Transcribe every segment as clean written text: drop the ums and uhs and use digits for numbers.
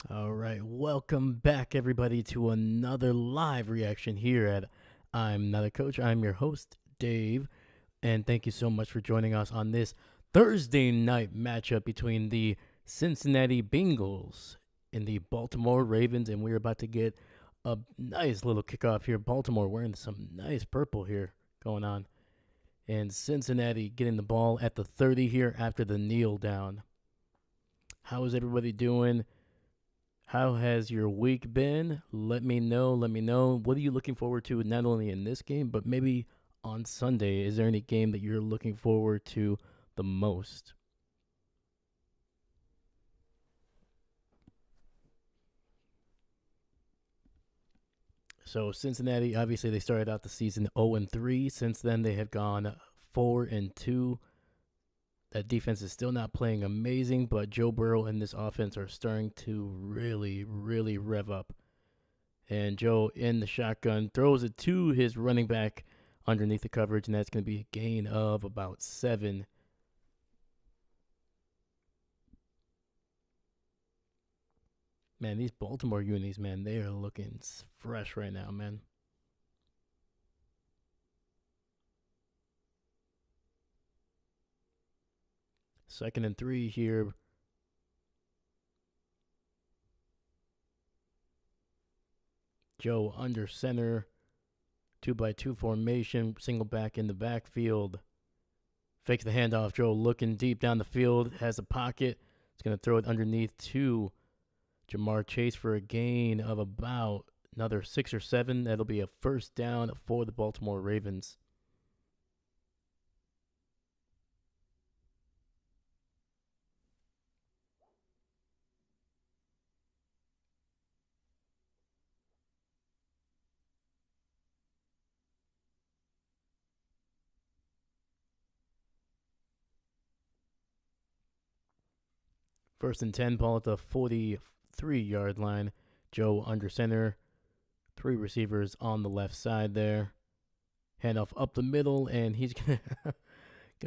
All right, welcome back, everybody, to another live reaction here at I'm Not a Coach. I'm your host, Dave, and thank you so much for joining us on this Thursday night matchup between the Cincinnati Bengals and the Baltimore Ravens, and we're about to get a nice little kickoff here. Baltimore wearing some nice purple here going on, and Cincinnati getting the ball at the 30 here after the kneel down. How is everybody doing? How has your week been? Let me know. Let me know. What are you looking forward to not only in this game, but maybe on Sunday? Is there any game that you're looking forward to the most? So Cincinnati, obviously they started out the season 0-3. Since then they have gone 4-2. That defense is still not playing amazing, but Joe Burrow and this offense are starting to really rev up. And Joe in the shotgun throws it to his running back underneath the coverage, and that's going to be a gain of about 7. Man, these Baltimore unis, man, they are looking fresh right now, man. Second and 3 here. Joe under center, 2-by-2 formation, single back in the backfield. Fakes the handoff. Joe looking deep down the field, has a pocket. It's going to throw it underneath to Jamar Chase for a gain of about another 6 or 7. That'll be a first down for the Baltimore Ravens. First and 10, ball at the 43-yard line. Joe under center. 3 receivers on the left side there. Handoff up the middle, and he's gonna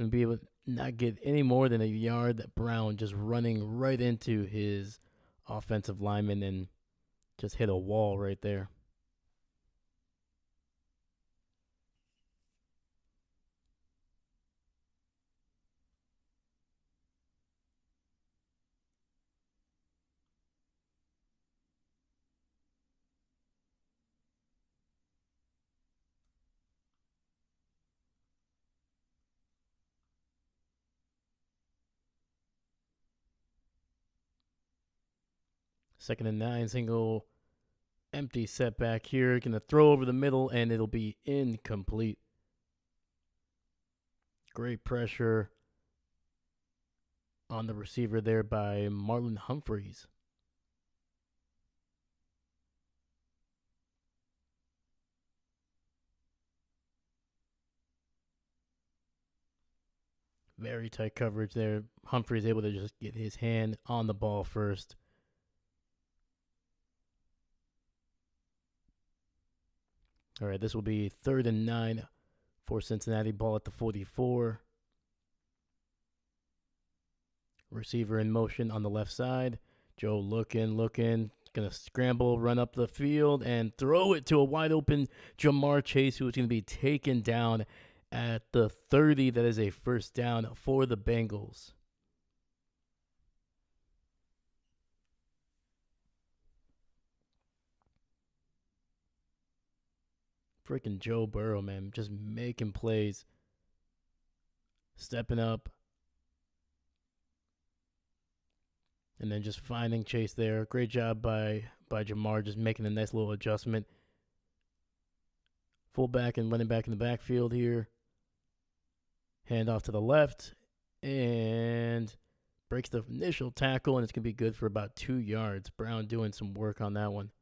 be able to not get any more than a yard. That Brown just running right into his offensive lineman and just hit a wall right there. Second and 9, single empty setback here. Gonna throw over the middle, and it'll be incomplete. Great pressure on the receiver there by Marlon Humphreys. Very tight coverage there. Humphreys able to just get his hand on the ball first. All right, this will be third and 9 for Cincinnati. Ball at the 44. Receiver in motion on the left side. Joe looking. Gonna scramble, run up the field, and throw it to a wide open Jamar Chase, who is going to be taken down at the 30. That is a first down for the Bengals. Freaking Joe Burrow, man, just making plays, stepping up, and then just finding Chase there. Great job by Jamar, just making a nice little adjustment. Fullback and running back in the backfield here. Hand off to the left, and breaks the initial tackle, and it's going to be good for about 2 yards. Brown doing some work on that one.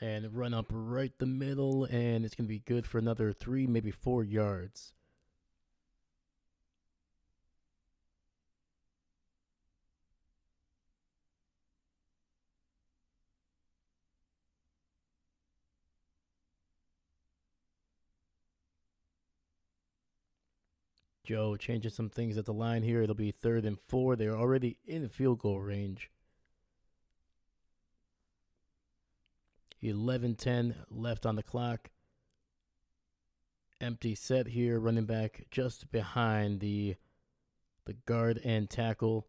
And run up right the middle, and it's going to be good for another 3, maybe 4 yards. Joe changing some things at the line here. It'll be 3rd and 4. They're already in field goal range. 11:10 left on the clock. Empty set here. Running back just behind the guard and tackle.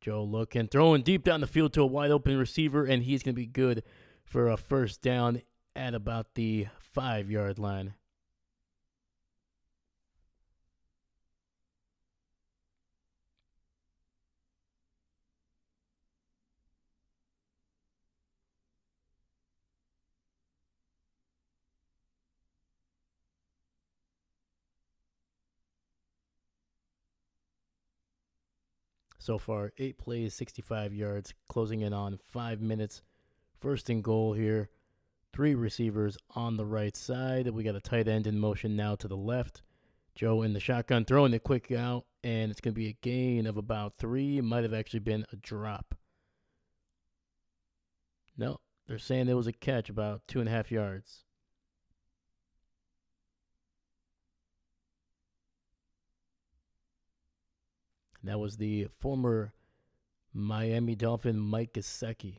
Joe looking, throwing deep down the field to a wide open receiver, and he's going to be good for a first down at about the 5-yard line. So far, 8 plays, 65 yards, closing in on 5 minutes. 1st and goal here. 3 receivers on the right side. We got a tight end in motion now to the left. Joe in the shotgun, throwing it quick out, and it's going to be a gain of about 3. It might have actually been a drop. No, they're saying it was a catch about 2.5 yards. And that was the former Miami Dolphin Mike Gesicki.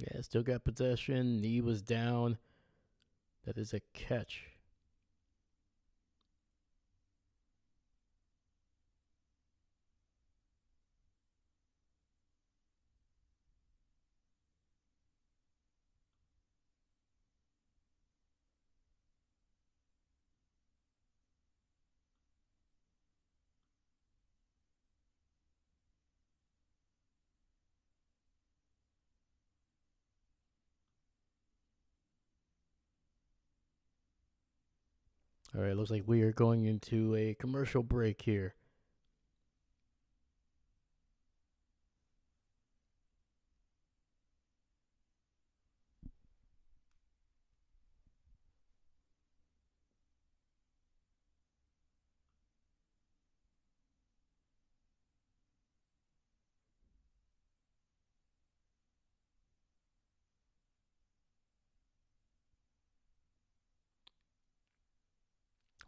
Yeah, still got possession. Knee was down. That is a catch. All right, looks like we are going into a commercial break here.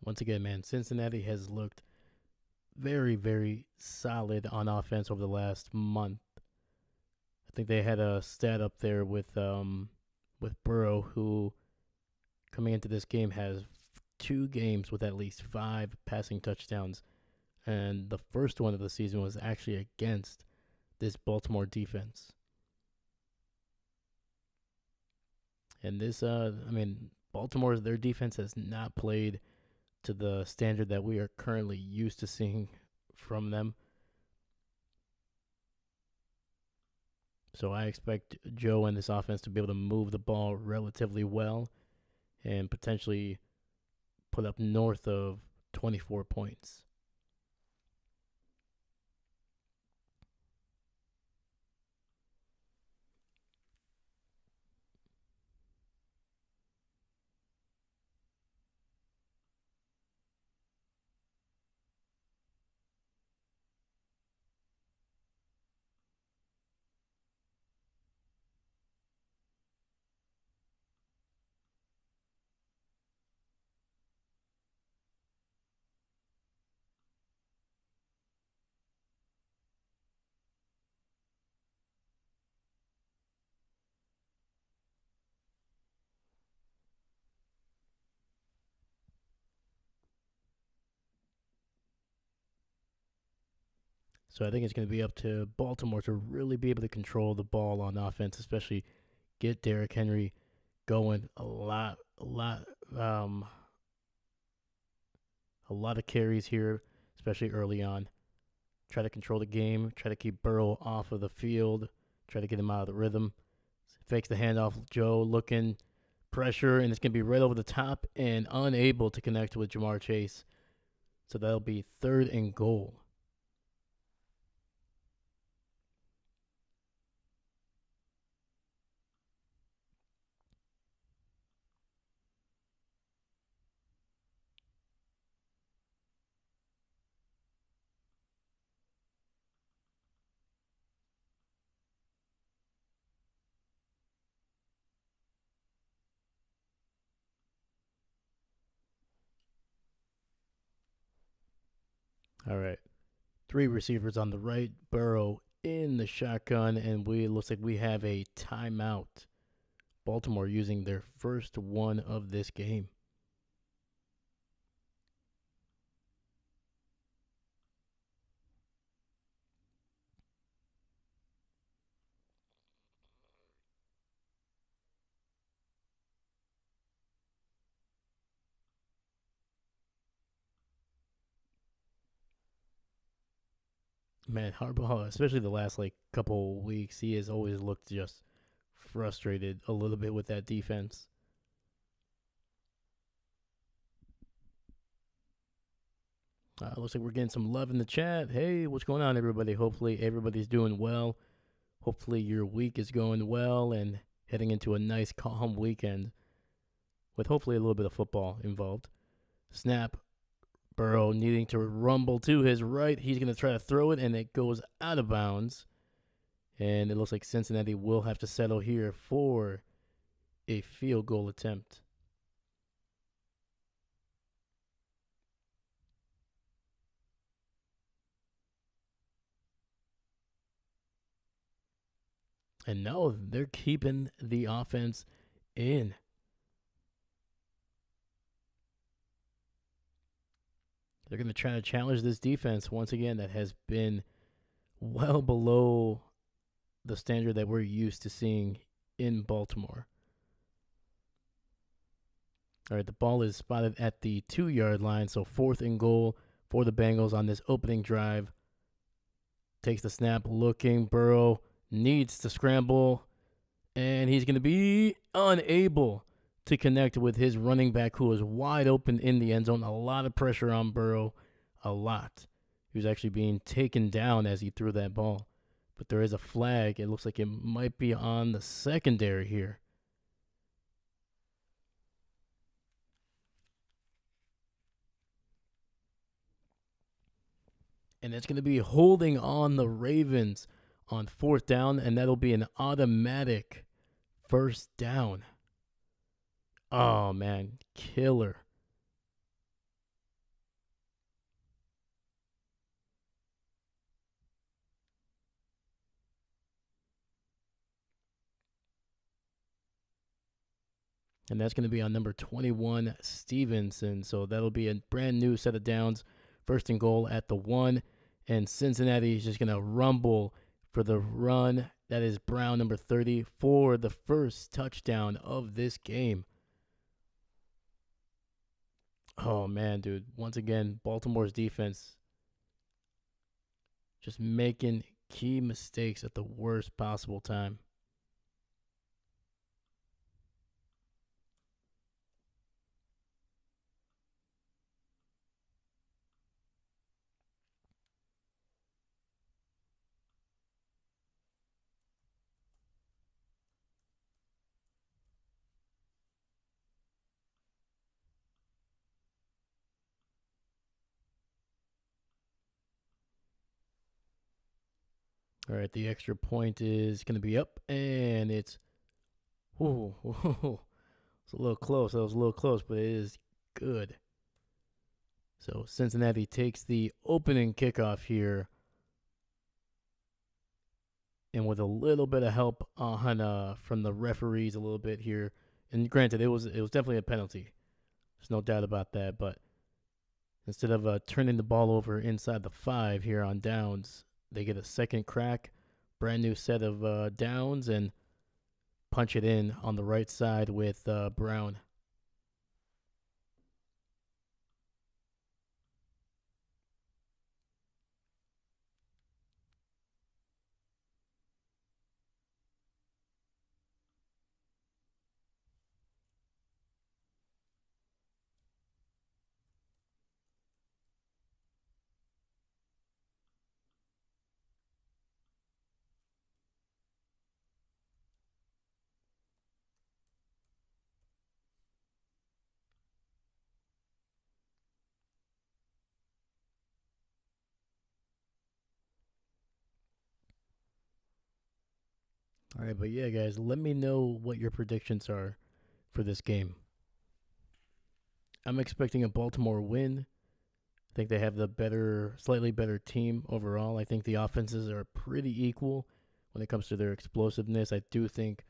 Once again, man, Cincinnati has looked very, very solid on offense over the last month. I think they had a stat up there with Burrow, who coming into this game has 2 games with at least 5 passing touchdowns, and the first one of the season was actually against this Baltimore defense. And this, Baltimore, their defense has not played to the standard that we are currently used to seeing from them. So I expect Joe and this offense to be able to move the ball relatively well and potentially put up north of 24 points. So I think it's going to be up to Baltimore to really be able to control the ball on offense, especially get Derrick Henry going um, a lot of carries here, especially early on. Try to control the game. Try to keep Burrow off of the field. Try to get him out of the rhythm. Fakes the handoff. Joe looking pressure, and it's gonna be right over the top and unable to connect with Jamar Chase. So that'll be 3rd and goal. All right. 3 receivers on the right. Burrow in the shotgun, and it looks like we have a timeout. Baltimore using their first one of this game. Man, Harbaugh, especially the last couple weeks, he has always looked just frustrated a little bit with that defense. Looks like we're getting some love in the chat. Hey, what's going on, everybody? Hopefully, everybody's doing well. Hopefully, your week is going well and heading into a nice, calm weekend with hopefully a little bit of football involved. Snap. Burrow needing to rumble to his right. He's going to try to throw it, and it goes out of bounds. And it looks like Cincinnati will have to settle here for a field goal attempt. And no, they're keeping the offense in. They're going to try to challenge this defense once again that has been well below the standard that we're used to seeing in Baltimore. All right, the ball is spotted at the 2-yard line, so 4th and goal for the Bengals on this opening drive. Takes the snap, looking. Burrow needs to scramble, and he's going to be unable to connect with his running back, who is wide open in the end zone. A lot of pressure on Burrow, a lot. He was actually being taken down as he threw that ball. But there is a flag. It looks like it might be on the secondary here. And it's going to be holding on the Ravens on 4th down, and that'll be an automatic 1st down. Oh, man. Killer. And that's going to be on number 21, Stevenson. So that'll be a brand new set of downs. 1st and goal at the 1. And Cincinnati is just going to rumble for the run. That is Brown, number 30, for the first touchdown of this game. Oh, man, dude. Once again, Baltimore's defense just making key mistakes at the worst possible time. All right, the extra point is going to be up, and it's it's a little close. That was a little close, but it is good. So Cincinnati takes the opening kickoff here, and with a little bit of help on from the referees a little bit here. And granted, it was definitely a penalty. There's no doubt about that. But instead of turning the ball over inside the 5 here on downs, they get a second crack, brand new set of downs, and punch it in on the right side with Brown. All right, but yeah, guys, let me know what your predictions are for this game. I'm expecting a Baltimore win. I think they have the slightly better team overall. I think the offenses are pretty equal when it comes to their explosiveness. I do think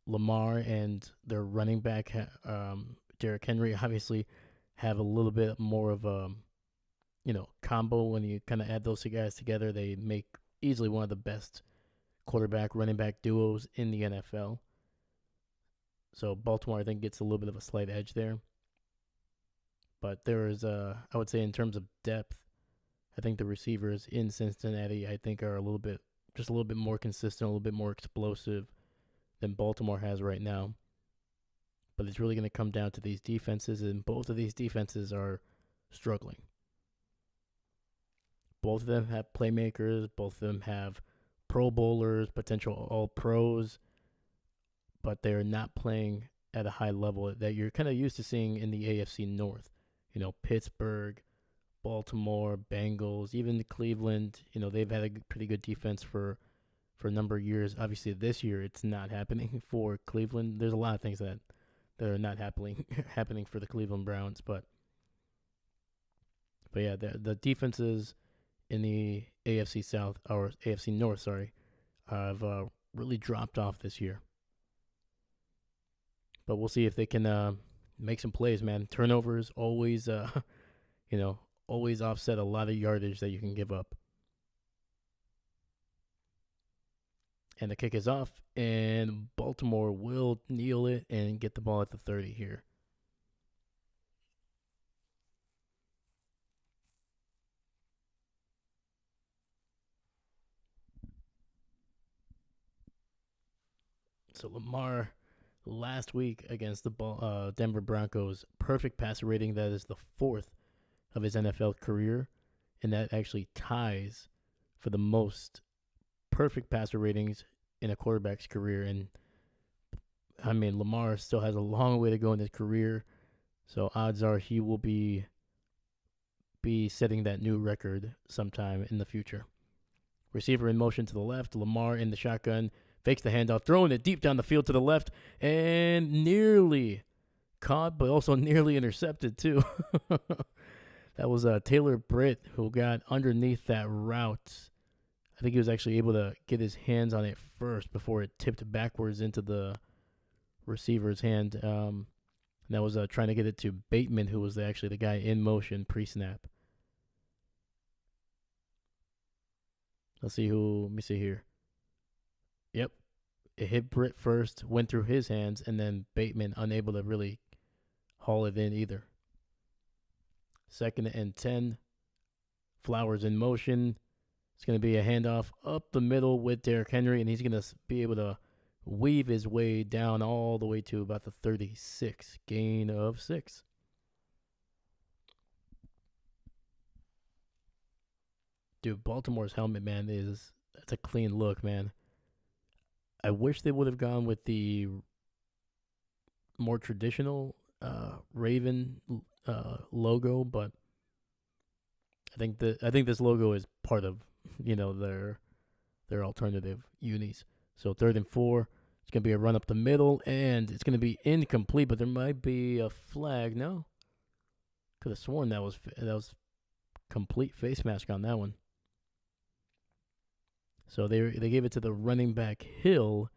Lamar and their running back, Derrick Henry, obviously have a little bit more of a combo. When you kind of add those two guys together, they make easily one of the best quarterback running back duos in the NFL. So Baltimore, I think, gets a little bit of a slight edge there. But there is, I would say, in terms of depth, I think the receivers in Cincinnati, I think, are just a little bit more consistent, a little bit more explosive than Baltimore has right now. But it's really going to come down to these defenses, and both of these defenses are struggling. Both of them have playmakers. Both of them have Pro Bowlers, potential All Pros, but they're not playing at a high level that you're kind of used to seeing in the AFC North. Pittsburgh, Baltimore, Bengals, even Cleveland. They've had a pretty good defense for a number of years. Obviously, this year it's not happening for Cleveland. There's a lot of things that are not happening for the Cleveland Browns, but yeah, the defenses in the AFC South or AFC North, sorry, have really dropped off this year. But we'll see if they can make some plays, man. Turnovers always, always offset a lot of yardage that you can give up. And the kick is off, and Baltimore will kneel it and get the ball at the 30 here. So Lamar last week against the Denver Broncos, perfect passer rating. That is the fourth of his NFL career, and that actually ties for the most perfect passer ratings in a quarterback's career. And I mean, Lamar still has a long way to go in his career, so odds are he will be setting that new record sometime in the future. Receiver in motion to the left. Lamar in the shotgun. Fakes the handoff, throwing it deep down the field to the left, and nearly caught, but also nearly intercepted, too. That was Taylor Britt who got underneath that route. I think he was actually able to get his hands on it first before it tipped backwards into the receiver's hand. That was trying to get it to Bateman, who was actually the guy in motion pre-snap. Let me see here. Yep. It hit Britt first, went through his hands, and then Bateman unable to really haul it in either. 2nd and 10. Flowers in motion. It's going to be a handoff up the middle with Derrick Henry, and he's going to be able to weave his way down all the way to about the 36. Gain of 6. Dude, Baltimore's helmet, man, that's a clean look, man. I wish they would have gone with the more traditional Raven logo, but I think this logo is part of their alternative unis. So 3rd and 4, it's gonna be a run up the middle, and it's gonna be incomplete, but there might be a flag. No, could have sworn that was complete face mask on that one. So they gave it to the running back Hill,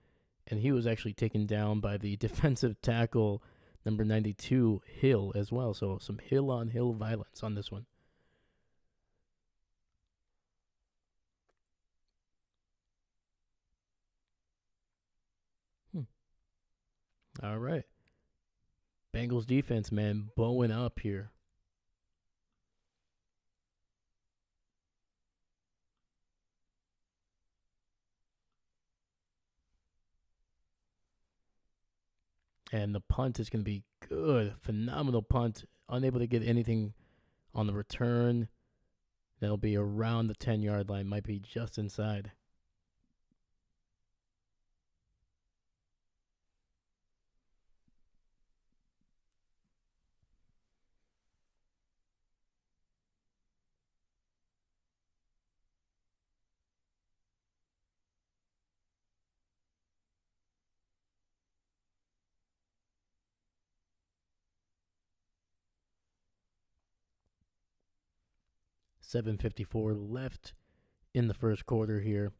and he was actually taken down by the defensive tackle number 92 Hill as well. So some Hill on Hill violence on this one. All right. Bengals defense, man, bowing up here. And the punt is going to be good. Phenomenal punt. Unable to get anything on the return. That'll be around the 10-yard line. Might be just inside. .754 left in the first quarter here.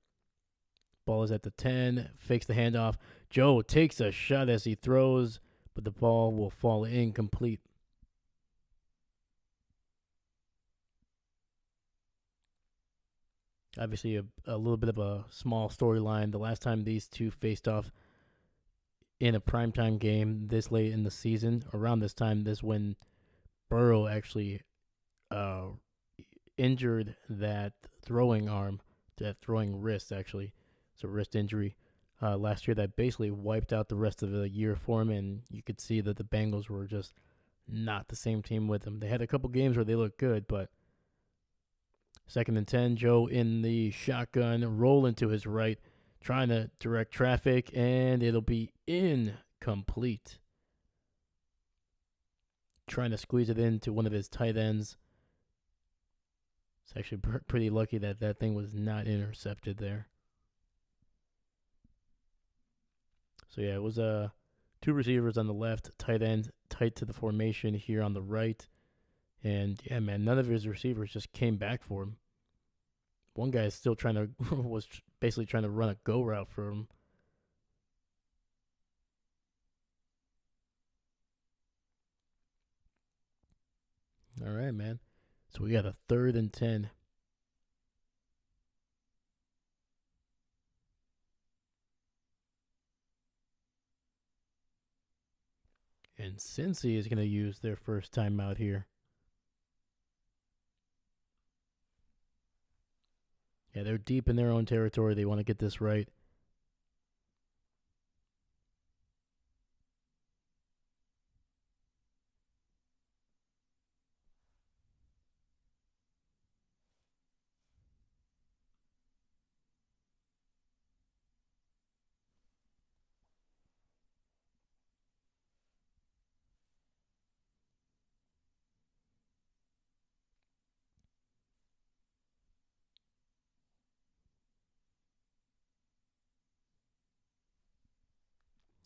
Ball is at the 10. Fakes the handoff. Joe takes a shot as he throws, but the ball will fall incomplete. Obviously, a little bit of a small storyline. The last time these two faced off in a primetime game this late in the season, around this time, this when Burrow actually uh, injured that throwing arm, that throwing wrist, actually. It's a wrist injury last year that basically wiped out the rest of the year for him, and you could see that the Bengals were just not the same team with him. They had a couple games where they looked good, but 2nd and 10, Joe in the shotgun, rolling to his right, trying to direct traffic, and it'll be incomplete. Trying to squeeze it into one of his tight ends. It's actually pretty lucky that that thing was not intercepted there. So yeah, it was two receivers on the left, tight end, tight to the formation here on the right. And yeah, man, none of his receivers just came back for him. One guy is still trying to was basically trying to run a go route for him. All right, man. So we got a 3rd and 10. And Cincy is going to use their first timeout here. Yeah, they're deep in their own territory. They want to get this right.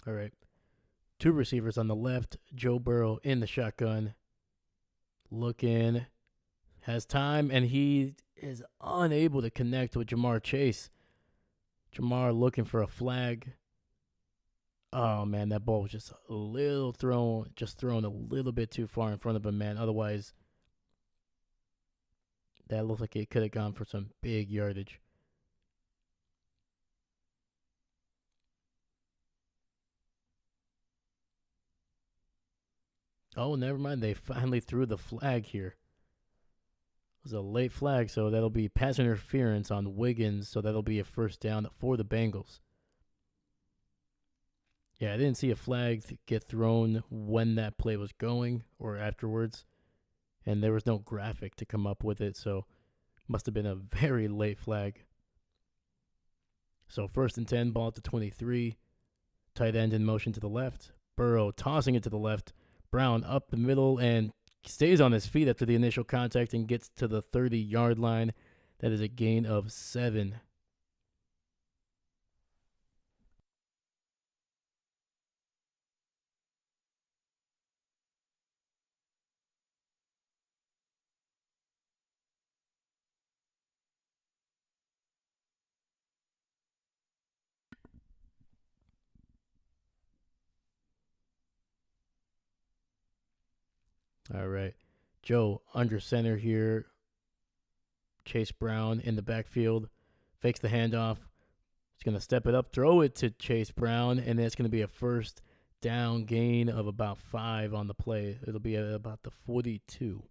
All right. Two receivers on the left. Joe Burrow in the shotgun. Looking. Has time, and he is unable to connect with Jamar Chase. Jamar looking for a flag. Oh, man, that ball was just a little thrown a little bit too far in front of him, man. Otherwise, that looks like it could have gone for some big yardage. Oh, never mind. They finally threw the flag here. It was a late flag, so that'll be pass interference on Wiggins, so that'll be a first down for the Bengals. Yeah, I didn't see a flag get thrown when that play was going or afterwards, and there was no graphic to come up with it, so must have been a very late flag. So 1st and 10, ball at the 23. Tight end in motion to the left. Burrow tossing it to the left. Brown up the middle and stays on his feet after the initial contact and gets to the 30-yard line. That is a gain of 7. All right. Joe under center here. Chase Brown in the backfield. Fakes the handoff. He's going to step it up, throw it to Chase Brown, and it's going to be a first down, gain of about 5 on the play. It'll be at about the 42.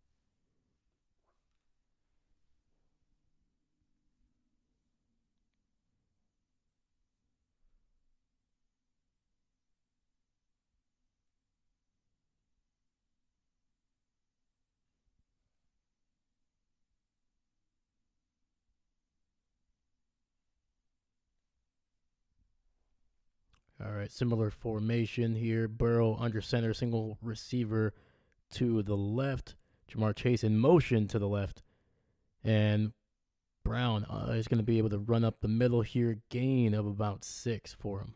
All right, similar formation here. Burrow under center, single receiver to the left. Jamar Chase in motion to the left. And Brown is going to be able to run up the middle here. Gain of about 6 for him.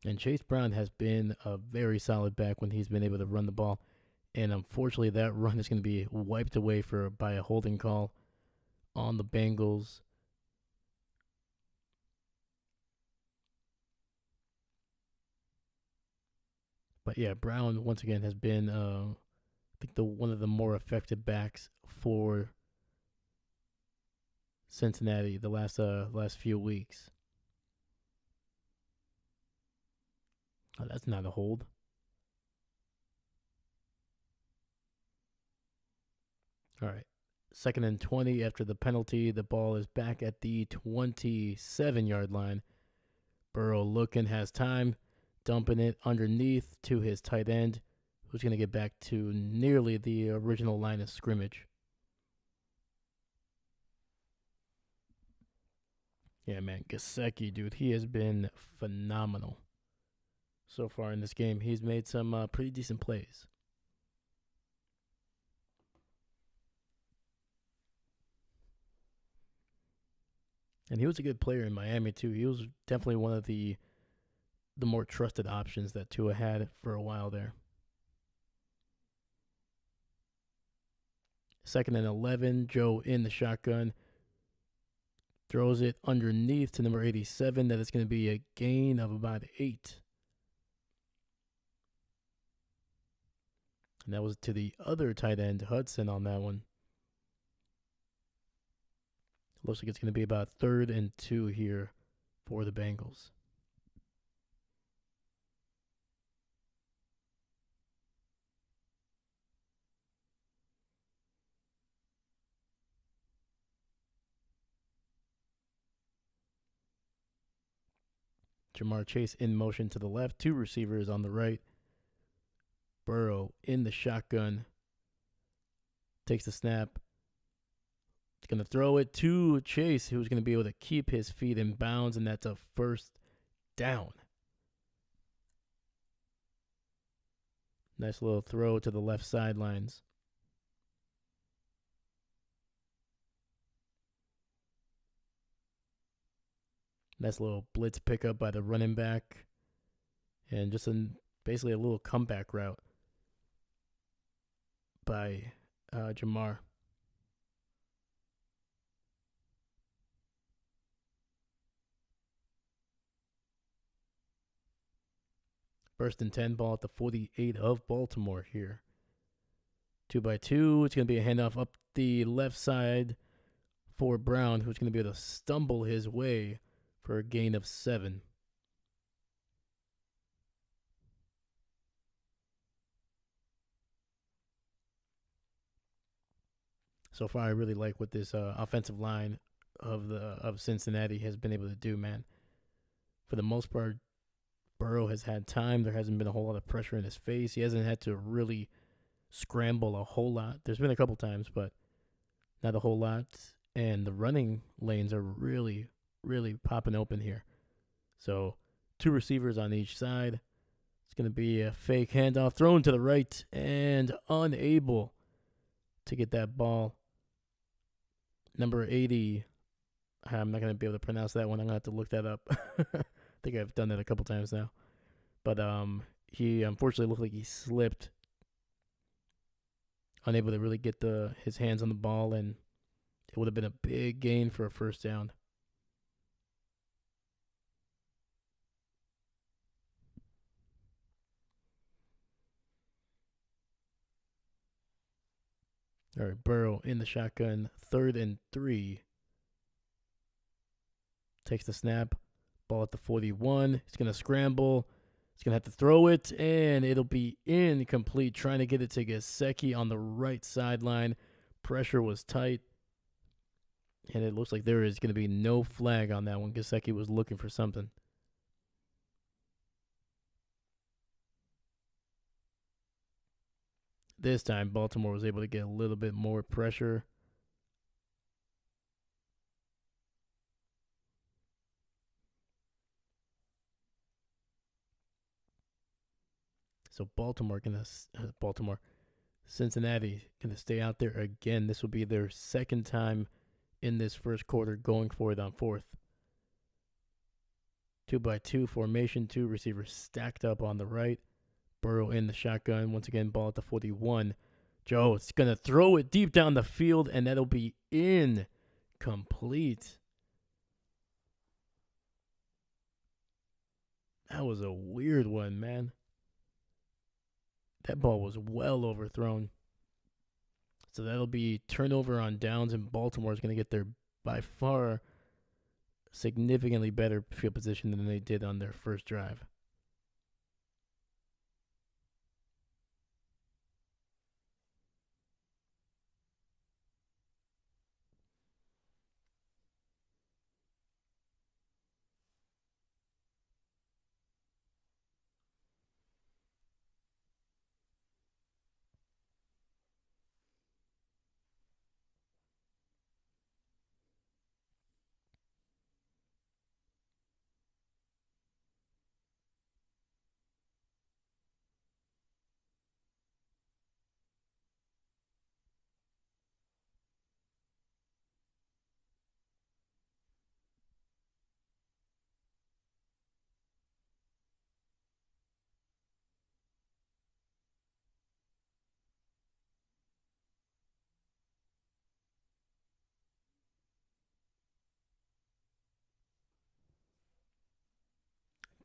And Chase Brown has been a very solid back when he's been able to run the ball. And unfortunately, that run is going to be wiped away by a holding call on the Bengals. But yeah, Brown once again has been, I think, one of the more effective backs for Cincinnati the last few weeks. Oh, that's not a hold. All right. 2nd and 20 after the penalty. The ball is back at the 27-yard line. Burrow looking, has time, dumping it underneath to his tight end, who's going to get back to nearly the original line of scrimmage. Yeah, man, Gesicki, dude, he has been phenomenal so far in this game. He's made some pretty decent plays. And he was a good player in Miami, too. He was definitely one of the more trusted options that Tua had for a while there. 2nd and 11, Joe in the shotgun. Throws it underneath to number 87. That is going to be a gain of about 8. And that was to the other tight end, Hudson, on that one. Looks like it's going to be about 3rd and 2 here for the Bengals. Jamar Chase in motion to the left. 2 receivers on the right. Burrow in the shotgun. Takes the snap. He's going to throw it to Chase, who's going to be able to keep his feet in bounds, and that's a 1st down. Nice little throw to the left sidelines. Nice little blitz pickup by the running back. And just basically a little comeback route by Jamar. First and 10, ball at the 48 of Baltimore here. 2x2. It's going to be a handoff up the left side for Brown, who's going to be able to stumble his way for a gain of 7. So far, I really like what this offensive line of Cincinnati has been able to do, man. For the most part, Burrow has had time. There hasn't been a whole lot of pressure in his face. He hasn't had to really scramble a whole lot. There's been a couple times, but not a whole lot. And the running lanes are really, really popping open here. So 2 receivers on each side. It's going to be a fake handoff thrown to the right and unable to get that ball. Number 80. I'm not going to be able to pronounce that one. I'm going to have to look that up. I think I've done that a couple times now. But he unfortunately looked like he slipped. Unable to really get his hands on the ball, and it would have been a big gain for a 1st down. All right, Burrow in the shotgun, 3rd and 3. Takes the snap. Ball at the 41. He's going to scramble. He's going to have to throw it, and it'll be incomplete. Trying to get it to Gesicki on the right sideline. Pressure was tight, and it looks like there is going to be no flag on that one. Gesicki was looking for something. This time, Baltimore was able to get a little bit more pressure. So Cincinnati gonna stay out there again. This will be their second time in this first quarter going for it on fourth. 2-by-2 formation, two receivers stacked up on the right. Burrow in the shotgun. Once again, ball at the 41. Joe is going to throw it deep down the field, and that'll be incomplete. That was a weird one, man. That ball was well overthrown. So that'll be turnover on downs, and Baltimore is going to get their by far significantly better field position than they did on their first drive.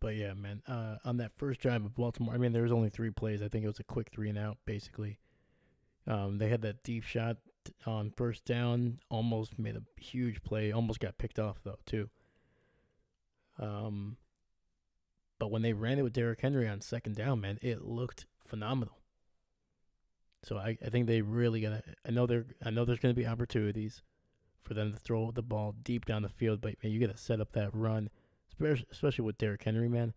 But yeah, man, on that first drive of Baltimore, I mean, there was only 3 plays. I think it was a quick 3-and-out, basically. They had that deep shot on first down, almost made a huge play, almost got picked off, though, too. But when they ran it with Derrick Henry on second down, man, it looked phenomenal. So I think they really gonna. I know there's gonna be opportunities for them to throw the ball deep down the field, but man, you gotta set up that run, especially with Derrick Henry, man.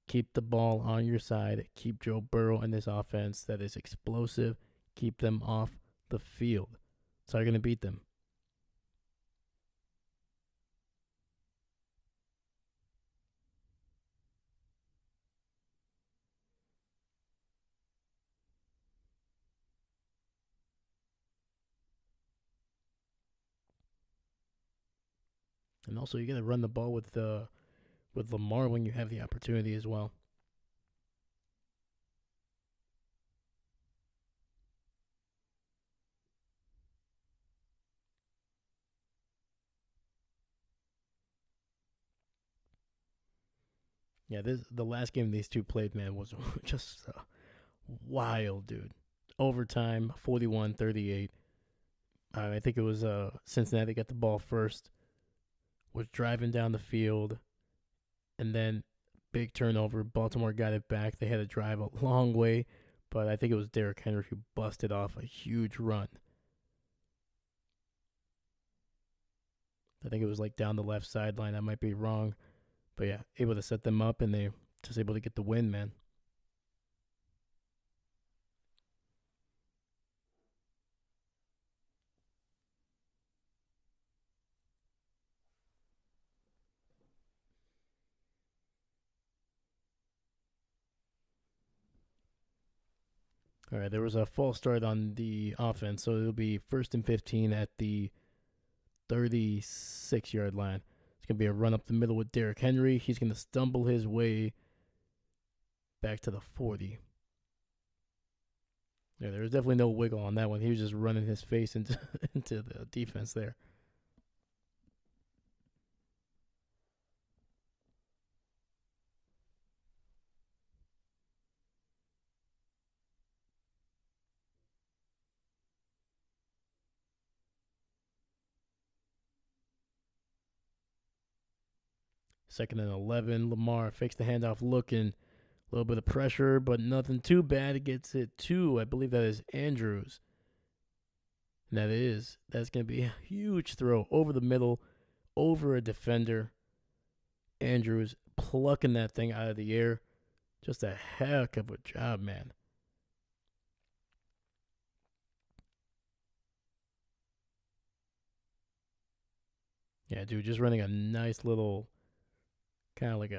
Keep the ball on your side. Keep Joe Burrow in this offense that is explosive. Keep them off the field. That's how you're gonna beat them. And also, you gotta run the ball with Lamar when you have the opportunity as well. Yeah, the last game these two played, man, was just wild, dude. Overtime, 41-38. I think it was Cincinnati got the ball first, was driving down the field, and then big turnover. Baltimore got it back. They had to drive a long way, but I think it was Derrick Henry who busted off a huge run. I think it was like down the left sideline. I might be wrong, but yeah, able to set them up, and they just able to get the win, man. All right, there was a false start on the offense, so it'll be 1st and 15 at the 36-yard line. It's going to be a run up the middle with Derrick Henry. He's going to stumble his way back to the 40. Yeah, there was definitely no wiggle on that one. He was just running his face into into the defense there. Second and 11. Lamar fakes the handoff, looking. A little bit of pressure, but nothing too bad. It gets it to, I believe that is Andrews. And that's going to be a huge throw over the middle, over a defender. Andrews plucking that thing out of the air. Just a heck of a job, man. Yeah, dude, just running a nice little, kind of like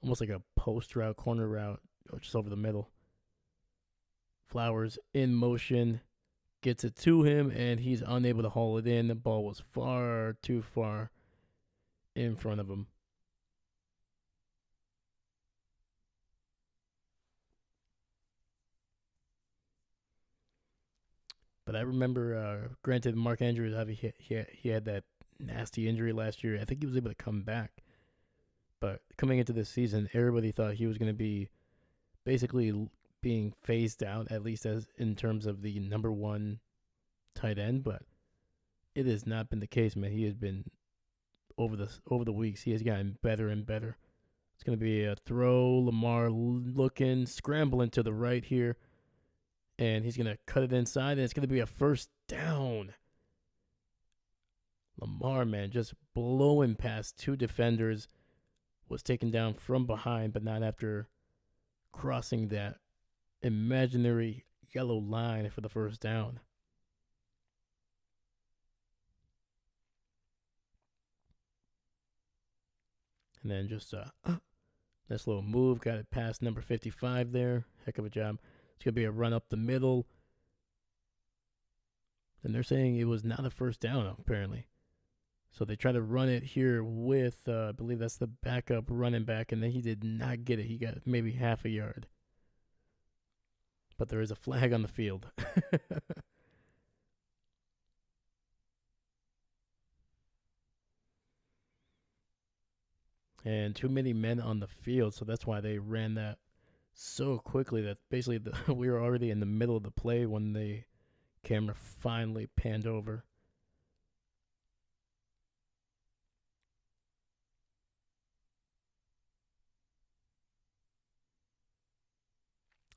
almost like a post route, corner route, just over the middle. Flowers in motion, gets it to him, and he's unable to haul it in. The ball was far too far in front of him. But I remember, granted, Mark Andrews, he had that nasty injury last year. I think he was able to come back. But coming into this season, everybody thought he was going to be basically being phased out, at least as in terms of the number one tight end. But it has not been the case, man. He has been over the weeks. He has gotten better and better. It's going to be a throw. Lamar looking, scrambling to the right here. And he's going to cut it inside, and it's going to be a first down. Lamar, man, just blowing past two defenders. Was taken down from behind, but not after crossing that imaginary yellow line for the first down. And then just this little move, got it past number 55 there. Heck of a job. It's going to be a run up the middle. And they're saying it was not a first down, apparently. So they try to run it here with, I believe that's the backup running back, and then he did not get it. He got maybe half a yard. But there is a flag on the field. And too many men on the field, so that's why they ran that so quickly that basically we were already in the middle of the play when the camera finally panned over.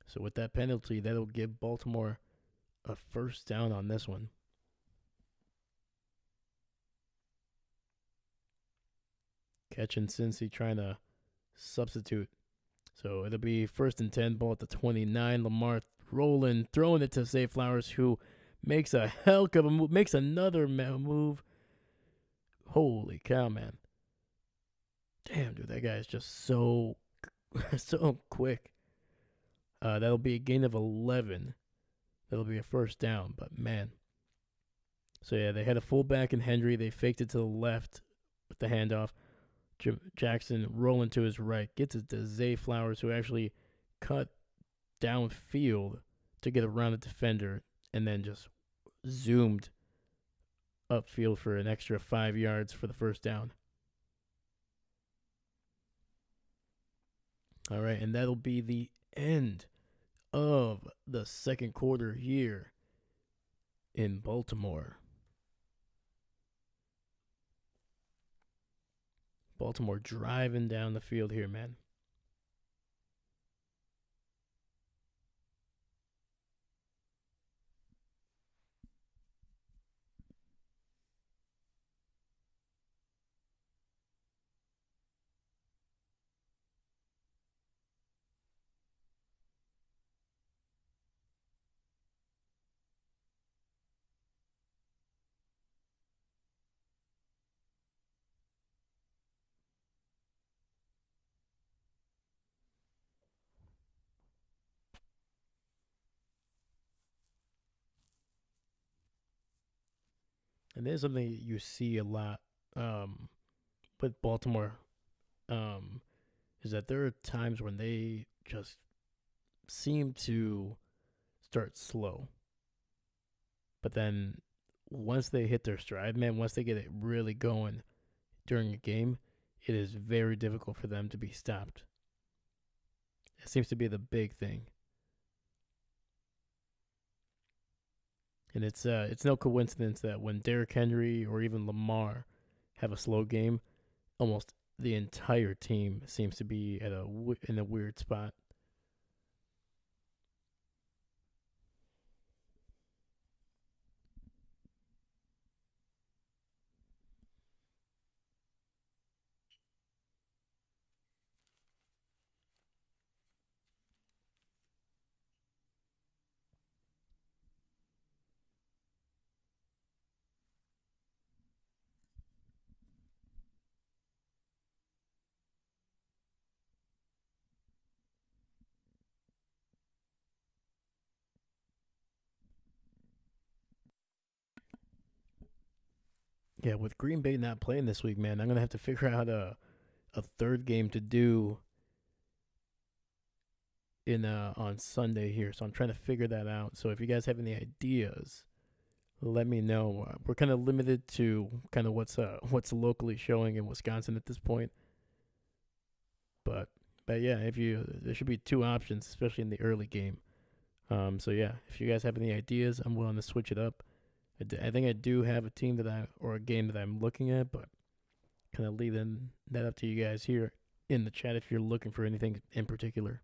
So with that penalty, that'll give Baltimore a first down on this one. Catching Cincy trying to substitute. So it'll be first and 10, ball at the 29. Lamar rolling, throwing it to Zay Flowers, who makes a hell of a move, makes another move. Holy cow, man. Damn, dude, that guy is just so quick. That'll be a gain of 11. That'll be a first down, but man. So yeah, they had a fullback in Henry. They faked it to the left with the handoff. Jackson rolling to his right, gets it to Zay Flowers, who actually cut downfield to get around the defender, and then just zoomed upfield for an extra 5 yards for the first down. All right, and that'll be the end of the second quarter here in Baltimore. Baltimore driving down the field here, man. And there's something you see a lot with Baltimore is that there are times when they just seem to start slow. But then once they hit their stride, man, once they get it really going during a game, it is very difficult for them to be stopped. It seems to be the big thing. And it's no coincidence that when Derrick Henry or even Lamar have a slow game, almost the entire team seems to be in a weird spot. Yeah, with Green Bay not playing this week, man, I'm gonna have to figure out a third game to do in on Sunday here. So I'm trying to figure that out. So if you guys have any ideas, let me know. We're kind of limited to kind of what's locally showing in Wisconsin at this point. But but yeah, if you there should be two options, especially in the early game. So yeah, if you guys have any ideas, I'm willing to switch it up. I think I do have a team that I or a game that I'm looking at, but kind of leaving that up to you guys here in the chat if you're looking for anything in particular.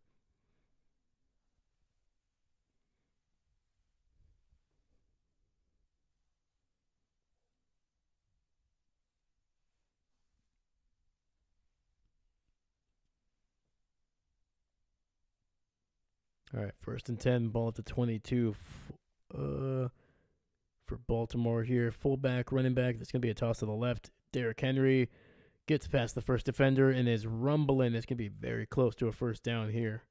All right, 1st and 10, ball at the 22. Uh, for Baltimore here, fullback, running back. That's gonna be a toss to the left. Derrick Henry gets past the first defender and is rumbling. It's gonna be very close to a first down here.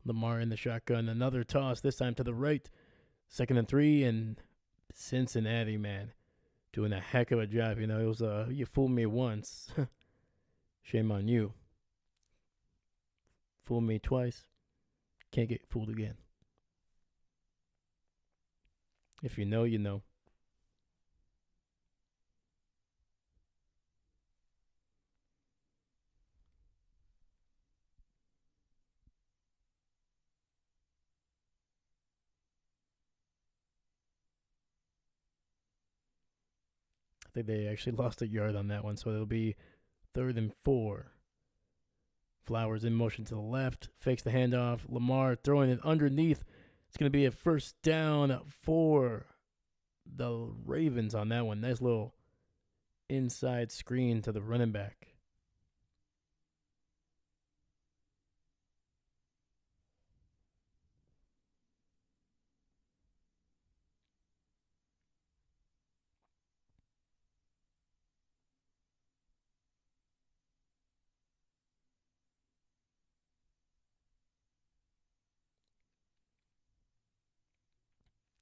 Lamar in the shotgun. Another toss, this time to the right. 2nd and 3, and Cincinnati, man, doing a heck of a job. It was you fooled me once. Shame on you. Fooled me twice. Can't get fooled again. If you know, you know. I think they actually lost a yard on that one, so it'll be 3rd and 4. Flowers in motion to the left, fakes the handoff. Lamar throwing it underneath. It's going to be a first down for the Ravens on that one. Nice little inside screen to the running back.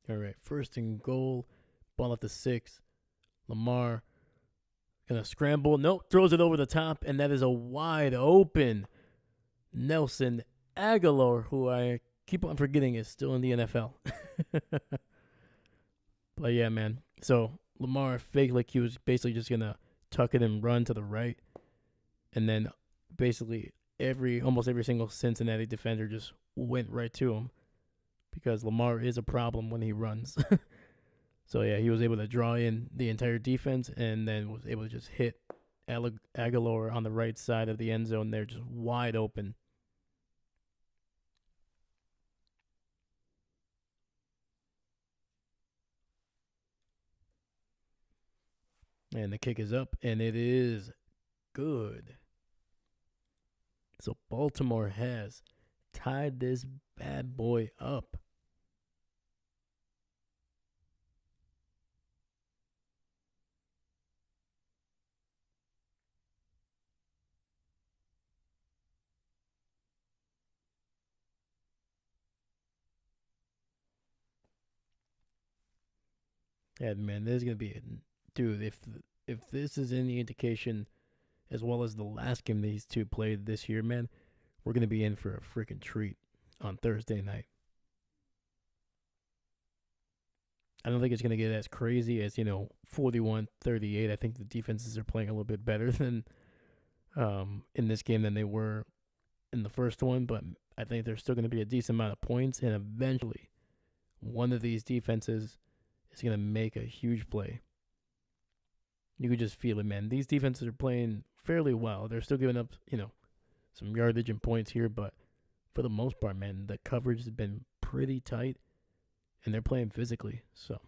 All right, 1st and goal. Ball at the 6. Lamar gonna scramble. Nope, throws it over the top, and that is a wide open Nelson Aguilar, who I keep on forgetting is still in the NFL. But yeah, man. So Lamar faked like he was basically just gonna tuck it and run to the right, and then basically almost every single Cincinnati defender just went right to him because Lamar is a problem when he runs. So yeah, he was able to draw in the entire defense and then was able to just hit Aguilar on the right side of the end zone there, just wide open. And the kick is up, and it is good. So Baltimore has tied this bad boy up. Yeah, man, this is gonna be dude. If this is any indication, as well as the last game these two played this year, man, we're going to be in for a freaking treat on Thursday night. I don't think it's going to get as crazy as, 41-38. I think the defenses are playing a little bit better than in this game than they were in the first one, but I think there's still going to be a decent amount of points, and eventually one of these defenses is going to make a huge play. You could just feel it, man. These defenses are playing fairly well. They're still giving up, some yardage and points here, but for the most part, man, the coverage has been pretty tight, and they're playing physically. So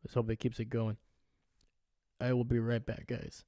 let's hope it keeps it going. I will be right back, guys.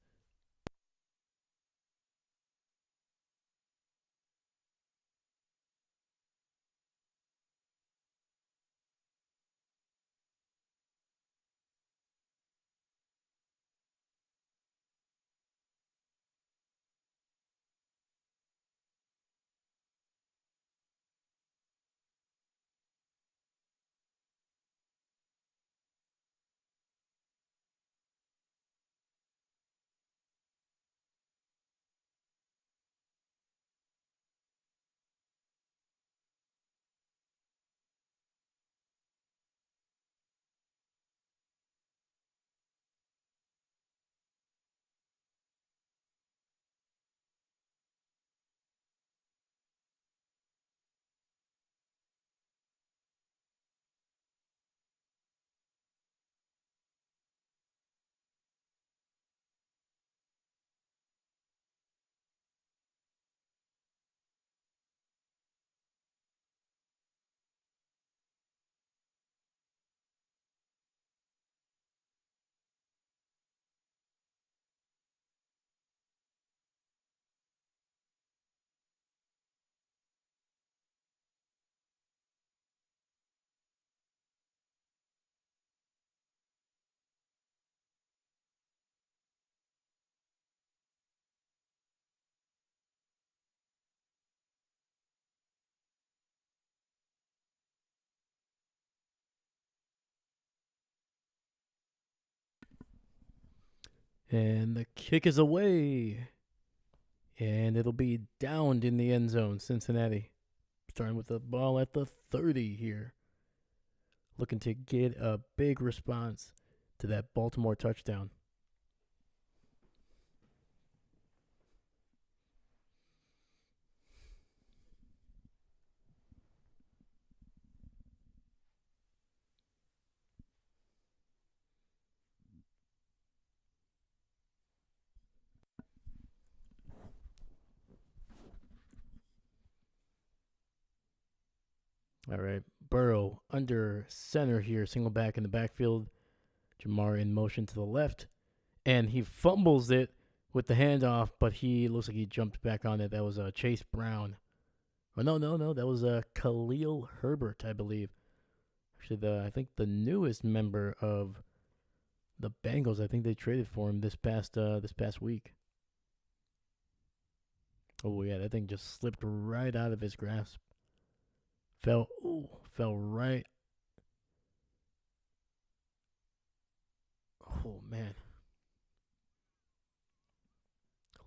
And the kick is away. And it'll be downed in the end zone, Cincinnati. Starting with the ball at the 30 here. Looking to get a big response to that Baltimore touchdown. All right. Burrow under center here, single back in the backfield. Jamar in motion to the left. And he fumbles it with the handoff, but he looks like he jumped back on it. That was Chase Brown. Oh, no. That was Khalil Herbert, I believe. Actually, I think the newest member of the Bengals. I think they traded for him this past week. Oh yeah, that thing just slipped right out of his grasp. Fell right. Oh man.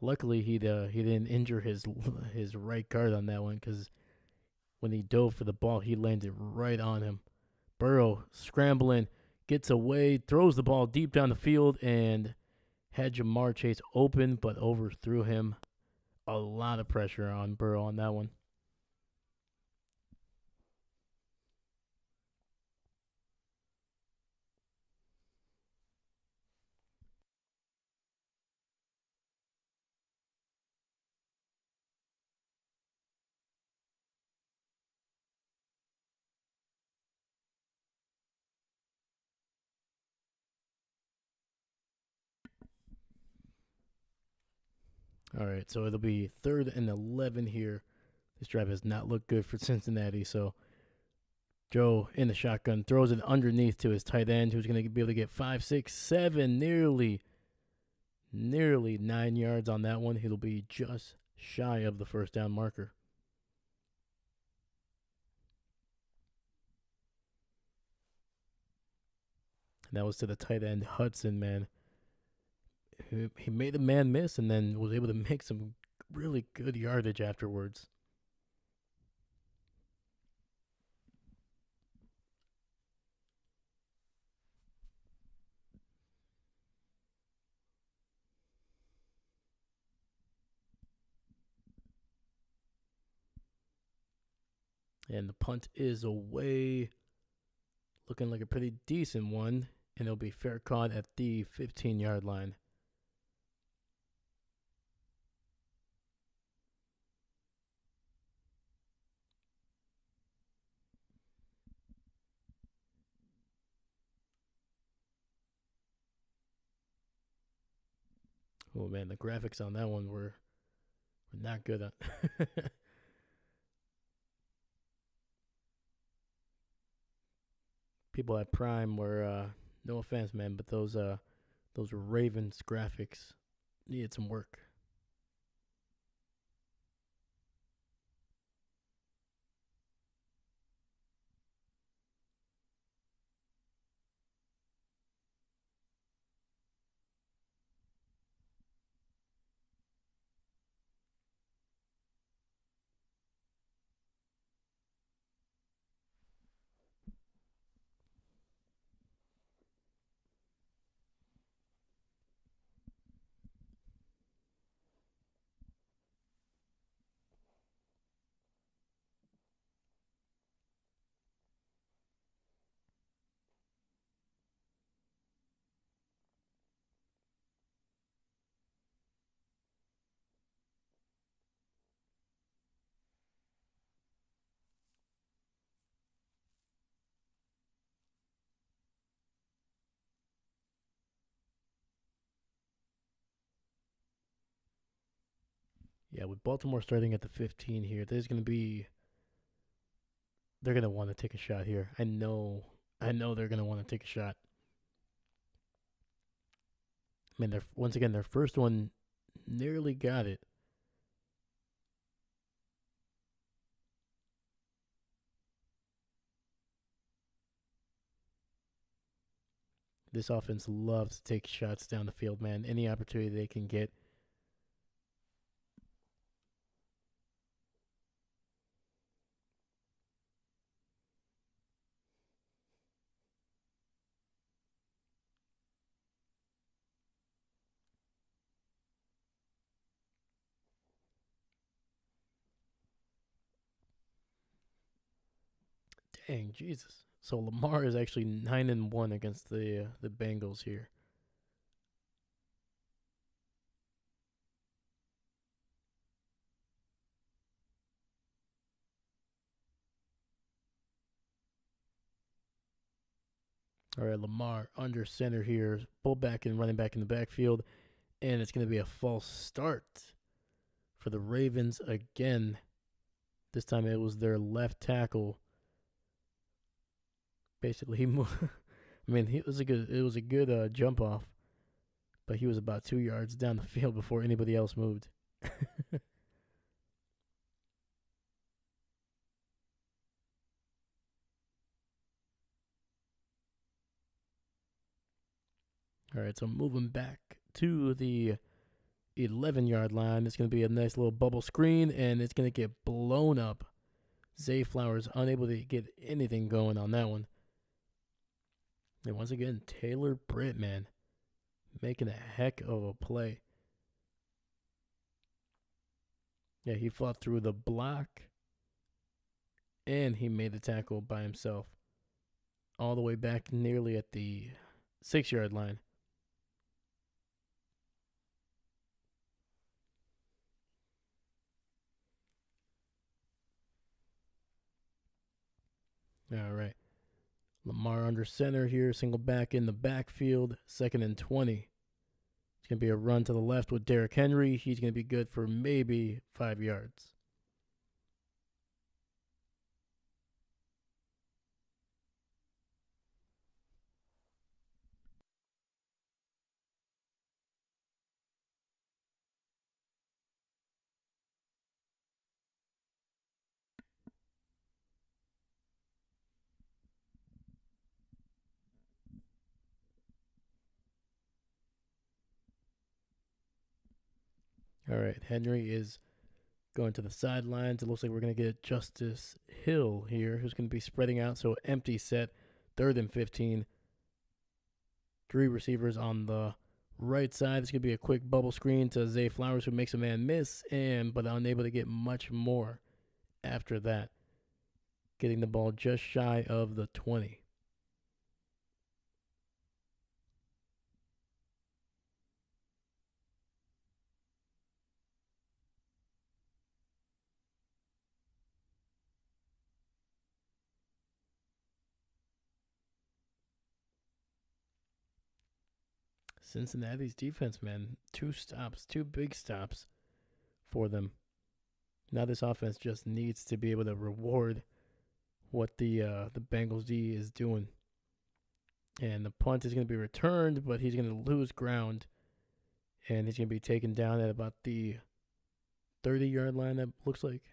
Luckily, he didn't injure his right guard on that one because when he dove for the ball, he landed right on him. Burrow scrambling, gets away, throws the ball deep down the field, and had Jamar Chase open, but overthrew him. A lot of pressure on Burrow on that one. All right, so it'll be 3rd and 11 here. This drive has not looked good for Cincinnati, so Joe in the shotgun throws it underneath to his tight end, who's going to be able to get 5, 6, 7, nearly 9 yards on that one. He'll be just shy of the first down marker. And that was to the tight end Hudson, man. he made the man miss and then was able to make some really good yardage afterwards. And the punt is away, looking like a pretty decent one, and it'll be fair caught at the 15-yard line. Oh man, the graphics on that one were not good. People at Prime were no offense, man, but those Ravens graphics needed some work. Yeah, with Baltimore starting at the 15 here, they're gonna want to take a shot here. I know they're gonna want to take a shot. I mean, once again their first one nearly got it. This offense loves to take shots down the field, man. Any opportunity they can get. Dang, Jesus. So Lamar is actually 9-1 against the Bengals here. All right, Lamar under center here, fullback and running back in the backfield, and it's going to be a false start for the Ravens again. This time it was their left tackle. Basically, he moved. I mean, it was a good jump off, but he was about 2 yards down the field before anybody else moved. All right, so moving back to the 11-yard line. It's going to be a nice little bubble screen, and it's going to get blown up. Zay Flowers unable to get anything going on that one. And once again, Taylor Britt, man, making a heck of a play. Yeah, he fought through the block, and he made the tackle by himself. All the way back nearly at the 6-yard line. All right. Lamar under center here, single back in the backfield, 2nd and 20. It's going to be a run to the left with Derrick Henry. He's going to be good for maybe 5 yards. All right, Henry is going to the sidelines. It looks like we're going to get Justice Hill here, who's going to be spreading out. So empty set, 3rd and 15. 3 receivers on the right side. This could be a quick bubble screen to Zay Flowers, who makes a man miss, but unable to get much more after that. Getting the ball just shy of the 20. Cincinnati's defense, man, 2 stops, 2 big stops for them. Now this offense just needs to be able to reward what the Bengals D is doing. And the punt is going to be returned, but he's going to lose ground, and he's going to be taken down at about the 30-yard line, that looks like.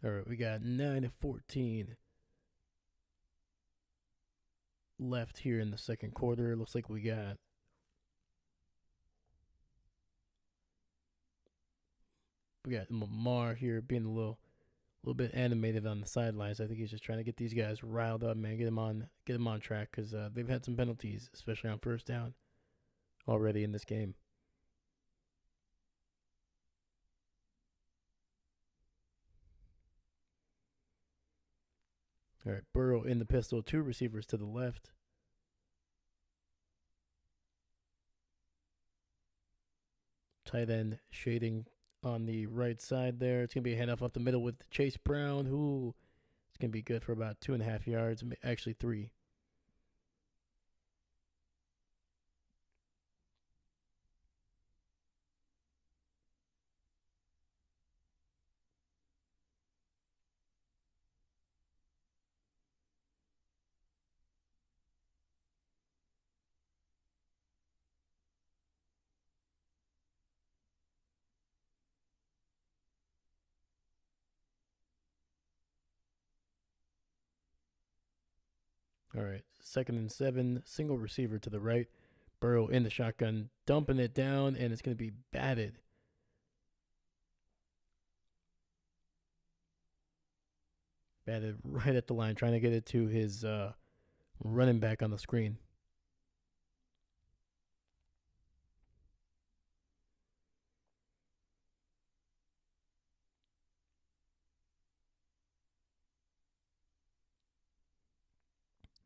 All right, we got 9:14 left here in the second quarter. It looks like we got Lamar here being a little bit animated on the sidelines. I think he's just trying to get these guys riled up, man. Get them on track, because they've had some penalties, especially on first down, already in this game. All right, Burrow in the pistol, 2 receivers to the left. Tight end shading on the right side there. It's going to be a handoff up the middle with Chase Brown, who is going to be good for about 2.5 yards, actually 3. All right, 2nd and 7, single receiver to the right. Burrow in the shotgun, dumping it down, and it's going to be batted. Batted right at the line, trying to get it to his running back on the screen.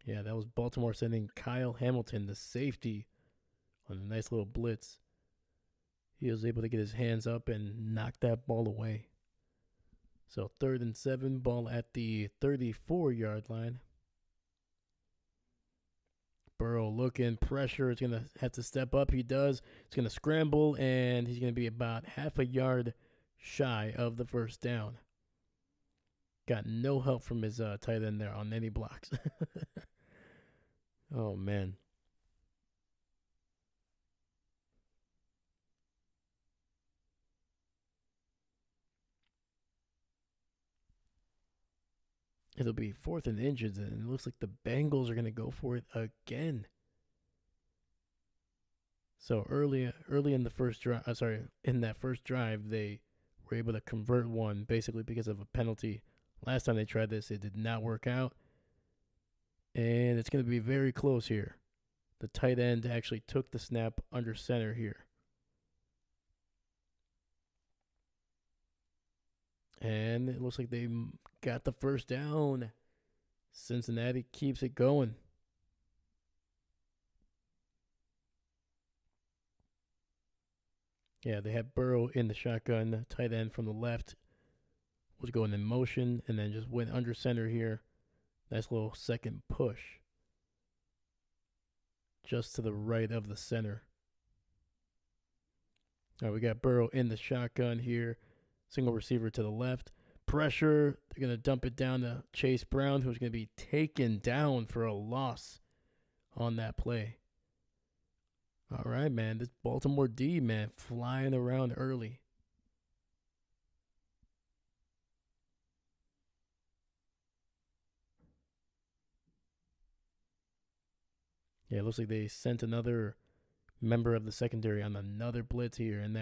Yeah, that was Baltimore sending Kyle Hamilton, the safety, on a nice little blitz. He was able to get his hands up and knock that ball away. So 3rd and 7, ball at the 34-yard line. Burrow looking, pressure. Is going to have to step up. He does. He's going to scramble, and he's going to be about half a yard shy of the first down. Got no help from his tight end there on any blocks. Oh, man. It'll be 4th and inches, and it looks like the Bengals are going to go for it again. So early in the first drive, in that first drive, they were able to convert one basically because of a penalty. Last time they tried this, it did not work out, and it's going to be very close here. The tight end actually took the snap under center here. And it looks like they got the first down. Cincinnati keeps it going. Yeah, they had Burrow in the shotgun. Tight end from the left was going in motion and then just went under center here. Nice little second push. Just to the right of the center. All right, we got Burrow in the shotgun here. Single receiver to the left. Pressure. They're going to dump it down to Chase Brown, who's going to be taken down for a loss on that play. All right, man. This Baltimore D, man, flying around early. Yeah, it looks like they sent another member of the secondary on another blitz here, and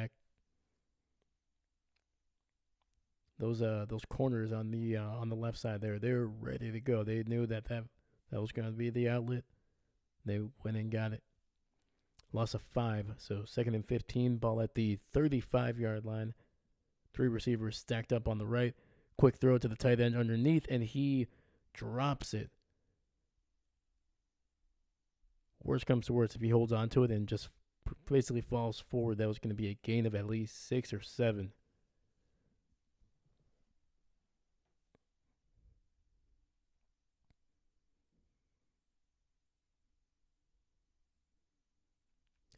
those corners on the left side there, they're ready to go. They knew that was going to be the outlet. They went and got it. Loss of 5, so second and 15. Ball at the 35-yard line. Three receivers stacked up on the right. Quick throw to the tight end underneath, and he drops it. Worst comes to worst, if he holds on to it and just basically falls forward, that was going to be a gain of at least 6 or 7.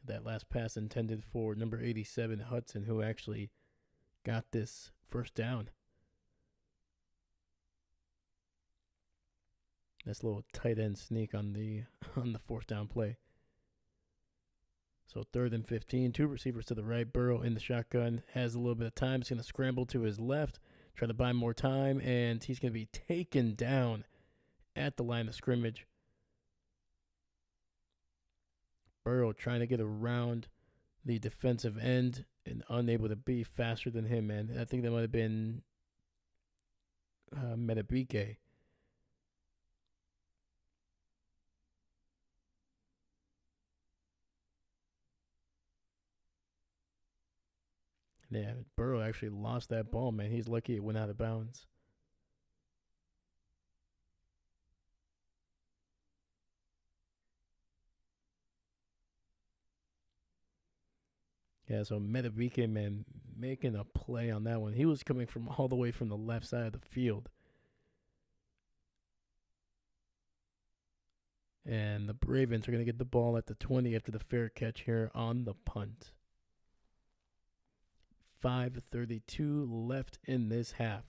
That last pass intended for number 87, Hudson, who actually got this first down. That's a little tight end sneak on the on the fourth down play. So third and 15, two receivers to the right. Burrow in the shotgun has a little bit of time. He's going to scramble to his left, try to buy more time, and he's going to be taken down at the line of scrimmage. Burrow trying to get around the defensive end and unable to be faster than him, man. I think that might have been Metabike. Yeah, Burrow actually lost that ball, man. He's lucky it went out of bounds. Yeah, so Metabike, man, making a play on that one. He was coming from all the way from the left side of the field. And the Ravens are going to get the ball at the 20 after the fair catch here on the punt. 5:32 left in this half.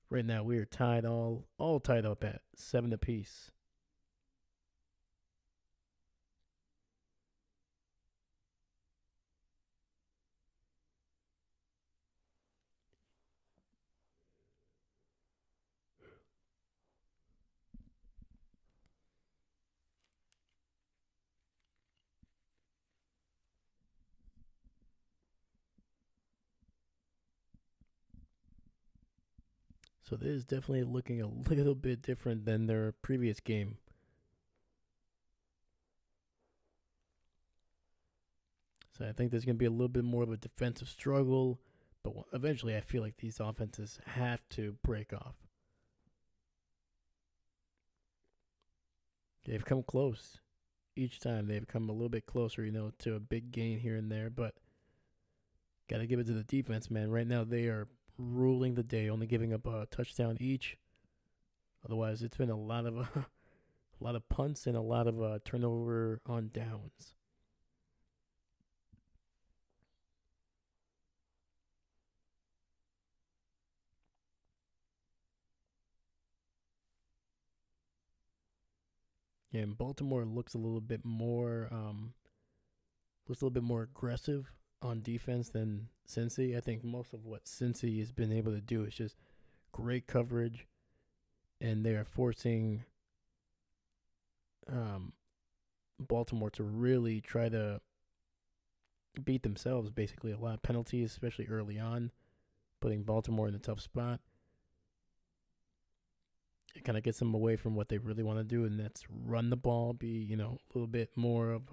Right now we are tied all tied up at 7 apiece. So this is definitely looking a little bit different than their previous game. So I think there's going to be a little bit more of a defensive struggle, but eventually I feel like these offenses have to break off. They've come close each time. They've come a little bit closer, to a big gain here and there, but got to give it to the defense, man. Right now they are ruling the day, only giving up a touchdown each. Otherwise, it's been a lot of a lot of punts and a lot of turnover on downs. Yeah, and Baltimore looks a little bit more aggressive on defense than Cincy. I think most of what Cincy has been able to do is just great coverage, and they are forcing um, Baltimore to really try to beat themselves. Basically, a lot of penalties, especially early on, putting Baltimore in a tough spot. It kind of gets them away from what they really want to do, and that's run the ball, be a little bit more of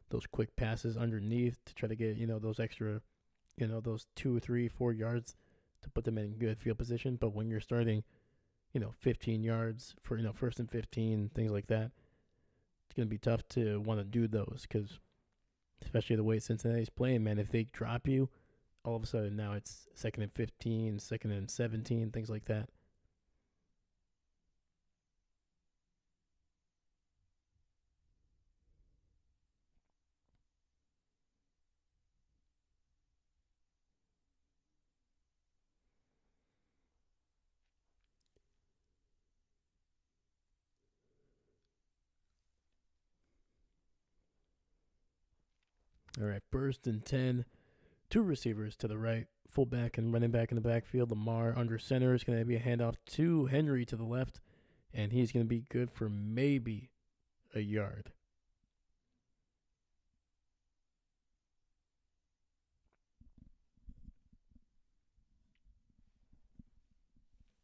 those quick passes underneath to try to get those extra, those 2, 3, 4 yards to put them in good field position. But when you're starting, 15 yards for first and 15, things like that, it's gonna be tough to want to do those because especially the way Cincinnati's playing, man. If they drop you, all of a sudden now it's second and 15, second and 17, things like that. All right, first and 10. Two receivers to the right, fullback and running back in the backfield. Lamar under center is going to be a handoff to Henry to the left, and he's going to be good for maybe a yard.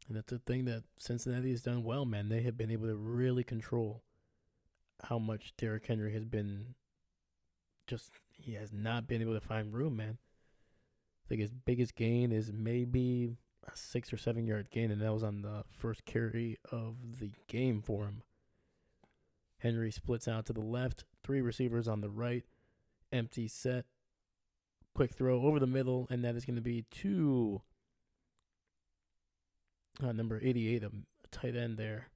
And that's a thing that Cincinnati has done well, man. They have been able to really control how much Derrick Henry has been just, he has not been able to find room, man. I think his biggest gain is maybe a 6 or 7 yard gain, and that was on the first carry of the game for him. Henry splits out to the left, three receivers on the right, empty set, quick throw over the middle, and that is going to be to number 88, a tight end there.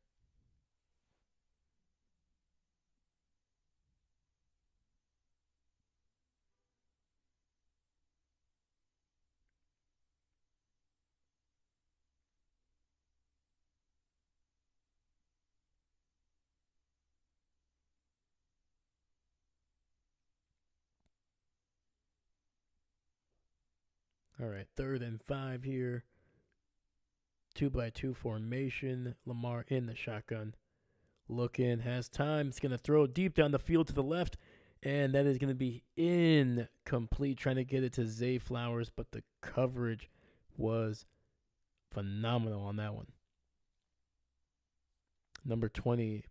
All right, 3rd and 5 here. 2-by-2 formation. Lamar in the shotgun. Looking, has time. It's going to throw deep down the field to the left. And that is going to be incomplete. Trying to get it to Zay Flowers, but the coverage was phenomenal on that one. Number 20,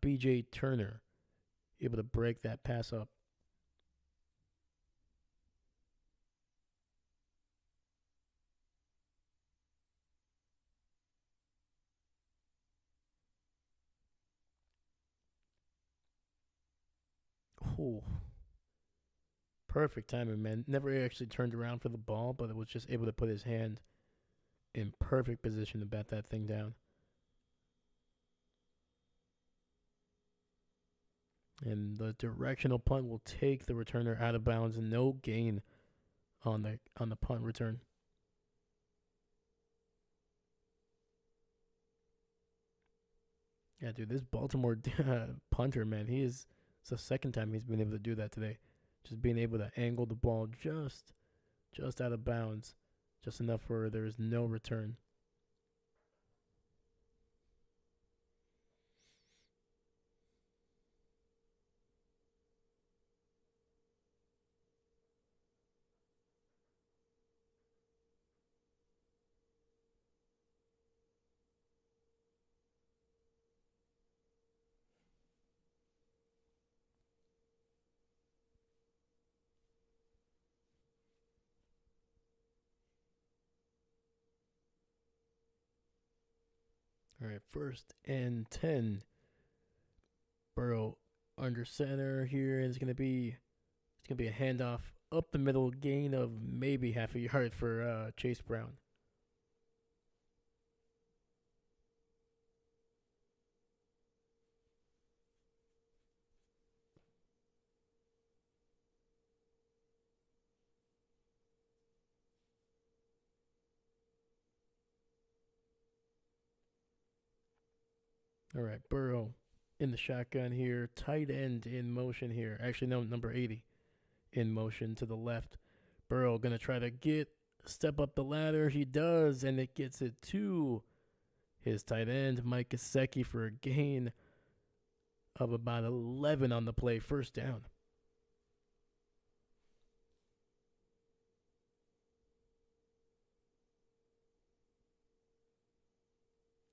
B.J. Turner, able to break that pass up. Ooh, perfect timing, man. Never actually turned around for the ball, but it was just able to put his hand in perfect position to bat that thing down. And the directional punt will take the returner out of bounds, and no gain on the punt return. Yeah, dude, this Baltimore punter, man, it's the second time he's been able to do that today. Just being able to angle the ball just out of bounds, just enough where there is no return. All right, 1st and 10. Burrow under center here is gonna be a handoff up the middle, gain of maybe half a yard for Chase Brown. All right, Burrow in the shotgun here, tight end in motion here. Actually, no, number 80 in motion to the left. Burrow gonna try to step up the ladder. He does, and it gets it to his tight end, Mike Gesicki, for a gain of about 11 on the play, first down.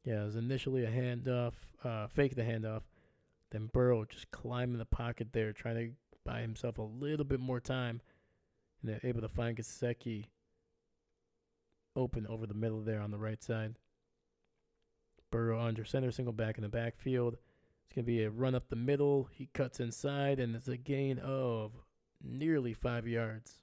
Yeah, it was initially a handoff, fake the handoff. Then Burrow just climbing the pocket there, trying to buy himself a little bit more time, and they're able to find Gesicki open over the middle there on the right side. Burrow under center, single back in the backfield. It's going to be a run up the middle. He cuts inside, and it's a gain of nearly 5 yards.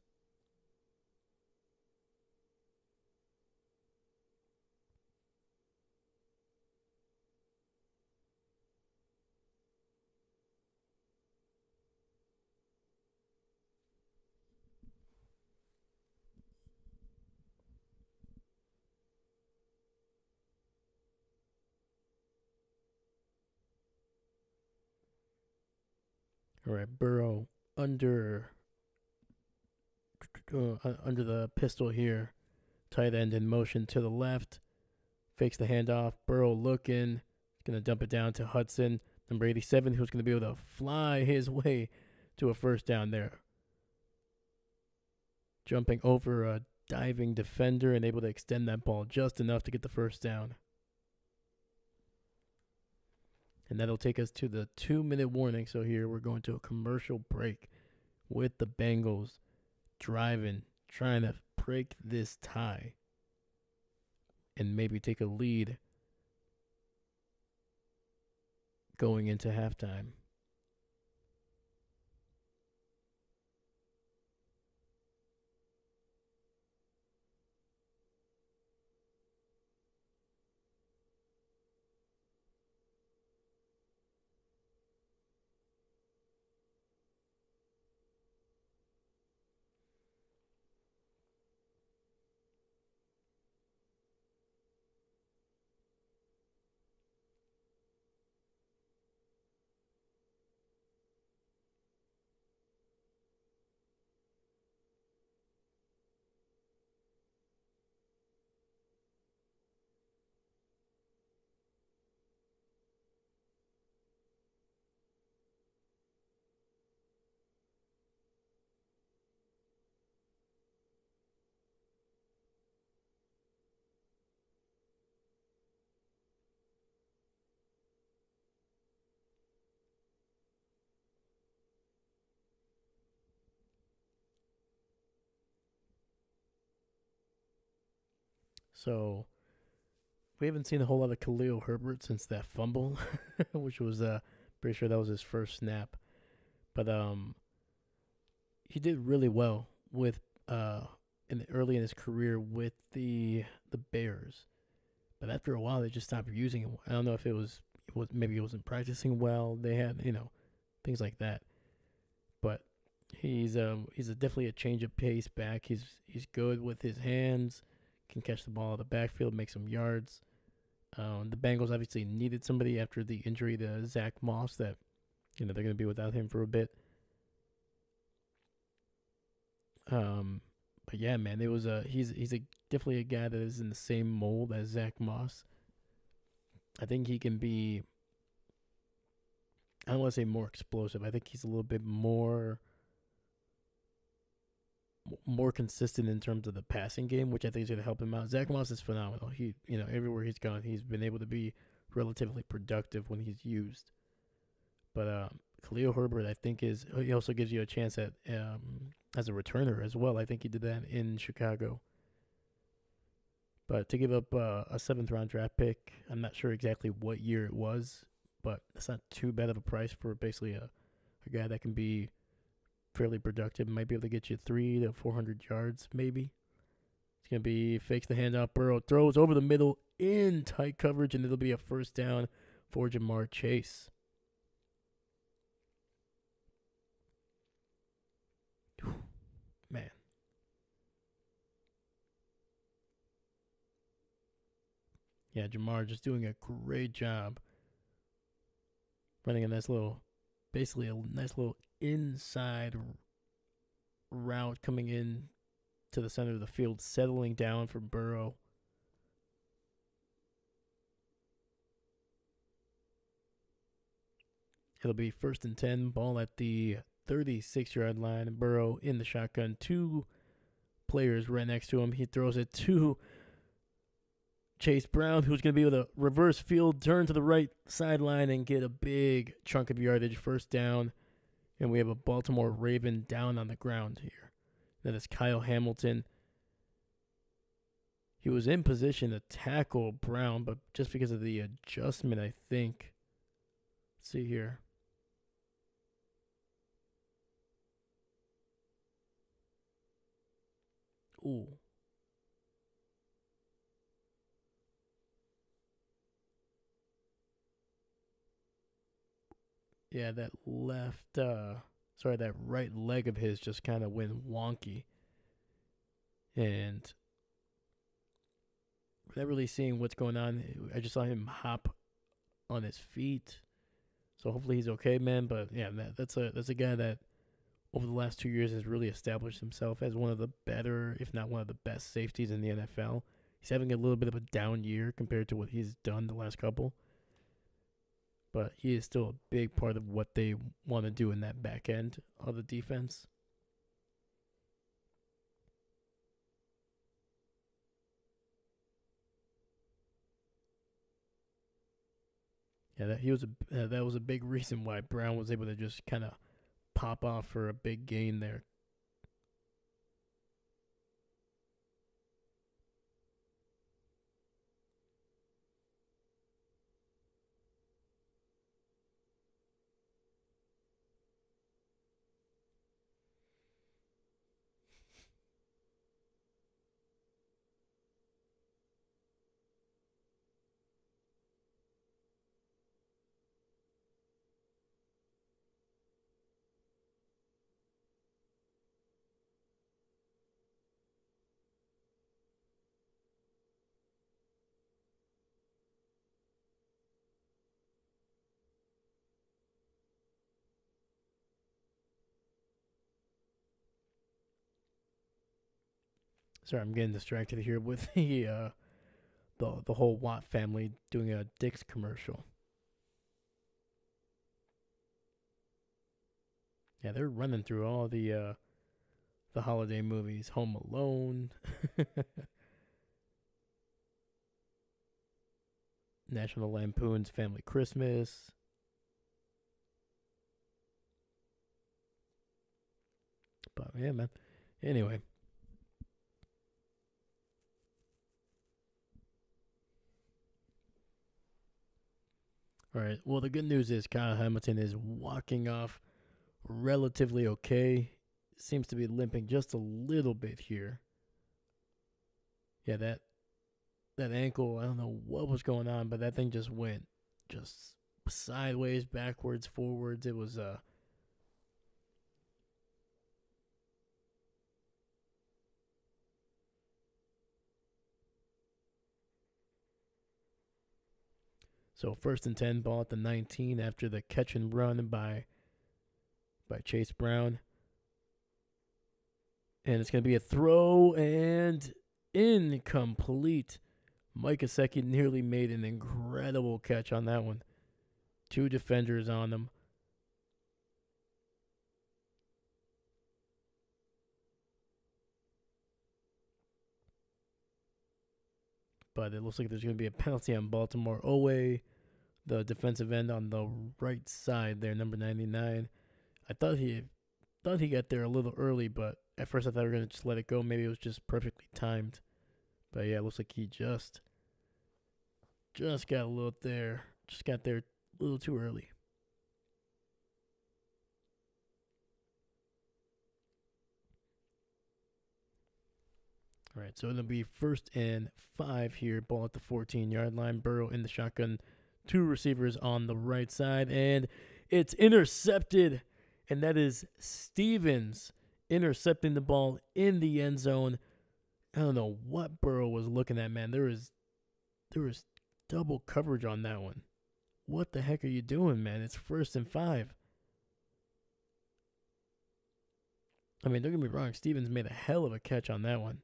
All right, Burrow under under the pistol here. Tight end in motion to the left. Fakes the handoff. Burrow looking. Going to dump it down to Hudson, number 87, who's going to be able to fly his way to a first down there. Jumping over a diving defender and able to extend that ball just enough to get the first down. And that'll take us to the 2-minute warning. So here we're going to a commercial break with the Bengals driving, trying to break this tie and maybe take a lead going into halftime. So we haven't seen a whole lot of Khalil Herbert since that fumble, which was pretty sure that was his first snap. But he did really well with early in his career with the Bears. But after a while, they just stopped using him. I don't know if it was maybe he wasn't practicing well. They had things like that. But he's definitely a change of pace back. He's good with his hands. Can catch the ball out of the backfield, make some yards. The Bengals obviously needed somebody after the injury to Zach Moss that they're going to be without him for a bit. But yeah, man, it was definitely a guy that is in the same mold as Zach Moss. I think he can be. I don't want to say more explosive. I think he's a little bit more consistent in terms of the passing game, which I think is going to help him out. Zach Moss is phenomenal. He, everywhere he's gone, he's been able to be relatively productive when he's used. But Khalil Herbert, I think, he also gives you a chance at as a returner as well. I think he did that in Chicago. But to give up a 7th-round draft pick, I'm not sure exactly what year it was, but it's not too bad of a price for basically a guy that can be fairly productive. Might be able to get you 300 to 400 yards, maybe. It's going to be fakes the handoff. Burrow throws over the middle in tight coverage, and it'll be a first down for Jamar Chase. Man. Yeah, Jamar just doing a great job running a nice little inside route coming in to the center of the field, settling down for Burrow. It'll be 1st and 10, ball at the 36-yard line. Burrow in the shotgun, 2 players right next to him. He throws it to Chase Brown, who's going to be able to reverse field, turn to the right sideline, and get a big chunk of yardage, first down. And we have a Baltimore Raven down on the ground here. That is Kyle Hamilton. He was in position to tackle Brown, but just because of the adjustment, I think. Let's see here. Ooh. Yeah, that that right leg of his just kind of went wonky. And without really seeing what's going on, I just saw him hop on his feet. So hopefully he's okay, man. But yeah, that's a guy that over the last 2 years has really established himself as one of the better, if not one of the best safeties in the NFL. He's having a little bit of a down year compared to what he's done the last couple, but he is still a big part of what they want to do in that back end of the defense. Yeah, that was a big reason why Brown was able to just kind of pop off for a big gain there. Sorry, I'm getting distracted here with the whole Watt family doing a Dick's commercial. Yeah, they're running through all the holiday movies, Home Alone, National Lampoon's Family Christmas. But yeah, man. Anyway, all right. Well, the good news is Kyle Hamilton is walking off relatively okay. Seems to be limping just a little bit here. Yeah, that ankle, I don't know what was going on, but that thing just went just sideways, backwards, forwards. It was so 1st and 10, ball at the 19 after the catch and run by Chase Brown. And it's going to be a throw and incomplete. Mike Gesicki nearly made an incredible catch on that one. Two defenders on him. But it looks like there's going to be a penalty on Baltimore. Owe, the defensive end on the right side there, number 99. I thought he got there a little early, but at first I thought we were going to just let it go. Maybe it was just perfectly timed. But yeah, it looks like he just got a little there. Just got there a little too early. All right, so it'll be 1st and 5 here. Ball at the 14-yard line. Burrow in the shotgun. Two receivers on the right side. And it's intercepted. And that is Stevens intercepting the ball in the end zone. I don't know what Burrow was looking at, man. There was double coverage on that one. What the heck are you doing, man? It's 1st and 5. I mean, don't get me wrong. Stevens made a hell of a catch on that one.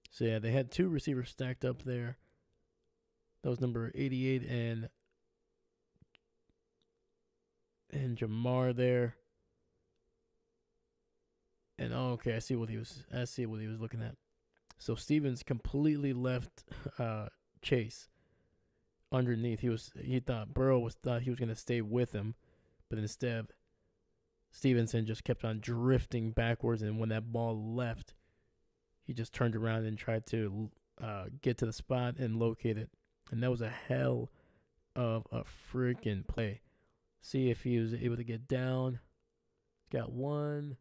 So, yeah, they had two receivers stacked up there. That was number 88 and Jamar there. And okay, I see what he was looking at. So Stevens completely left Chase underneath. He thought thought he was gonna stay with him, but instead Stevenson just kept on drifting backwards, and when that ball left, he just turned around and tried to get to the spot and locate it. And that was a hell of a freaking play. See if he was able to get down. Got one.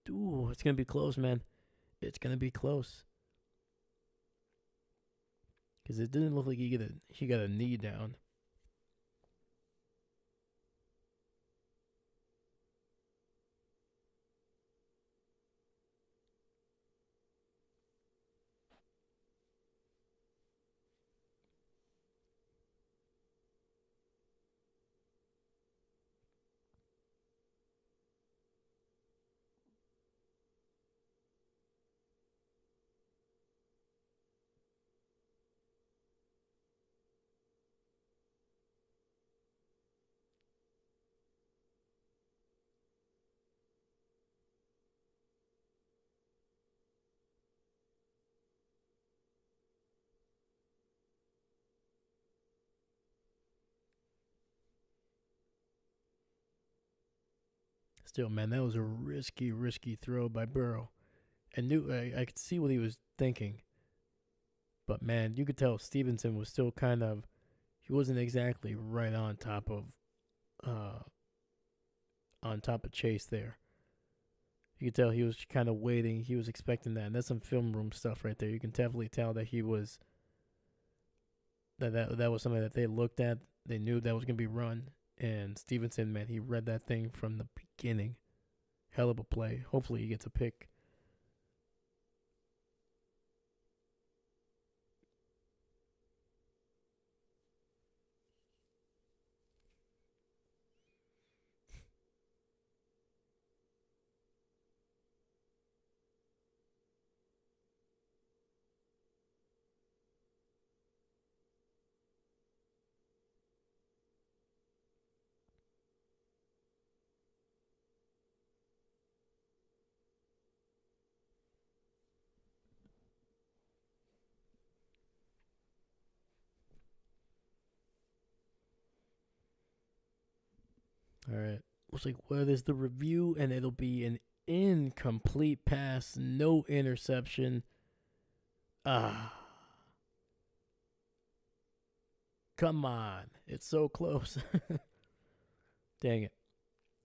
Ooh, it's going to be close, man. It's going to be close. Because it didn't look like he got a knee down. Still, man, that was a risky throw by Burrow. And I could see what he was thinking. But man, you could tell Stevenson was still he wasn't exactly right uh on top of Chase there. You could tell he was kind of waiting. He was expecting that. And that's some film room stuff right there. You can definitely tell that he was that was something that they looked at. They knew that was gonna be run. And Stevenson, man, he read that thing from the beginning. Hell of a play. Hopefully he gets a pick. All right. Looks like what is the review, and it'll be an incomplete pass, no interception. Ah, come on. It's so close. Dang it.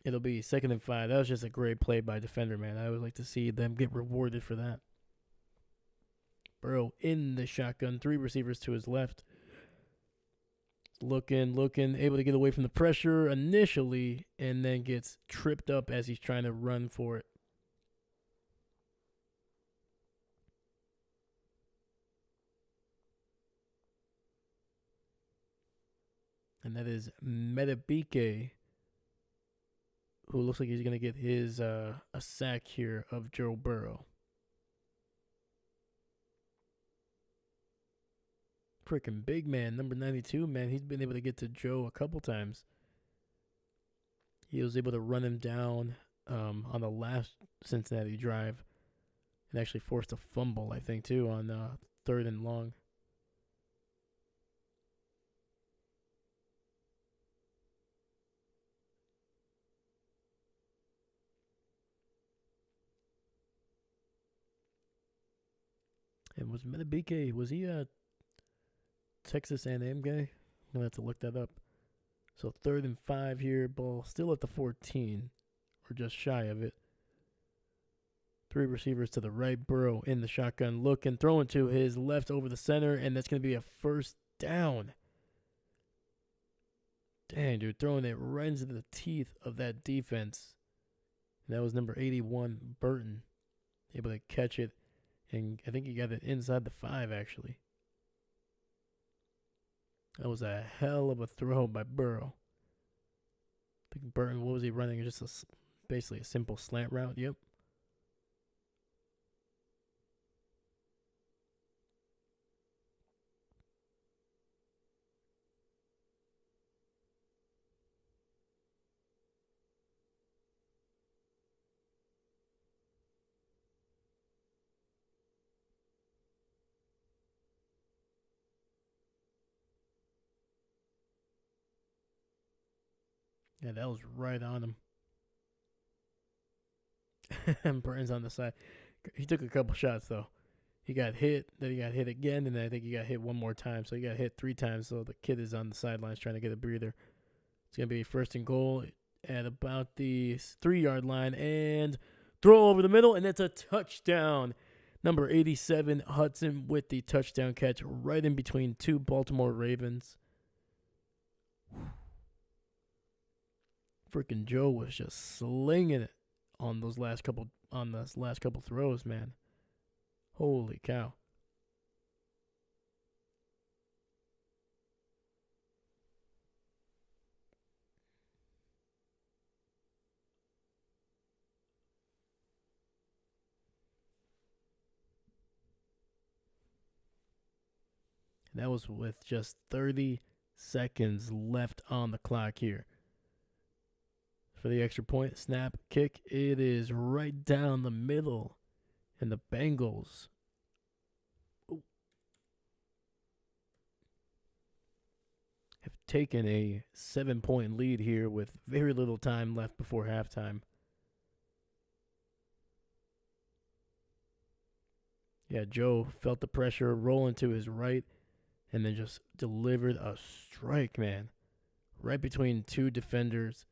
It'll be 2nd and 5. That was just a great play by defender, man. I would like to see them get rewarded for that. Burrow in the shotgun. 3 receivers to his left. Looking, able to get away from the pressure initially, and then gets tripped up as he's trying to run for it. And that is Metabike, who looks like he's going to get his a sack here of Joe Burrow. Freaking big man, number 92, man. He's been able to get to Joe a couple times. He was able to run him down on the last Cincinnati drive and actually forced a fumble, I think, too, on 3rd and long. And was Metabike, was he a Texas A&M guy? I'm going to have to look that up. So 3rd and 5 here, ball still at the 14, or just shy of it. 3 receivers to the right, Burrow in the shotgun, looking, throwing to his left over the center, and that's going to be a 1st down. Dang, dude, throwing it right into the teeth of that defense. And that was number 81, Burton, able to catch it, and I think he got it inside the 5, actually. That was a hell of a throw by Burrow. I think Burton, what was he running? Just basically a simple slant route. Yep. Yeah, that was right on him. And Burton's on the side. He took a couple shots, though. He got hit, then he got hit again, and then I think he got hit one more time. So he got hit 3 times, so the kid is on the sidelines trying to get a breather. It's going to be 1st and goal at about the 3-yard line, and throw over the middle, and it's a touchdown. Number 87, Hudson, with the touchdown catch right in between 2 Baltimore Ravens. Freaking Joe was just slinging it on those last couple throws, man. Holy cow. That was with just 30 seconds left on the clock here. For the extra point, snap, kick, it is right down the middle. And the Bengals have taken a 7-point lead here with very little time left before halftime. Yeah, Joe felt the pressure rolling to his right and then just delivered a strike, man, right between two defenders.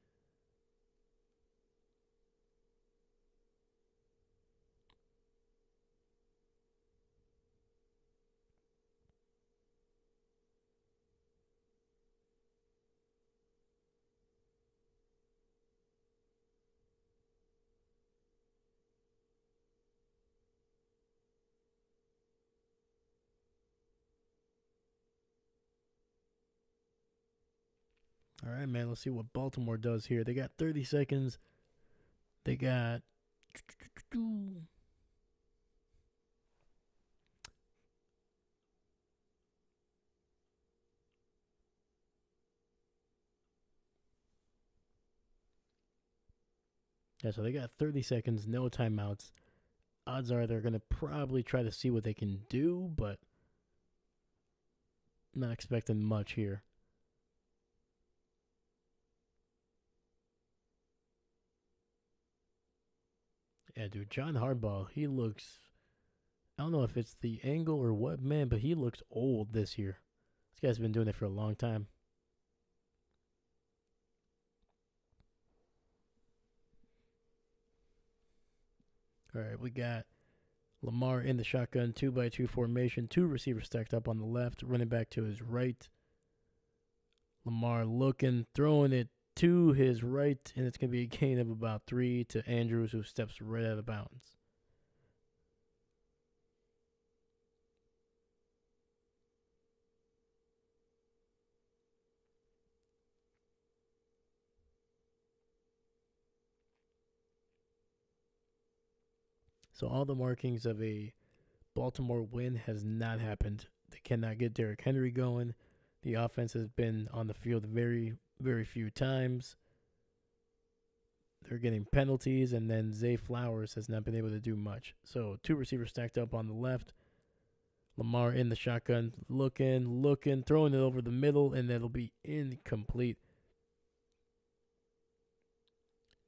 All right, man, let's see what Baltimore does here. They got 30 seconds. They got. Yeah, so they got 30 seconds, no timeouts. Odds are they're going to probably try to see what they can do, but not expecting much here. Yeah, dude, John Harbaugh, he looks. I don't know if it's the angle or what, man, but he looks old this year. This guy's been doing it for a long time. All right, we got Lamar in the shotgun, 2-by-2 formation, two receivers stacked up on the left, running back to his right. Lamar looking, throwing it to his right, and it's going to be a gain of about 3 to Andrews, who steps right out of bounds. So all the markings of a Baltimore win has not happened. They cannot get Derrick Henry going. The offense has been on the field very, very few times. They're getting penalties, and then Zay Flowers has not been able to do much. So two receivers stacked up on the left. Lamar in the shotgun, looking, throwing it over the middle, and it'll be incomplete.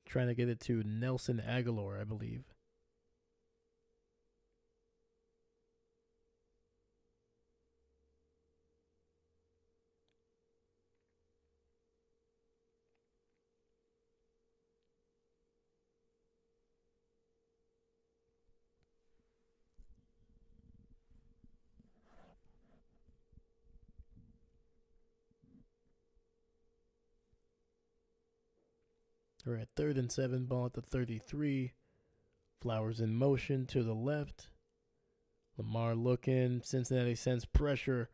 Trying to get it to Nelson Aguilar, I believe. We're at 3rd and 7, ball at the 33. Flowers in motion to the left. Lamar looking. Cincinnati sends pressure.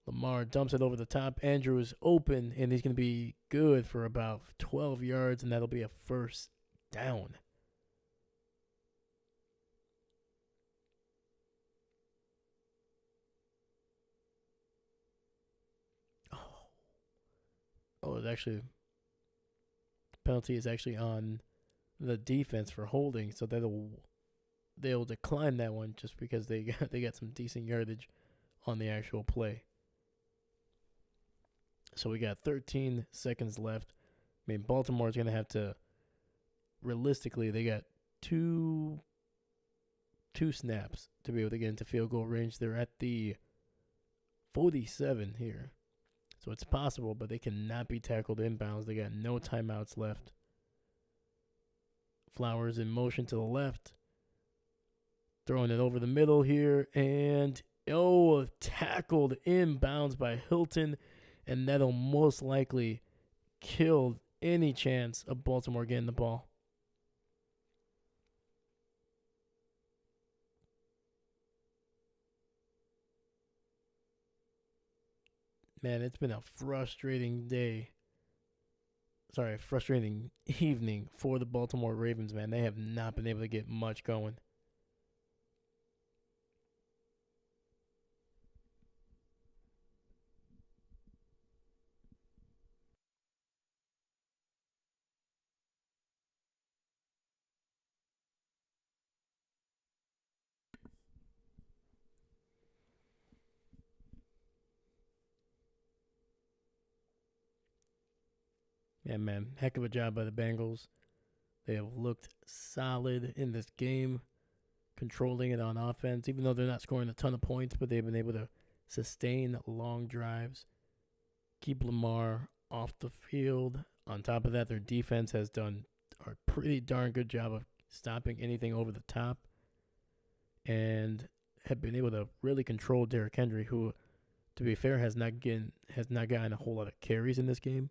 Lamar dumps it over the top. Andrew is open, and he's going to be good for about 12 yards, and that'll be a first down. Oh, it's actually penalty is actually on the defense for holding, so they'll decline that one just because they got some decent yardage on the actual play. So we got 13 seconds left. I mean, Baltimore's going to have to, realistically, they got two snaps to be able to get into field goal range. They're at the 47 here. So it's possible, but they cannot be tackled inbounds. They got no timeouts left. Flowers in motion to the left. Throwing it over the middle here. And, tackled inbounds by Hilton. And that'll most likely kill any chance of Baltimore getting the ball. Man, it's been a frustrating day. Sorry, frustrating evening for the Baltimore Ravens, man. They have not been able to get much going. Yeah, man, heck of a job by the Bengals. They have looked solid in this game. controlling it on offense, even though they're not scoring a ton of points, but they've been able to sustain long drives, keep Lamar off the field. On top of that, their defense has done a pretty darn good job of stopping anything over the top and have been able to really control Derrick Henry, who, to be fair, has not gotten a whole lot of carries in this game,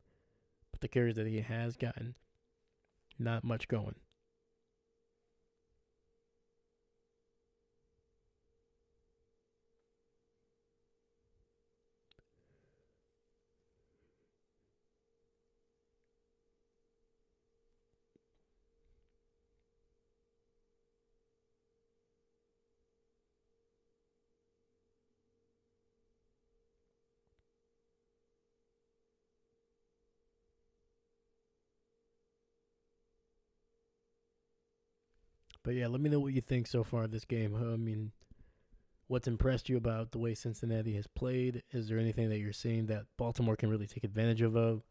but the carries that he has gotten, not much going. But yeah, let me know what you think so far of this game. I mean, what's impressed you about the way Cincinnati has played? Is there anything that you're seeing that Baltimore can really take advantage of?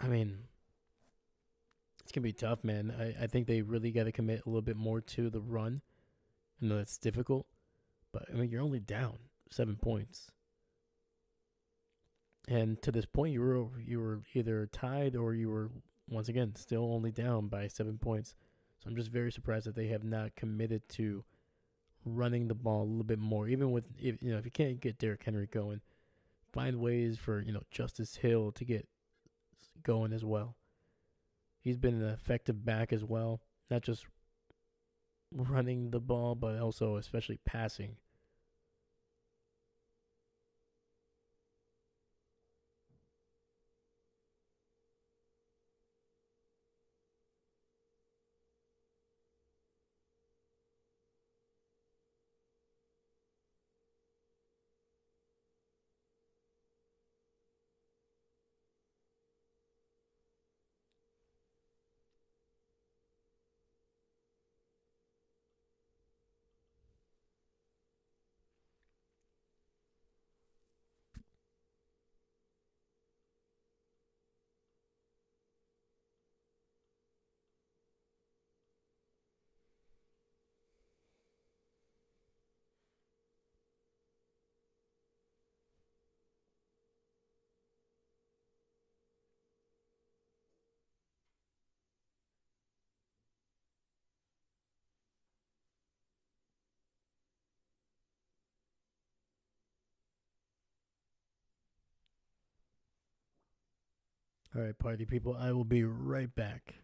I mean, it's gonna be tough, man. I think they really got to commit a little bit more to the run. I know that's difficult, but I mean, you're only down 7 points, and to this point, you were either tied or you were once again still only down by 7 points. So I'm just very surprised that they have not committed to running the ball a little bit more. Even with if you can't get Derrick Henry going, find ways for Justice Hill to get going as well. He's been an effective back as well, not just running the ball, but also especially passing. All right, party people, I will be right back.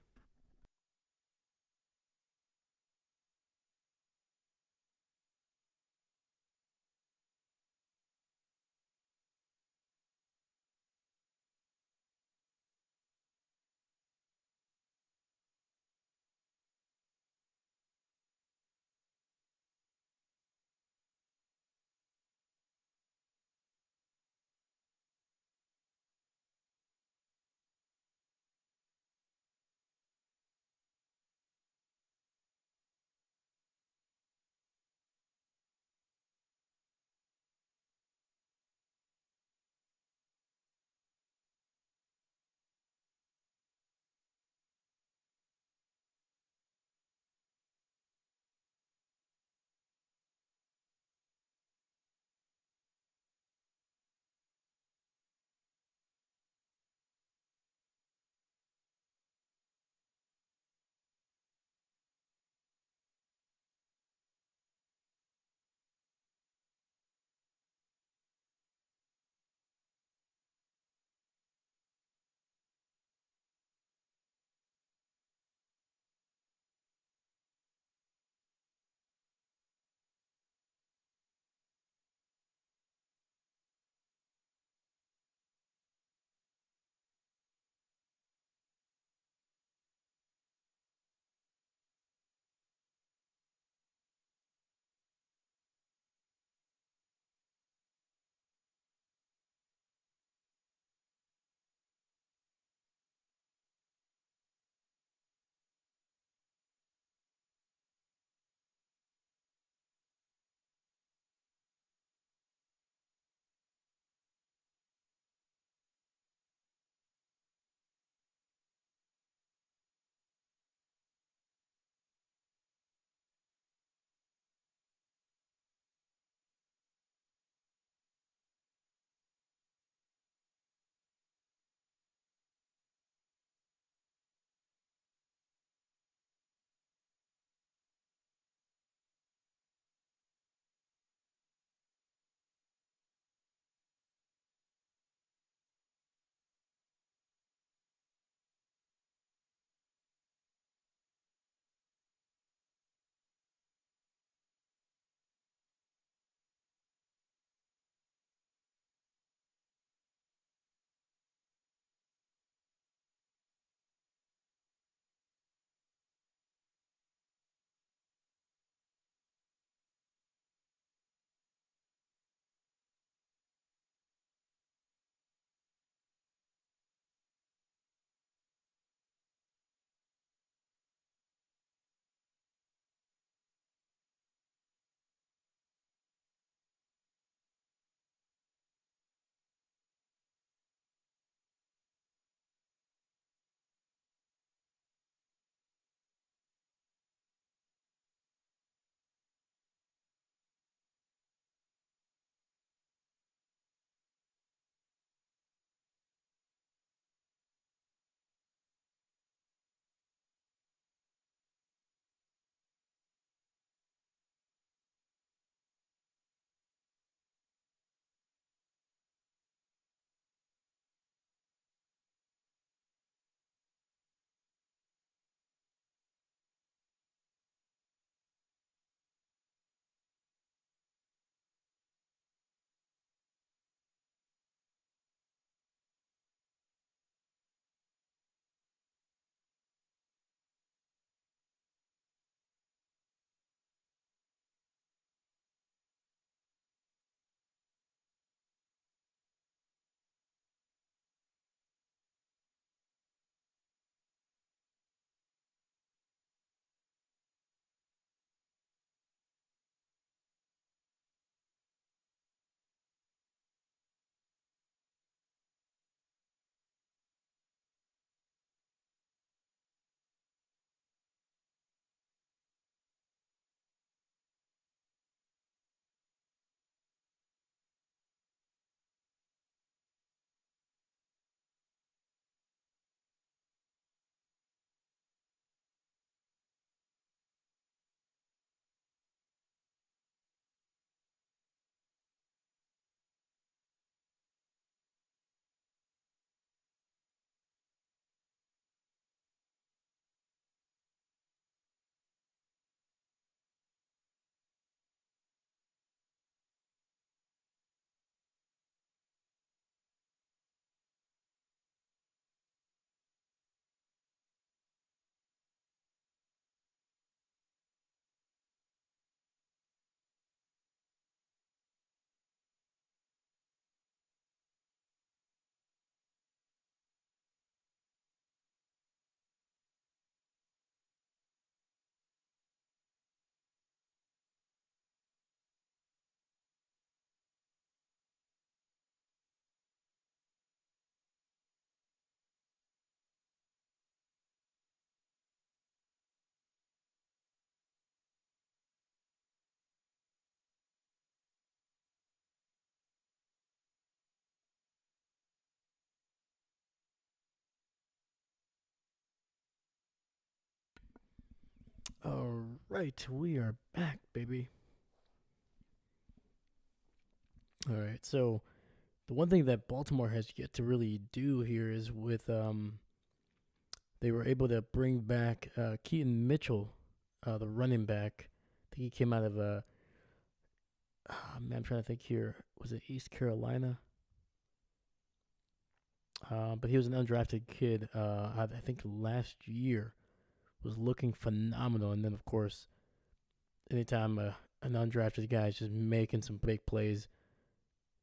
All right, we are back, baby. All right, so the one thing that Baltimore has yet to really do here is with they were able to bring back Keaton Mitchell, the running back. I think he came out of man, I'm trying to think here. Was it East Carolina? But he was an undrafted kid. I think last year was looking phenomenal, and then of course, anytime an undrafted guy is just making some big plays,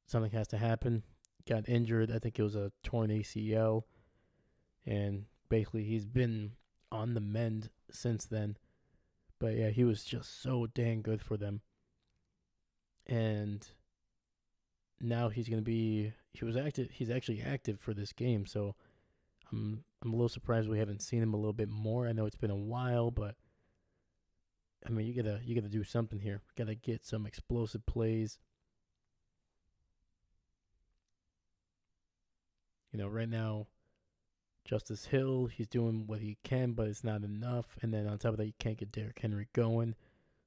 something has to happen. Got injured. I think it was a torn ACL, and basically he's been on the mend since then. But yeah, he was just so dang good for them. And now he's gonna be he was active he's actually active for this game, so I'm a little surprised we haven't seen him a little bit more. I know it's been a while, but I mean you gotta do something here. Gotta get some explosive plays. Right now Justice Hill, he's doing what he can, but it's not enough. And then on top of that, you can't get Derrick Henry going.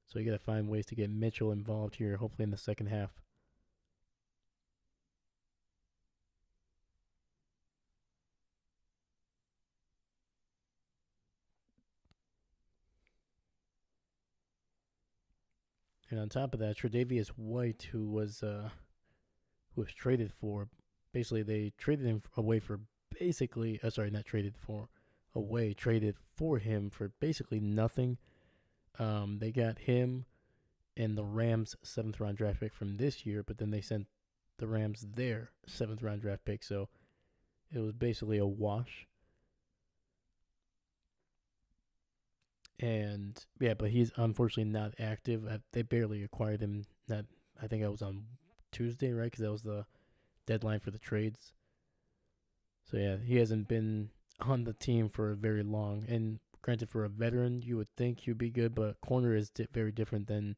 So you got to find ways to get Mitchell involved here, hopefully in the second half. And on top of that, Tre'Davious White, who was traded for, basically they traded him away for basically, sorry, not traded for away, traded for him for basically nothing. They got him and the Rams' seventh round draft pick from this year, but then they sent the Rams their seventh round draft pick, so it was basically a wash. And yeah, but he's unfortunately not active. They barely acquired him. That I think that was on Tuesday, right? Because that was the deadline for the trades. So yeah, he hasn't been on the team for very long. And granted, for a veteran, you would think he'd be good, but corner is very different than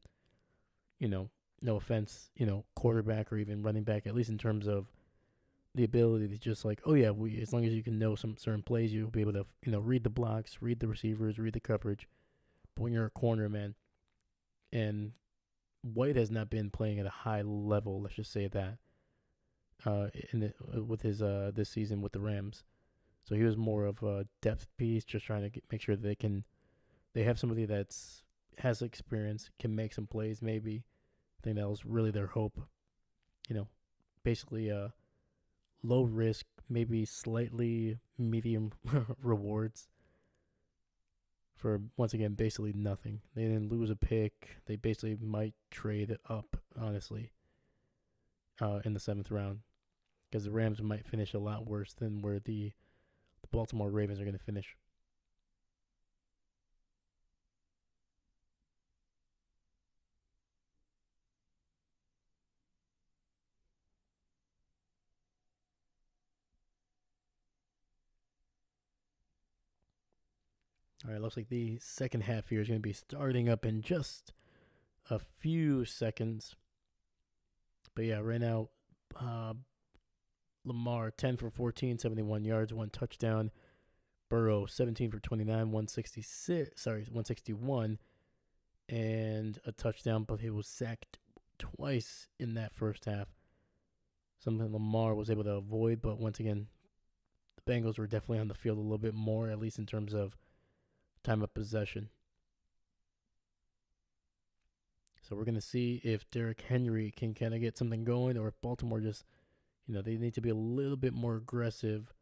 no offense, quarterback or even running back. At least in terms of the ability to just like, oh yeah, we as long as you can know some certain plays, you'll be able to read the blocks, read the receivers, read the coverage. But when you're a corner, man, and White has not been playing at a high level, let's just say that, with his this season with the Rams. So he was more of a depth piece, just trying to make sure that they have somebody that's has experience, can make some plays. Maybe I think that was really their hope. You know, basically low risk, maybe slightly medium rewards for once again basically nothing. They didn't lose a pick. They basically might trade up, honestly, in the seventh round because the Rams might finish a lot worse than where the Baltimore Ravens are going to finish. All right, looks like the second half here is going to be starting up in just a few seconds. But yeah, right now, uh, Lamar 10 for 14, 71 yards, one touchdown. Burrow 17 for 29, 161, and a touchdown, but he was sacked twice in that first half. Something Lamar was able to avoid, but once again, the Bengals were definitely on the field a little bit more, at least in terms of time of possession. So we're going to see if Derrick Henry can kind of get something going, or if Baltimore just, they need to be a little bit more aggressive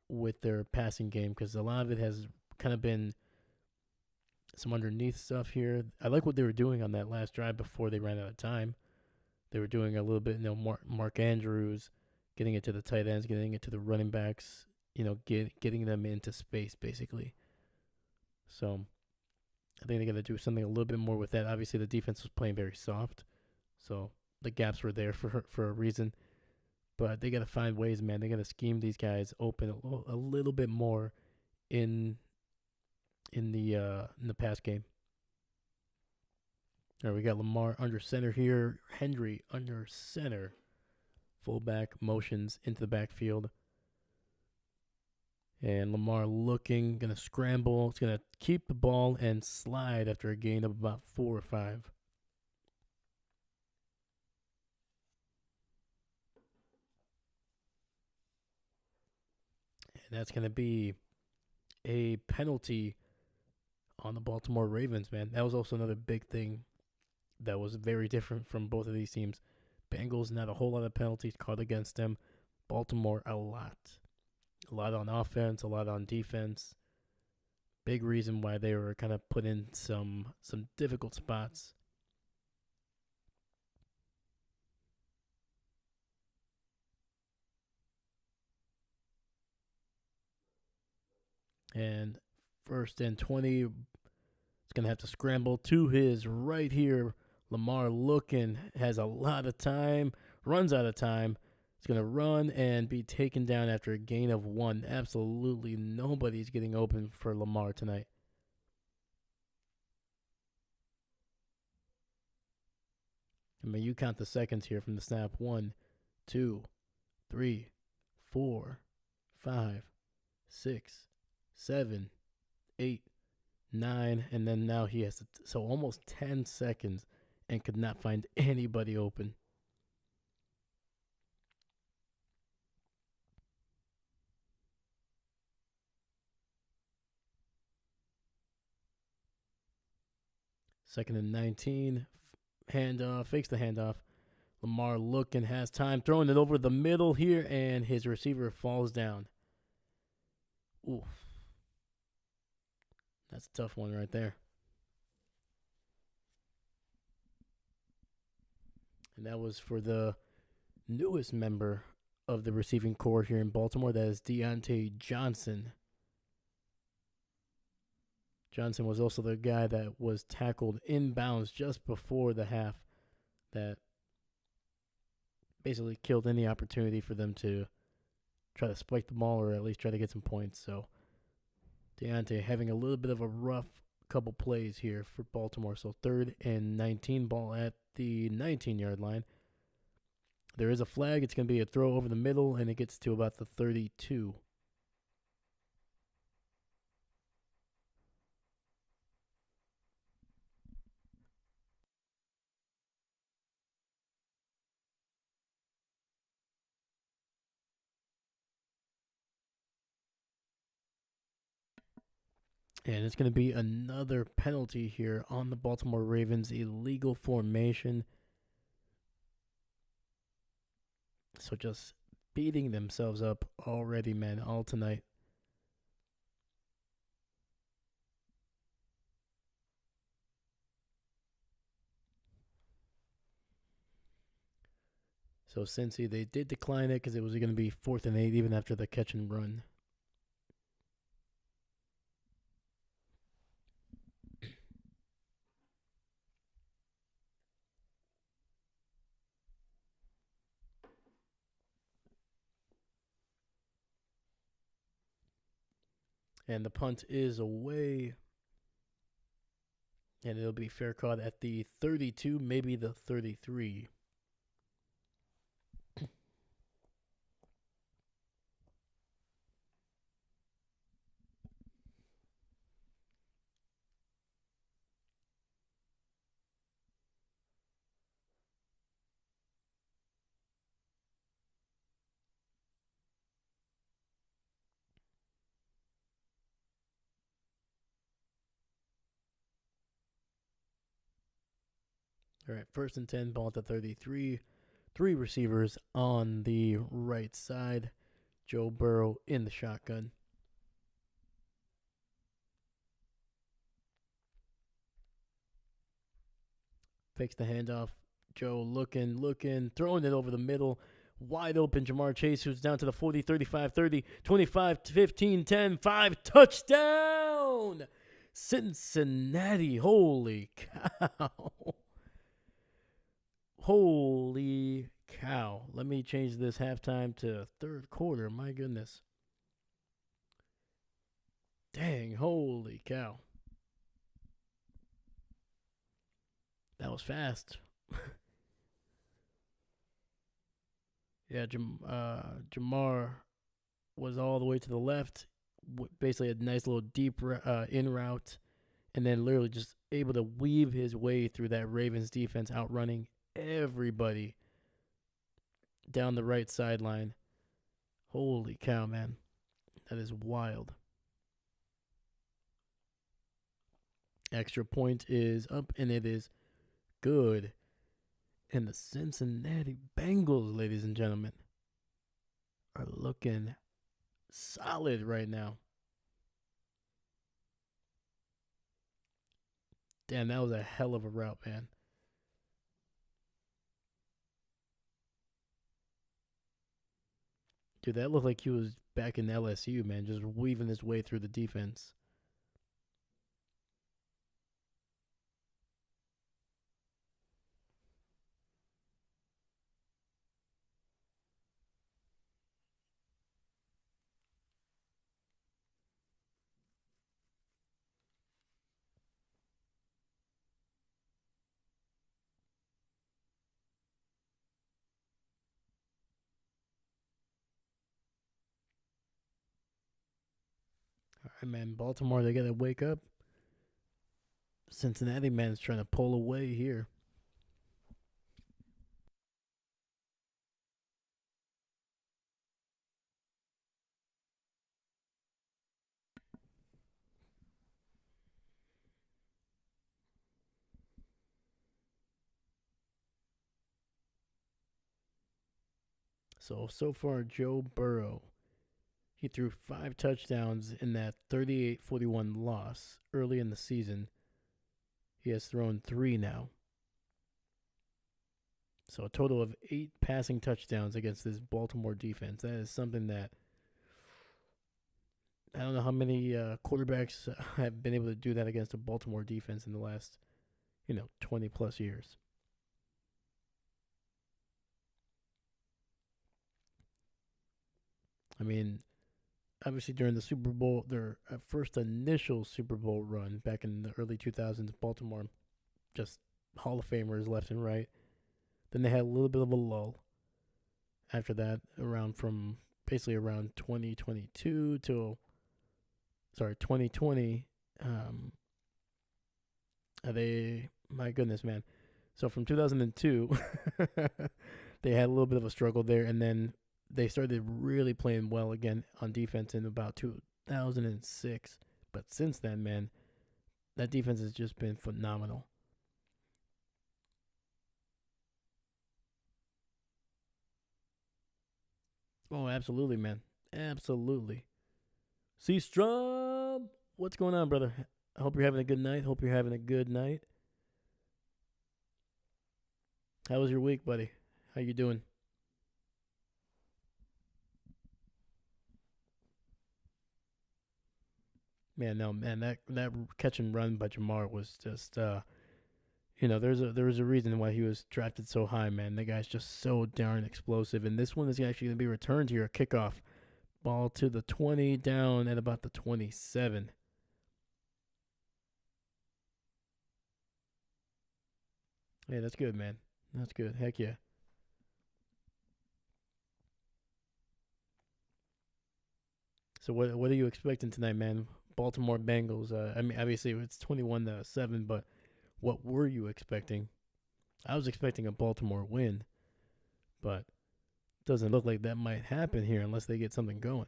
with their passing game because a lot of it has kind of been some underneath stuff here. I like what they were doing on that last drive before they ran out of time. They were doing a little bit, Mark Andrews, getting it to the tight ends, getting it to the running backs, getting them into space basically. So I think they got to do something a little bit more with that. Obviously, the defense was playing very soft, so the gaps were there for a reason. But they got to find ways, man. They got to scheme these guys open a little bit more in the pass game. All right, we got Lamar under center here. Henry under center. Fullback motions into the backfield. And Lamar looking, going to scramble. It's going to keep the ball and slide after a gain of about 4 or 5. And that's going to be a penalty on the Baltimore Ravens, man. That was also another big thing that was very different from both of these teams. Bengals, not a whole lot of penalties called against them. Baltimore, a lot. A lot on offense, a lot on defense. Big reason why they were kind of put in some difficult spots. And 1st and 20, it's going to have to scramble to his right here. Lamar looking, has a lot of time, runs out of time. It's going to run and be taken down after a gain of 1. Absolutely nobody's getting open for Lamar tonight. I mean, you count the seconds here from the snap. 1, 2, 3, 4, 5, 6, 7, 8, 9, and then now he has so almost 10 seconds and could not find anybody open. Second and 19, handoff, fakes the handoff. Lamar looking, has time, throwing it over the middle here, and his receiver falls down. Ooh. That's a tough one right there. And that was for the newest member of the receiving corps here in Baltimore. That is Deontay Johnson. Johnson was also the guy that was tackled inbounds just before the half that basically killed any opportunity for them to try to spike the ball or at least try to get some points. So Deontay having a little bit of a rough couple plays here for Baltimore. So 3rd and 19, ball at the 19-yard line. There is a flag. It's going to be a throw over the middle, and it gets to about the 32. And it's going to be another penalty here on the Baltimore Ravens, illegal formation. So just beating themselves up already, man, all tonight. So Cincy, they did decline it because it was going to be 4th and 8 even after the catch and run. And the punt is away. And it'll be fair caught at the 32, maybe the 33. All right, 1st and 10, ball at the 33. 3 receivers on the right side. Joe Burrow in the shotgun. Fakes the handoff. Joe looking, throwing it over the middle. Wide open Jamar Chase, who's down to the 40, 35, 30, 25, 15, 10, 5. Touchdown! Cincinnati. Holy cow. Holy cow. Let me change this halftime to 3rd quarter. My goodness. Dang, holy cow. That was fast. Yeah, Jamar was all the way to the left, basically a nice little deep in route, and then literally just able to weave his way through that Ravens defense, outrunning everybody down the right sideline. Holy cow, man. That is wild. Extra point is up, and it is good. And the Cincinnati Bengals, ladies and gentlemen, are looking solid right now. Damn, that was a hell of a route, man. Dude, that looked like he was back in LSU, man, just weaving his way through the defense. All right, man. Baltimore, they got to wake up. Cincinnati, man, is trying to pull away here. So far, Joe Burrow, he threw 5 touchdowns in that 38-41 loss early in the season. He has thrown 3 now. So a total of 8 passing touchdowns against this Baltimore defense. That is something that I don't know how many quarterbacks have been able to do that against a Baltimore defense in the last, 20 plus years. I mean, obviously during the Super Bowl, their first initial Super Bowl run back in the early 2000s, Baltimore just Hall of Famers left and right. Then they had a little bit of a lull after that, around from basically around 2022 till 2020. My goodness, man. So from 2002, they had a little bit of a struggle there, and then they started really playing well again on defense in about 2006. But since then, man, that defense has just been phenomenal. Oh, absolutely, man. Absolutely. See, Strum, what's going on, brother? I hope you're having a good night. Hope you're having a good night. How was your week, buddy? How you doing? Man, no, man, that catch and run by Jamar was just there was a reason why he was drafted so high, man. The guy's just so darn explosive. And this one is actually gonna be returned here, a kickoff. Ball to the 20, down at about the 27. Hey, that's good, man. That's good. Heck yeah. So what are you expecting tonight, man? Baltimore Bengals. I mean, obviously it's 21-7, but what were you expecting? I was expecting a Baltimore win, but doesn't look like that might happen here unless they get something going.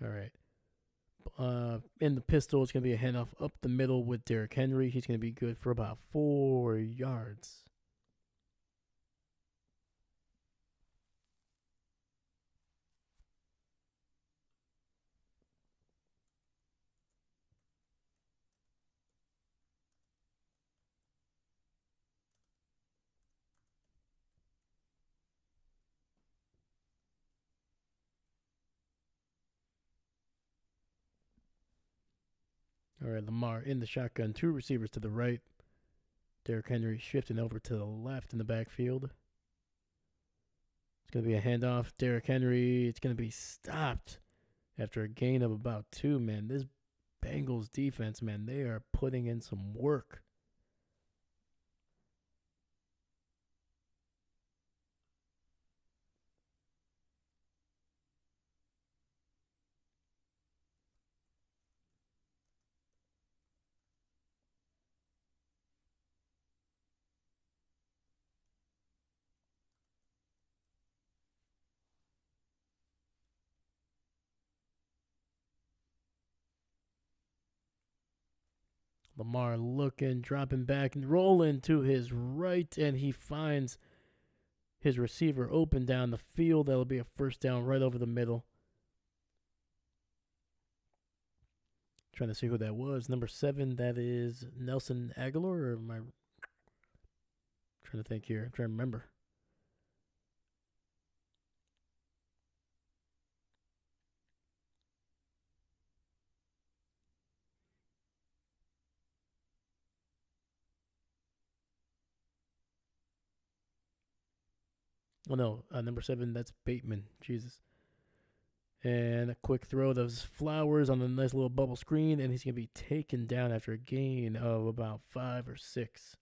All right. In the pistol, it's going to be a handoff up the middle with Derrick Henry. He's going to be good for about 4 yards. All right, Lamar in the shotgun. 2 receivers to the right. Derrick Henry shifting over to the left in the backfield. It's going to be a handoff. Derrick Henry, it's going to be stopped after a gain of about 2, man. This Bengals defense, man, they are putting in some work. Lamar looking, dropping back, and rolling to his right, and he finds his receiver open down the field. That'll be a first down right over the middle. Trying to see who that was. Number 7, that is Nelson Aguilar, or am I trying to think here? I'm trying to remember. Oh no, number 7, that's Bateman. Jesus. And a quick throw. Those Flowers on the nice little bubble screen, and he's going to be taken down after a gain of about 5 or 6.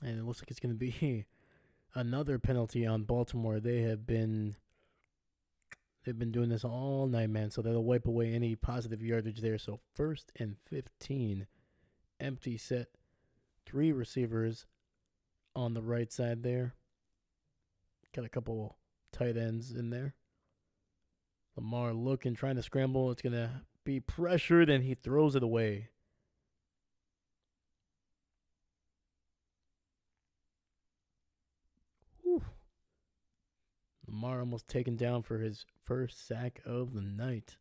And it looks like it's going to be another penalty on Baltimore. They've been doing this all night, man. So they'll wipe away any positive yardage there. So 1st and 15, empty set, 3 receivers on the right side there. Got a couple tight ends in there. Lamar looking, trying to scramble. It's going to be pressured, and he throws it away. Whew. Lamar almost taken down for his first sack of the night.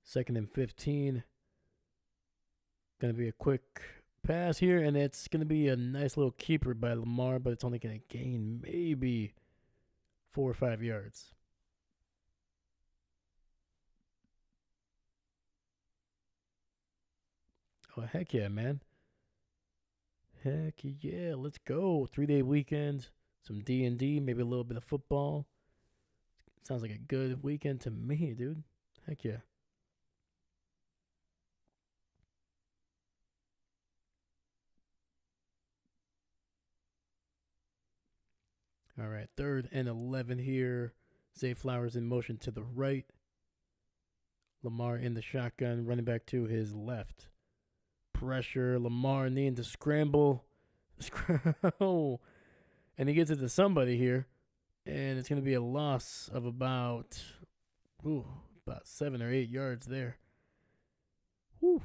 Second and 15. Going to be a quick pass here, and it's going to be a nice little keeper by Lamar, but it's only going to gain maybe 4 or 5 yards. Oh, heck yeah, man. Heck yeah, let's go. 3-day weekend, some D&D, maybe a little bit of football. Sounds like a good weekend to me, dude. Heck yeah. All right, 3rd and 11 here. Zay Flowers in motion to the right. Lamar in the shotgun, running back to his left. Pressure. Lamar needing to scramble. Oh, and he gets it to somebody here. And it's going to be a loss of about 7 or 8 yards there. Whew.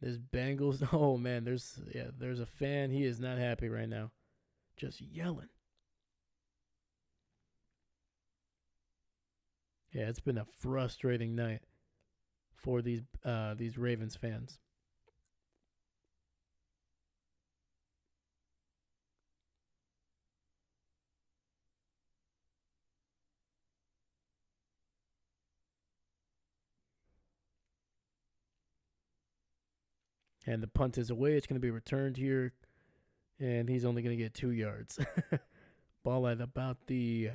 This Bengals. Oh man, there's a fan. He is not happy right now. Just yelling. Yeah, it's been a frustrating night for these Ravens fans. And the punt is away. It's going to be returned here, and he's only going to get 2 yards. Ball at about the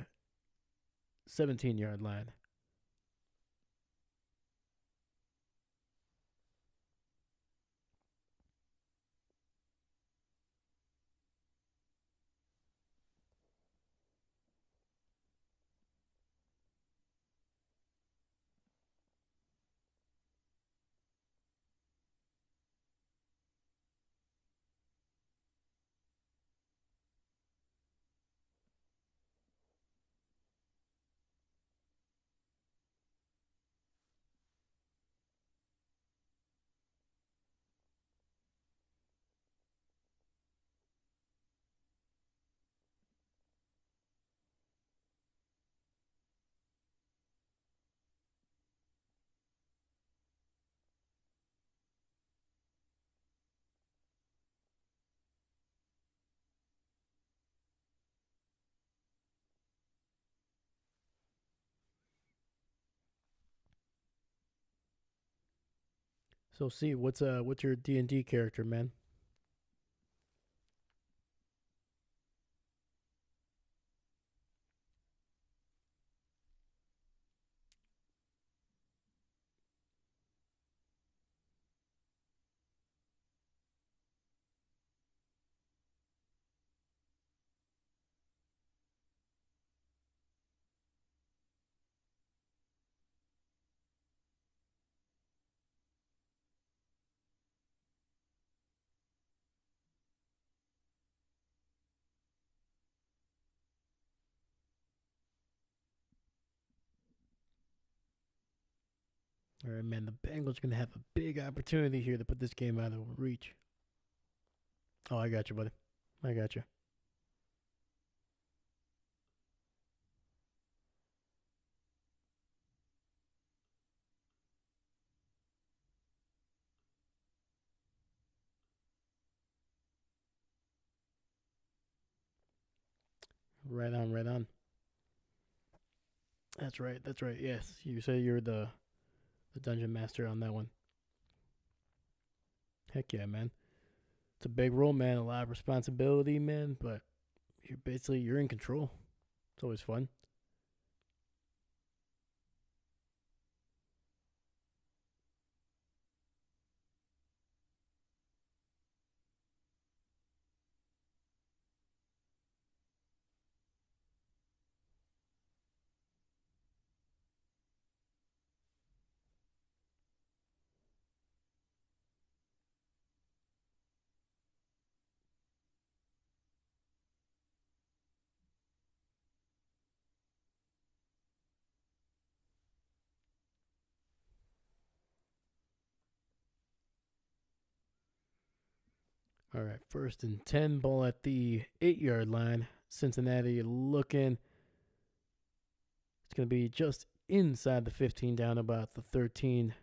17-yard line. So, see, what's your D&D character, man? All right, man. The Bengals are gonna have a big opportunity here to put this game out of reach. Oh, I got you, buddy. I got you. Right on, right on. That's right. That's right. Yes, you say you're the dungeon master on that one. Heck yeah, man. It's a big role, man. A lot of responsibility, man. But you're in control. It's always fun. All right, 1st and 10, ball at the 8 yard line. Cincinnati looking. It's gonna be just inside the 15, down about the 13.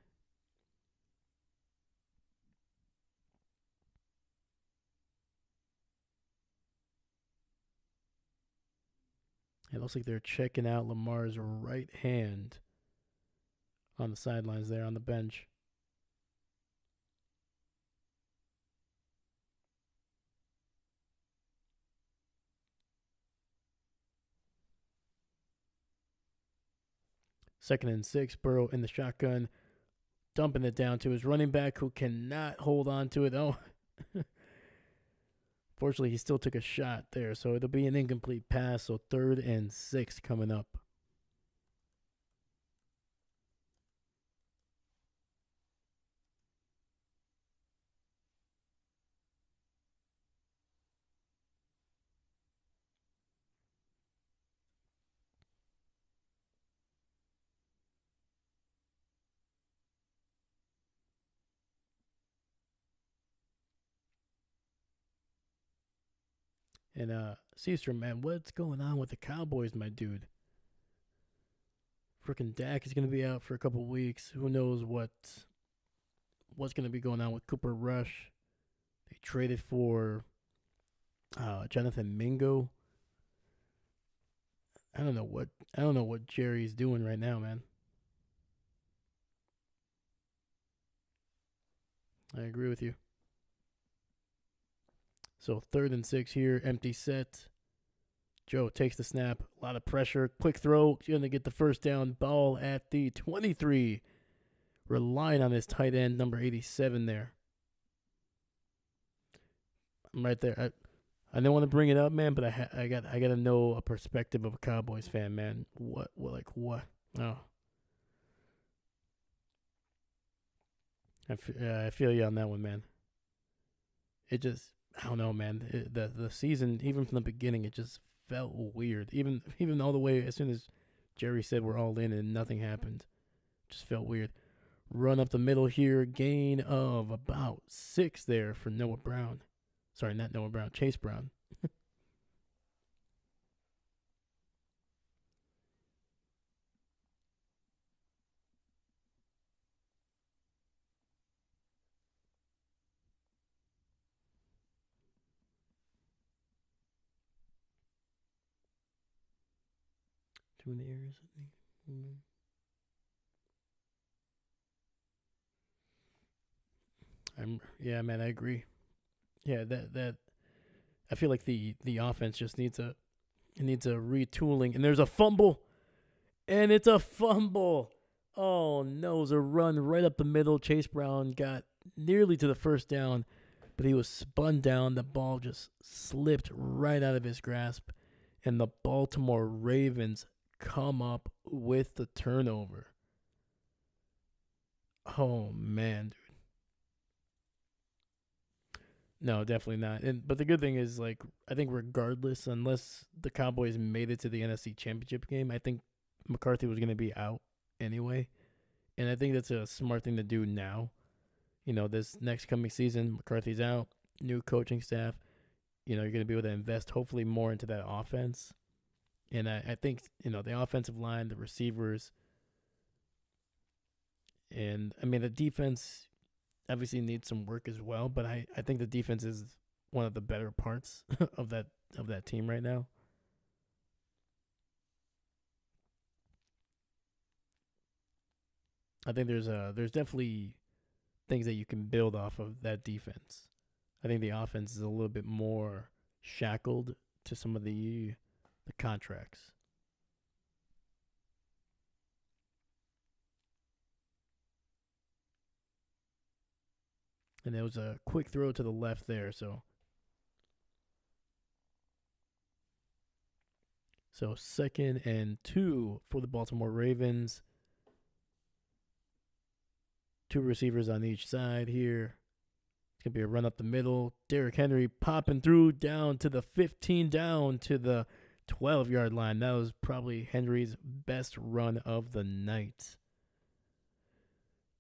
It looks like they're checking out Lamar's right hand on the sidelines there on the bench. 2nd and 6, Burrow in the shotgun, dumping it down to his running back who cannot hold on to it. Oh, fortunately, he still took a shot there, so it'll be an incomplete pass. So 3rd and 6 coming up. And Seastrom, man, what's going on with the Cowboys, my dude? Freaking Dak is going to be out for a couple weeks. Who knows what's going to be going on with Cooper Rush? They traded for Jonathan Mingo. I don't know what Jerry's doing right now, man. I agree with you. So 3rd and 6 here, empty set. Joe takes the snap, a lot of pressure, quick throw, gonna get the first down. Ball at the 23, relying on his tight end number 87 there. I'm right there. I don't want to bring it up, man, but I got to know a perspective of a Cowboys fan, man. What? Oh, I feel you on that one, man. It just I don't know, man. The season, even from the beginning, it just felt weird. Even all the way as soon as Jerry said we're all in and nothing happened, just felt weird. Run up the middle here, gain of about 6 there for Noah Brown. Sorry, not Noah Brown, Chase Brown. 2 in the air, something. Yeah, man, I agree. Yeah, that I feel like the offense just needs a retooling. And there's a fumble, and it's a fumble. Oh no, it was a run right up the middle. Chase Brown got nearly to the first down, but he was spun down. The ball just slipped right out of his grasp, and the Baltimore Ravens come up with the turnover. Oh man, no, definitely not. And but the good thing is, like, I think regardless, unless the Cowboys made it to the NFC Championship game, I think McCarthy was going to be out anyway. And I think that's a smart thing to do now. This next coming season, McCarthy's out, new coaching staff. You're going to be able to invest hopefully more into that offense. And I think, the offensive line, the receivers, and I mean, the defense obviously needs some work as well. But I think the defense is one of the better parts of that team right now. I think there's definitely things that you can build off of that defense. I think the offense is a little bit more shackled to some of the contracts. And there was a quick throw to the left there, so second and 2 for the Baltimore Ravens. Two receivers on each side here. It's gonna be a run up the middle. Derrick Henry popping through down to the 15, down to the 12-yard line. That was probably Henry's best run of the night.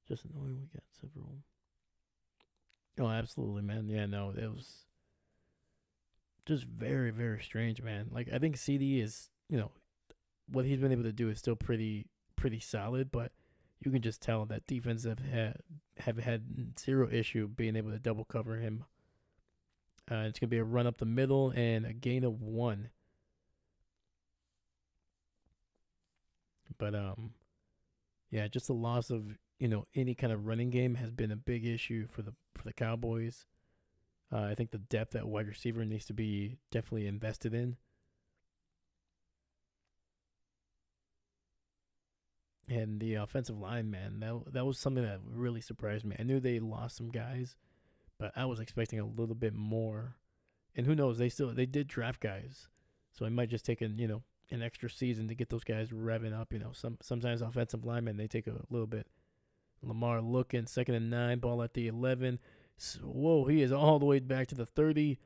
Just annoying. We got several. Oh, absolutely, man. Yeah, no, it was just very, very strange, man. Like, I think CD is, what he's been able to do is still pretty solid, but you can just tell that defense have had zero issue being able to double cover him. It's gonna be a run up the middle and a gain of 1. But yeah, just the loss of any kind of running game has been a big issue for the Cowboys. I think the depth at wide receiver needs to be definitely invested in. And the offensive line, man, that was something that really surprised me. I knew they lost some guys, but I was expecting a little bit more. And who knows? They did draft guys, so it might just take an extra season to get those guys revving up. Sometimes offensive linemen they take a little bit. Lamar looking 2nd and 9, ball at the 11. So, whoa, he is all the way back to the 30.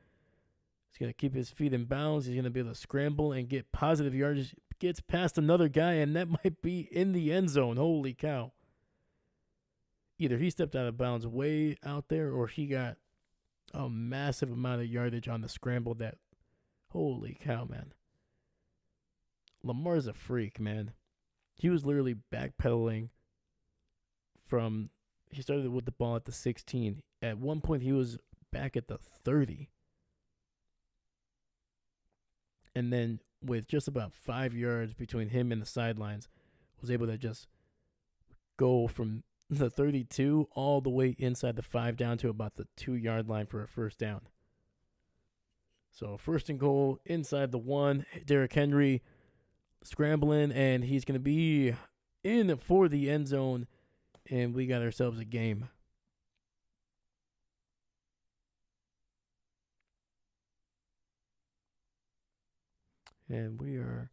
He's gonna keep his feet in bounds. He's gonna be able to scramble and get positive yards. Gets past another guy, and that might be in the end zone. Holy cow! Either he stepped out of bounds way out there, or he got a massive amount of yardage on the scramble. Holy cow, man! Lamar's a freak, man. He was literally backpedaling from. He started with the ball at the 16. At one point, he was back at the 30. And then with just about 5 yards between him and the sidelines, was able to just go from the 32 all the way inside the 5 down to about the 2-yard line for a first down. So first and goal inside the 1. Derrick Henry scrambling, and he's going to be in for the end zone, and we got ourselves a game. And we are.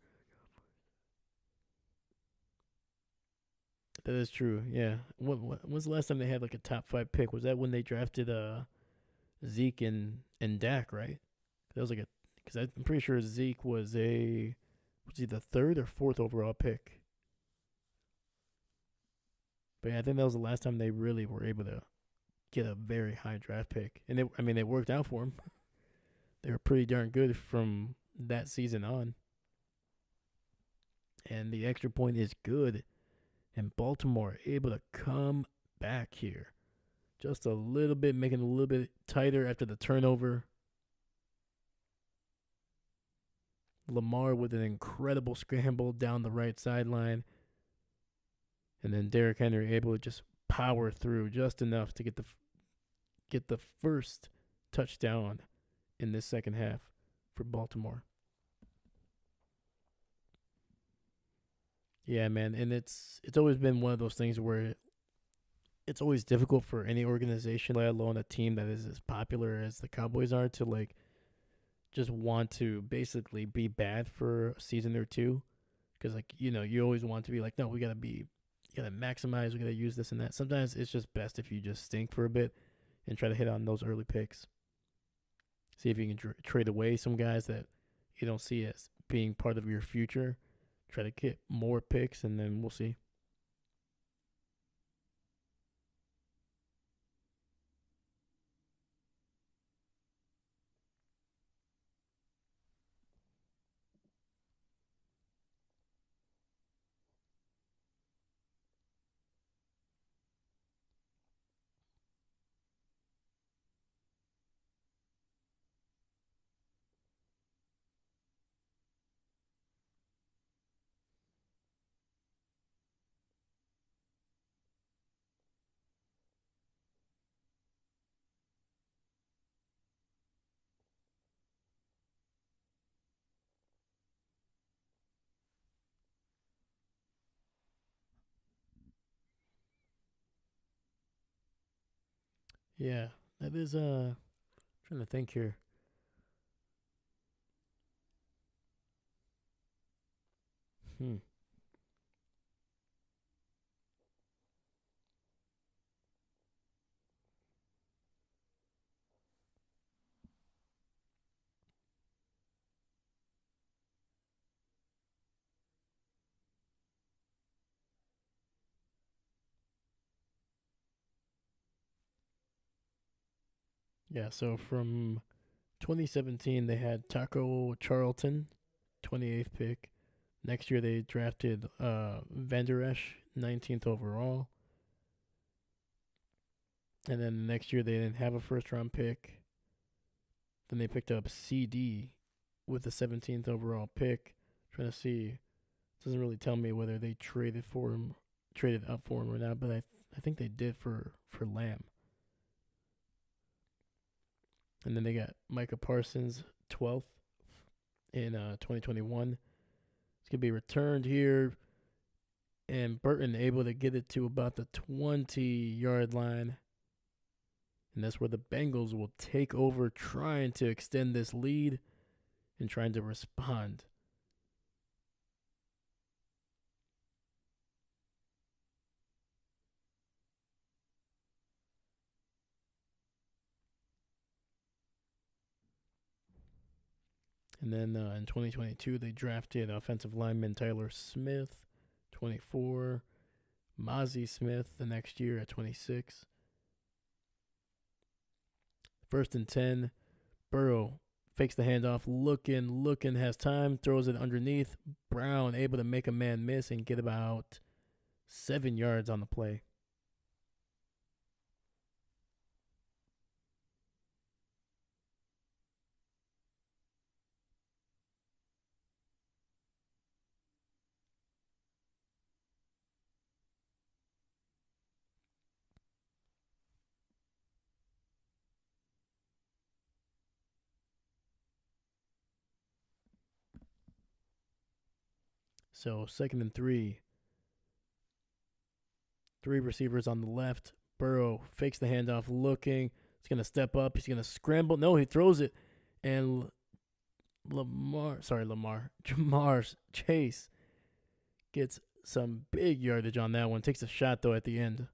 That is true. Yeah. When's the last time they had like a top 5 pick? Was that when they drafted Zeke and Dak? Right. That was like a because I'm pretty sure Zeke was he the 3rd or 4th overall pick? But yeah, I think that was the last time they really were able to get a very high draft pick, and it worked out for them. They were pretty darn good from that season on, and the extra point is good. And Baltimore able to come back here just a little bit, making it a little bit tighter after the turnover. Lamar with an incredible scramble down the right sideline. And then Derrick Henry able to just power through just enough to get get the first touchdown in this second half for Baltimore. Yeah, man, and it's always been one of those things where it's always difficult for any organization, let alone a team that is as popular as the Cowboys are, to like just want to basically be bad for a season or two. Because like you always want to be like, no, you gotta maximize, we gotta use this and that. Sometimes it's just best if you just stink for a bit and try to hit on those early picks. See if you can trade away some guys that you don't see as being part of your future. Try to get more picks, and then we'll see. Yeah, that is trying to think here. Hmm. Yeah, so from 2017 they had Taco Charlton, 28th pick. Next year they drafted Van Der Esch, 19th overall. And then the next year they didn't have a first round pick. Then they picked up CD with the 17th overall pick. Trying to see, it doesn't really tell me whether they traded up for him or not, but I think they did for Lamb. And then they got Micah Parsons, 12th in 2021. It's gonna be returned here, and Burton able to get it to about the 20-yard line. And that's where the Bengals will take over, trying to extend this lead and trying to respond. And then in 2022, they drafted offensive lineman Tyler Smith, 24. Mozzie Smith the next year at 26. First and 10. Burrow fakes the handoff, looking, has time, throws it underneath. Brown able to make a man miss and get about 7 yards on the play. So second and three. Three receivers on the left. Burrow fakes the handoff, looking. He's going to step up. He's going to scramble. No, he throws it. And Jamar Chase gets some big yardage on that one. Takes a shot, though, at the end.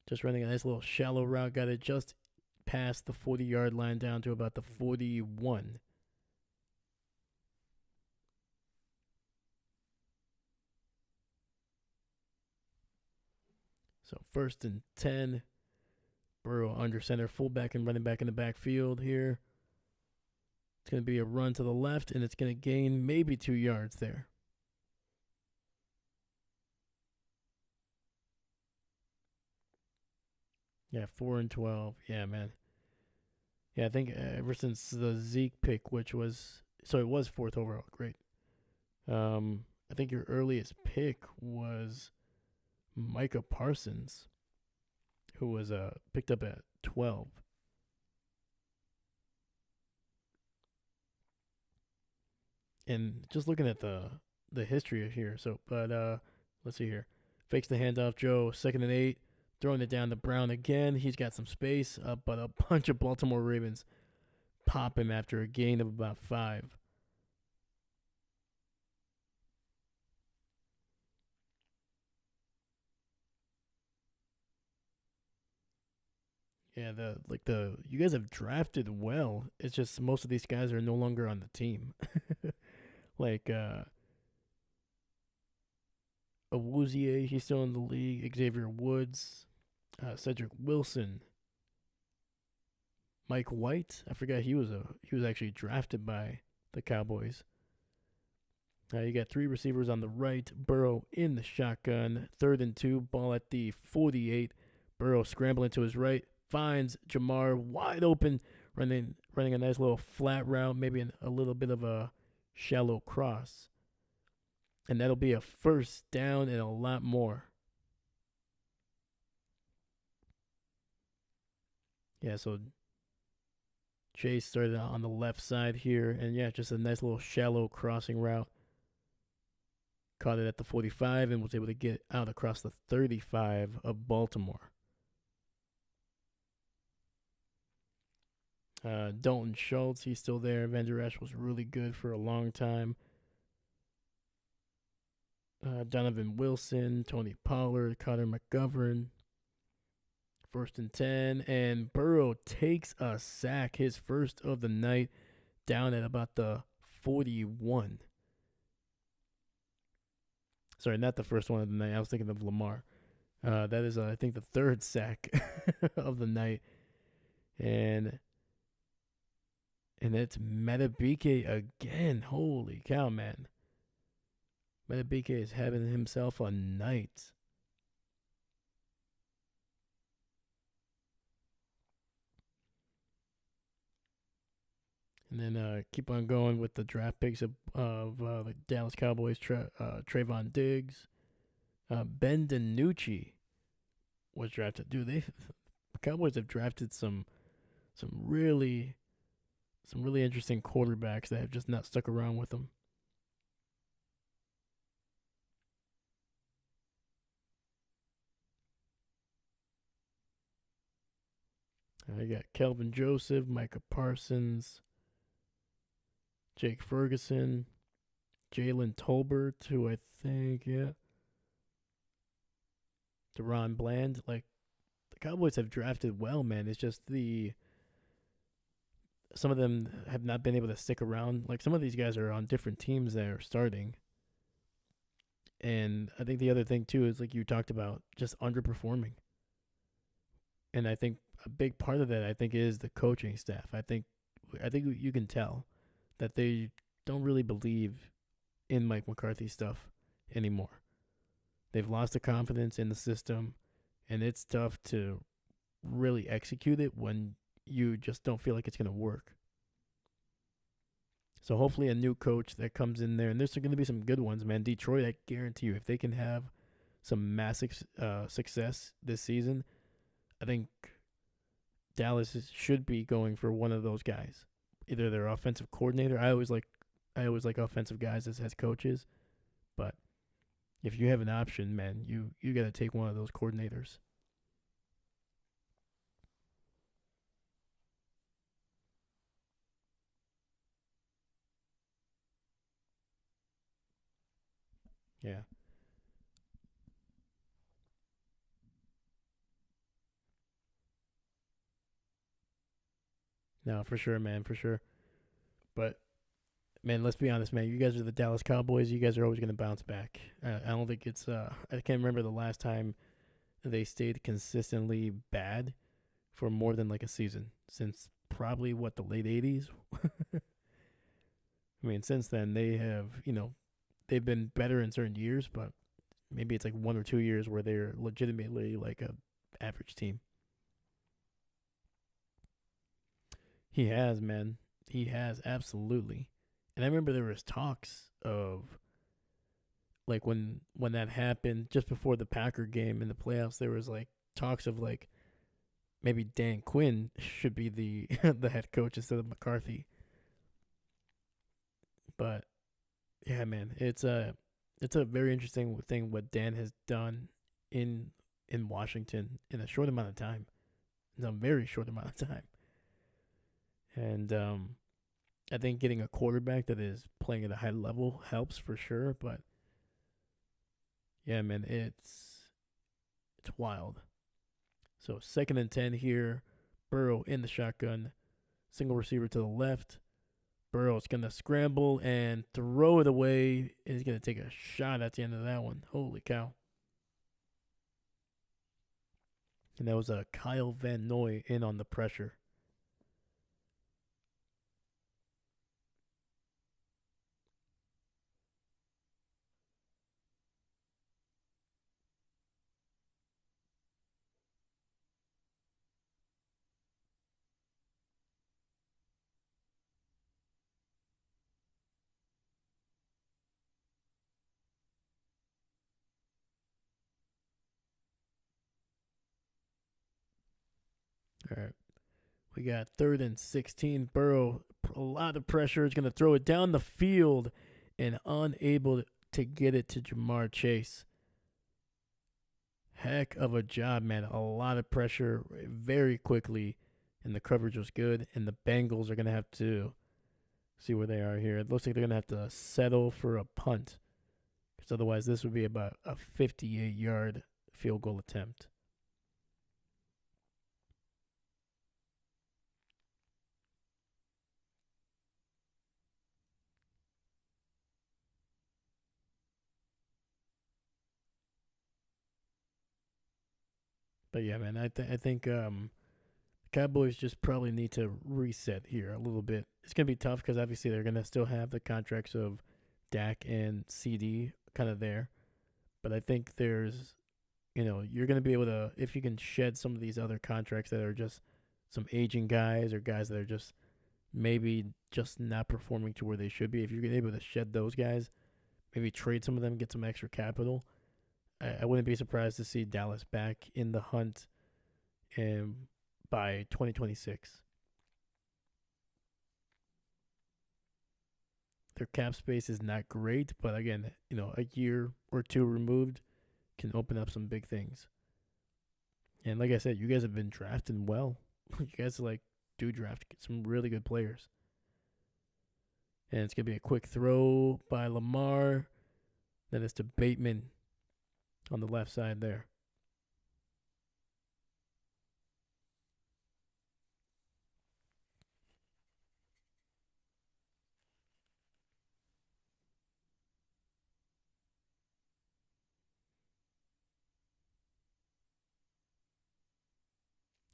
Just running a nice little shallow route. Got it just past the 40-yard line down to about the 41. So first and 10. Burrow under center, fullback and running back in the backfield here. It's going to be a run to the left, and it's going to gain maybe 2 yards there. Yeah, 4 and 12. Yeah, man. Yeah, I think ever since the Zeke pick, which was, so it was fourth overall. Great. I think your earliest pick was Micah Parsons, who was picked up at 12. And just looking at the history here, let's see here. Fakes the handoff, Joe, 2nd and 8, throwing it down to Brown again. He's got some space, but a bunch of Baltimore Ravens pop him after a gain of about 5. Yeah, the you guys have drafted well. It's just most of these guys are no longer on the team. like Awuzie, he's still in the league. Xavier Woods, Cedric Wilson, Mike White. I forgot he was actually drafted by the Cowboys. You got 3 receivers on the right. Burrow in the shotgun. 3rd and 2. Ball at the 48. Burrow scrambling to his right. Finds Jamar wide open. Running a nice little flat route. Maybe a little bit of a shallow cross. And that'll be a first down and a lot more. Yeah, so Chase started out on the left side here. And yeah, just a nice little shallow crossing route. Caught it at the 45 and was able to get out across the 35 of Baltimore. Dalton Schultz, he's still there. Van Der Esch was really good for a long time. Donovan Wilson, Tony Pollard, Connor McGovern. 1st and 10, and Burrow takes a sack, his first of the night, down at about the 41. Sorry, not the first one of the night. I was thinking of Lamar. That is, I think, the 3rd sack of the night. And it's Metabike again. Holy cow, man. Metabike is having himself a night. And then keep on going with the draft picks of the Dallas Cowboys. Trayvon Diggs. Ben DiNucci was drafted. Dude, the Cowboys have drafted some really interesting quarterbacks that have just not stuck around with them. I got Kelvin Joseph, Micah Parsons, Jake Ferguson, Jalen Tolbert, who I think, yeah, Deron Bland. Like, the Cowboys have drafted well, man. It's just some of them have not been able to stick around. Like, some of these guys are on different teams that are starting. And I think the other thing too is, like you talked about, just underperforming. And I think a big part of that, I think, is the coaching staff. I think you can tell that they don't really believe in Mike McCarthy stuff anymore. They've lost the confidence in the system, and it's tough to really execute it when you just don't feel like it's going to work. So hopefully a new coach that comes in there, and there's going to be some good ones, man. Detroit, I guarantee you, if they can have some massive success this season, I think Dallas should be going for one of those guys, either their offensive coordinator. I always like offensive guys as coaches, but if you have an option, man, you got to take one of those coordinators. Yeah. No, for sure, man, for sure. But man, let's be honest, man. You guys are the Dallas Cowboys. You guys are always going to bounce back. I don't think it's. I can't remember the last time they stayed consistently bad for more than like a season since probably what, the late '80s. I mean, since then they have, they've been better in certain years, but maybe it's like 1 or 2 years where they're legitimately like a average team. He has, man. He has, absolutely. And I remember there was talks of like when that happened just before the Packer game in the playoffs, there was like talks of like maybe Dan Quinn should be the the head coach instead of McCarthy. But yeah, man, it's a very interesting thing what Dan has done in in Washington in a short amount of time, in a very short amount of time. And I think getting a quarterback that is playing at a high level helps for sure. But yeah, man, it's wild. So 2nd and 10 here. Burrow in the shotgun, single receiver to the left. Burrow's gonna scramble and throw it away. He's gonna take a shot at the end of that one. Holy cow! And that was a Kyle Van Noy in on the pressure. All right, we got 3rd and 16. Burrow, a lot of pressure. Is gonna throw it down the field, and unable to get it to Jamar Chase. Heck of a job, man. A lot of pressure very quickly, and the coverage was good. And the Bengals are going to have to see where they are here. It looks like they're going to have to settle for a punt, because otherwise, this would be about a 58-yard field goal attempt. But yeah, man, I think Cowboys just probably need to reset here a little bit. It's gonna be tough because obviously they're gonna still have the contracts of Dak and CD kind of there, but I think there's you're gonna be able to, if you can shed some of these other contracts that are just some aging guys or guys that are just maybe just not performing to where they should be. If you're able to shed those guys, maybe trade some of them, get some extra capital. I wouldn't be surprised to see Dallas back in the hunt by 2026. Their cap space is not great, but again, a year or two removed can open up some big things. And like I said, you guys have been drafting well. You guys do draft some really good players. And it's gonna be a quick throw by Lamar. Then it's to Bateman on the left side there.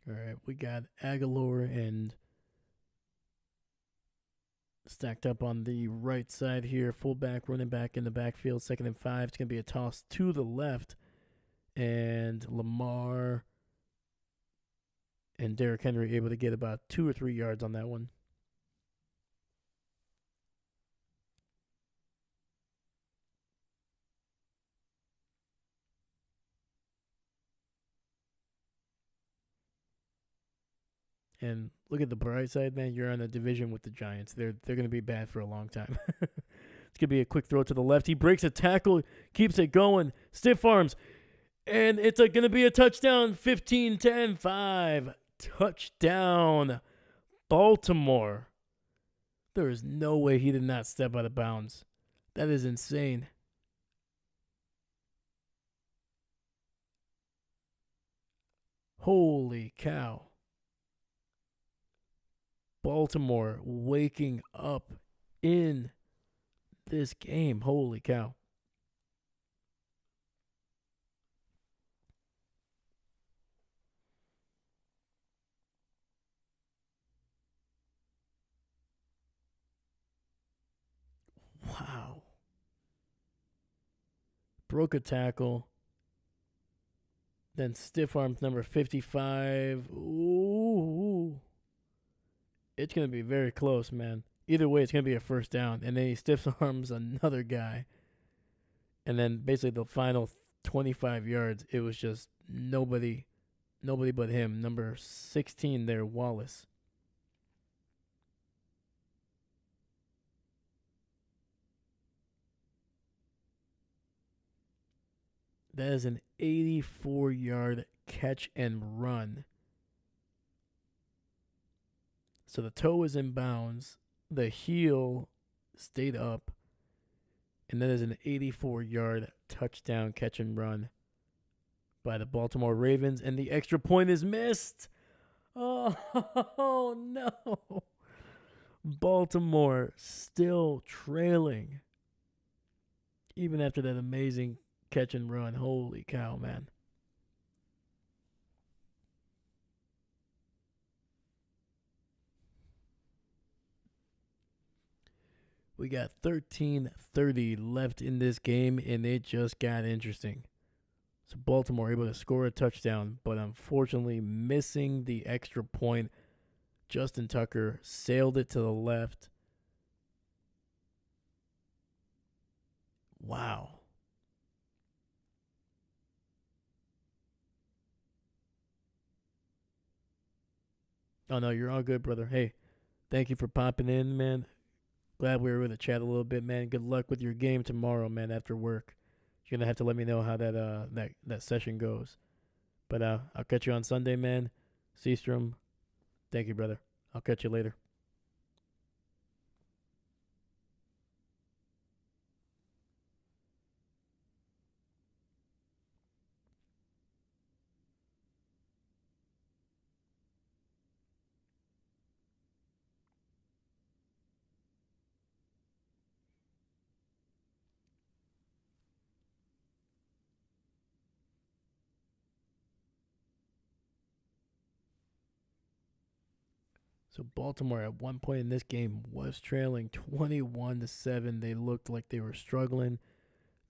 All right, we got Aguilar and stacked up on the right side here. Fullback, running back in the backfield. 2nd and 5. It's going to be a toss to the left. And Lamar and Derrick Henry able to get about 2 or 3 yards on that one. And look at the bright side, man. You're on a division with the Giants. They're going to be bad for a long time. It's going to be a quick throw to the left. He breaks a tackle, keeps it going, stiff arms, and it's going to be a touchdown. 15-10-5. Touchdown, Baltimore. There is no way he did not step out of bounds. That is insane. Holy cow. Baltimore waking up in this game. Holy cow. Wow. Broke a tackle. Then stiff arms number 55. Ooh. It's going to be very close, man. Either way, it's going to be a first down. And then he stiff arms another guy. And then basically the final 25 yards, it was just nobody but him. Number 16 there, Wallace. That is an 84-yard catch and run. So the toe is in bounds. The heel stayed up. And that is an 84-yard touchdown catch and run by the Baltimore Ravens. And the extra point is missed. Oh, no. Baltimore still trailing. Even after that amazing catch and run. Holy cow, man. We got 13:30 left in this game, and it just got interesting. So Baltimore able to score a touchdown, but unfortunately missing the extra point. Justin Tucker sailed it to the left. Wow. Oh, no, you're all good, brother. Hey, thank you for popping in, man. Glad we were able to chat a little bit, man. Good luck with your game tomorrow, man, after work. You're going to have to let me know how that session goes. But I'll catch you on Sunday, man. Seastrom, thank you, brother. I'll catch you later. So Baltimore at one point in this game was trailing 21-7. They looked like they were struggling.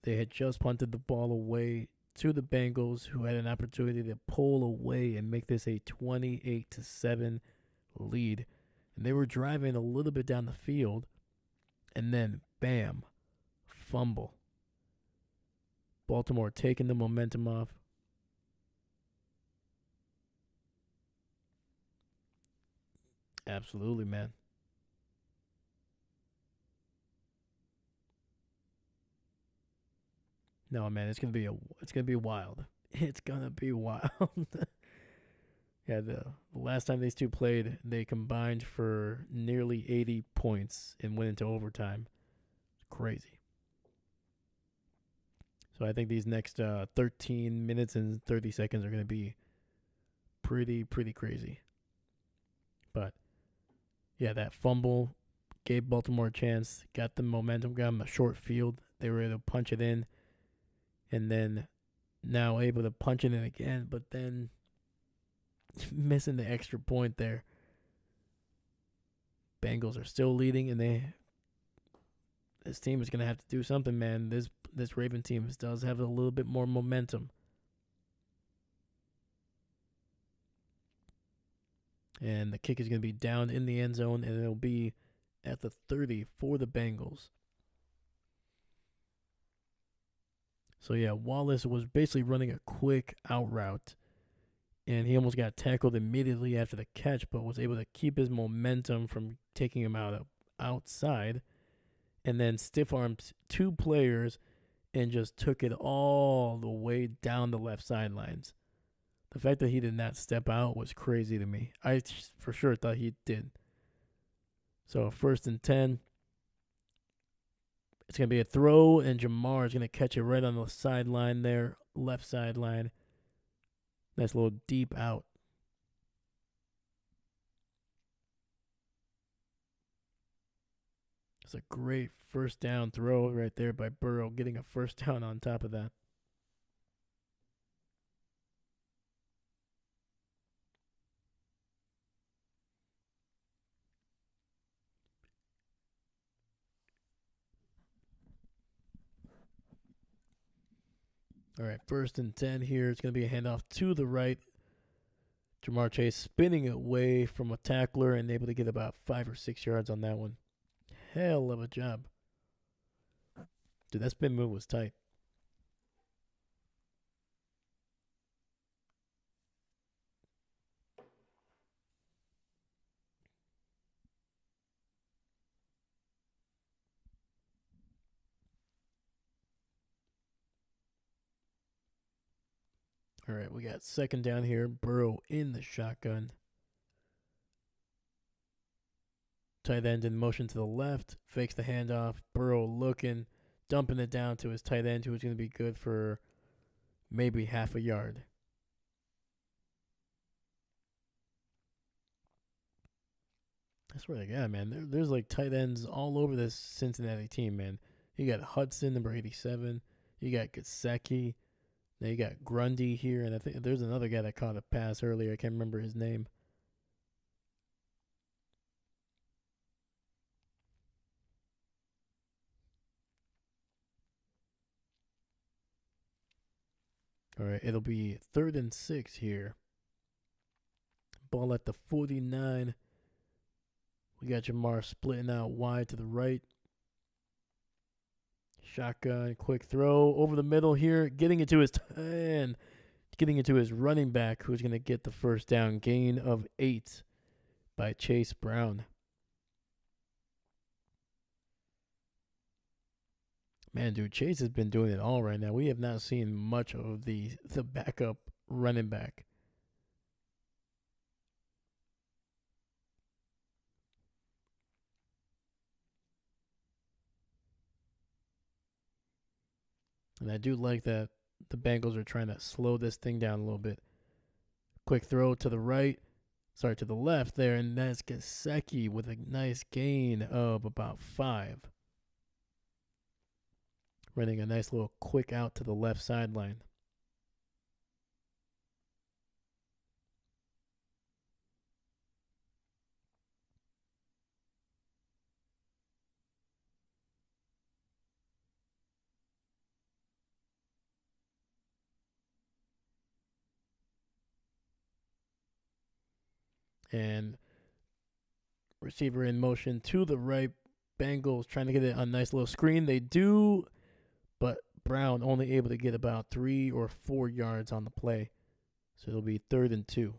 They had just punted the ball away to the Bengals, who had an opportunity to pull away and make this a 28-7 lead. And they were driving a little bit down the field, and then bam, fumble. Baltimore taking the momentum off. Absolutely, man. No, man, it's gonna be wild. It's gonna be wild. Yeah, the last time these two played, they combined for nearly 80 points and went into overtime. It's crazy. So I think these next 13 minutes and 30 seconds are going to be pretty crazy. But yeah, that fumble gave Baltimore a chance, got the momentum, got them a short field. They were able to punch it in, and then now able to punch it in again, but then missing the extra point there. Bengals are still leading, and this team is gonna have to do something, man. This Raven team does have a little bit more momentum. And the kick is going to be down in the end zone, and it'll be at the 30 for the Bengals. So, yeah, Wallace was basically running a quick out route, and he almost got tackled immediately after the catch, but was able to keep his momentum from taking him outside, and then stiff-armed two players and just took it all the way down the left sidelines. The fact that he did not step out was crazy to me. I for sure thought he did. So 1st and 10. It's going to be a throw, and Jamar is going to catch it right on the sideline there, left sideline. Nice little deep out. It's a great first down throw right there by Burrow, getting a first down on top of that. All right, 1st and 10 here. It's going to be a handoff to the right. Jamar Chase spinning it away from a tackler and able to get about 5 or 6 yards on that one. Hell of a job. Dude, that spin move was tight. All right, we got second down here. Burrow in the shotgun. Tight end in motion to the left. Fakes the handoff. Burrow looking, dumping it down to his tight end, who's going to be good for maybe half a yard. I swear to God, man, there's like tight ends all over this Cincinnati team, man. You got Hudson, number 87. You got Gesicki. Now you got Grundy here, and I think there's another guy that caught a pass earlier. I can't remember his name. All right, it'll be 3rd and 6 here. Ball at the 49. We got Jamar splitting out wide to the right. Shotgun, quick throw over the middle here, getting it to his running back, who's going to get the first down. Gain of 8 by Chase Brown. Man, dude, Chase has been doing it all right now. We have not seen much of the backup running back. And I do like that the Bengals are trying to slow this thing down a little bit. Quick throw to the right. Sorry, to the left there. And that's Gesicki with a nice gain of about 5. Running a nice little quick out to the left sideline. And receiver in motion to the right. Bengals trying to get it on a nice little screen. They do, but Brown only able to get about 3 or 4 yards on the play. So it'll be 3rd and 2.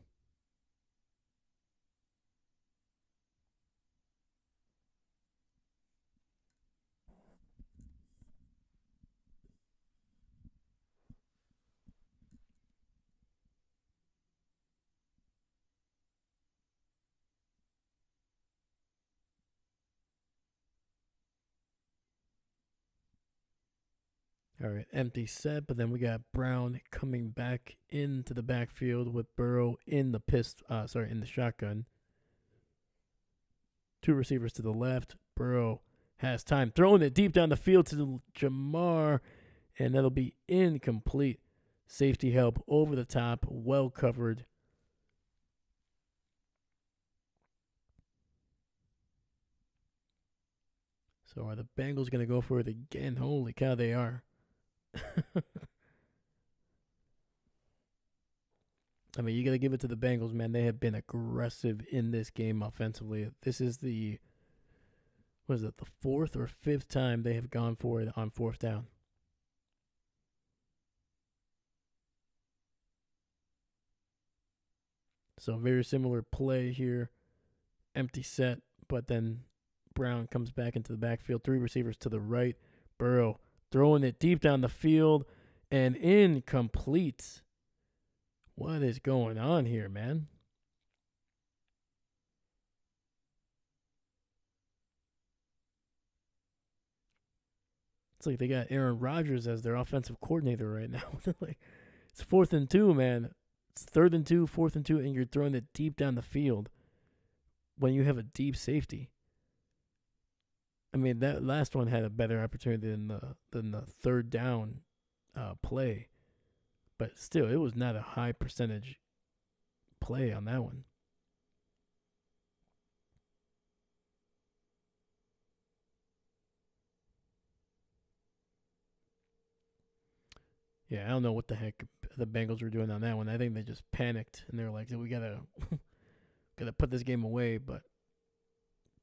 All right, empty set, but then we got Brown coming back into the backfield with Burrow in the in the shotgun. 2 receivers to the left. Burrow has time, throwing it deep down the field to Jamar, and that'll be incomplete. Safety help over the top, well covered. So are the Bengals going to go for it again? Holy cow, they are. I mean, you got to give it to the Bengals, man. They have been aggressive in this game offensively. This is the 4th or 5th time they have gone for it on 4th down. So very similar play here. Empty set, but then Brown comes back into the backfield. 3 receivers to the right. Burrow throwing it deep down the field and incomplete. What is going on here, man? It's like they got Aaron Rodgers as their offensive coordinator right now. It's 4th and 2, man. It's 3rd and 2, 4th and 2, and you're throwing it deep down the field when you have a deep safety. I mean, that last one had a better opportunity than the 3rd down play. But still, it was not a high percentage play on that one. Yeah, I don't know what the heck the Bengals were doing on that one. I think they just panicked and they're like, we gotta put this game away. But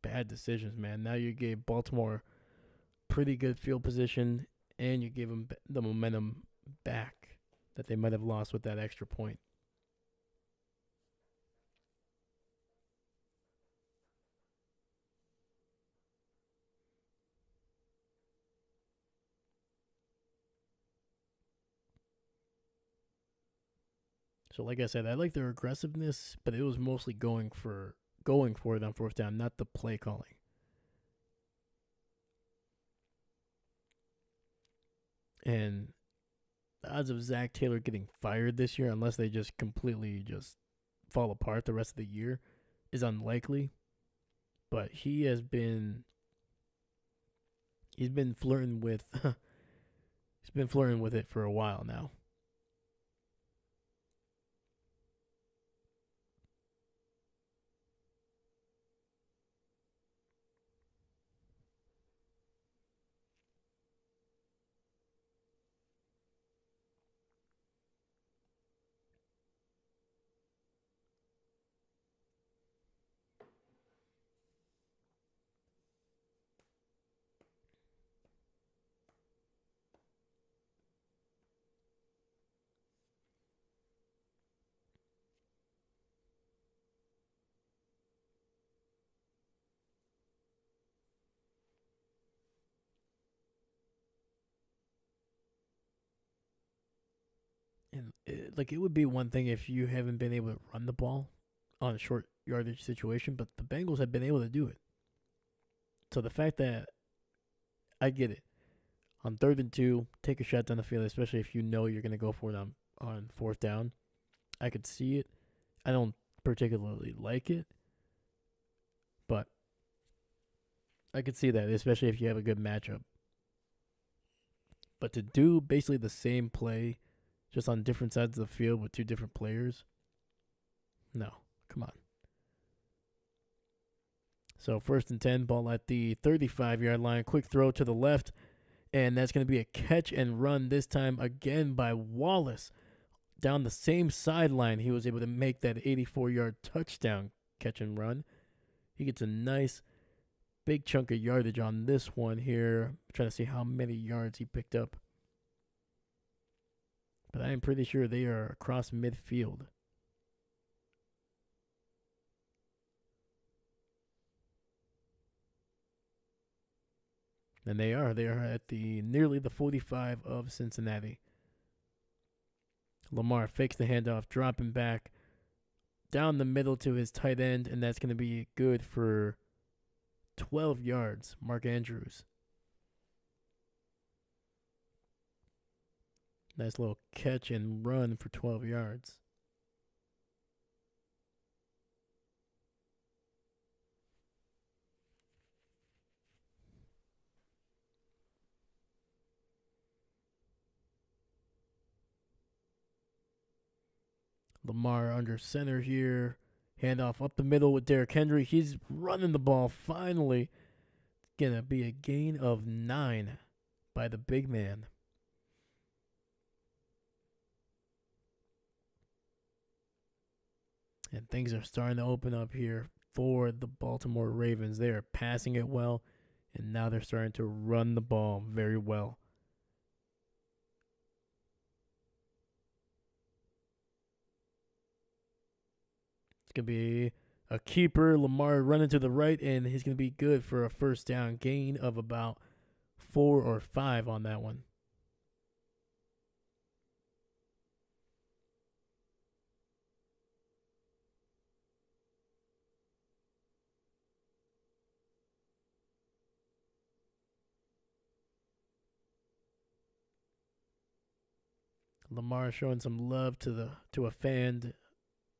bad decisions, man. Now you gave Baltimore pretty good field position, and you gave them the momentum back that they might have lost with that extra point. So like I said, I like their aggressiveness, but it was mostly going for it on fourth down, not the play calling. And the odds of Zach Taylor getting fired this year, unless they just completely just fall apart the rest of the year, is unlikely. But he's been flirting with he's been flirting with it for a while now. And it would be one thing if you haven't been able to run the ball on a short yardage situation, but the Bengals have been able to do it. So the fact that I get it on 3rd and 2, take a shot down the field, especially if you know you're going to go for it on fourth down. I could see it. I don't particularly like it, but I could see that, especially if you have a good matchup. But to do basically the same play just on different sides of the field with two different players, no, come on. So 1st and 10, ball at the 35-yard line. Quick throw to the left, and that's going to be a catch and run this time again by Wallace. Down the same sideline, he was able to make that 84-yard touchdown catch and run. He gets a nice big chunk of yardage on this one here. I'm trying to see how many yards he picked up. But I'm pretty sure they are across midfield. And they are. They are at nearly the 45 of Cincinnati. Lamar fakes the handoff, dropping back down the middle to his tight end, and that's going to be good for 12 yards. Mark Andrews. Nice little catch and run for 12 yards. Lamar under center here. Handoff up the middle with Derrick Henry. He's running the ball finally. Going to be a gain of 9 by the big man. And things are starting to open up here for the Baltimore Ravens. They are passing it well, and now they're starting to run the ball very well. It's going to be a keeper. Lamar running to the right, and he's going to be good for a first down gain of about 4 or 5 on that one. Lamar showing some love to a fan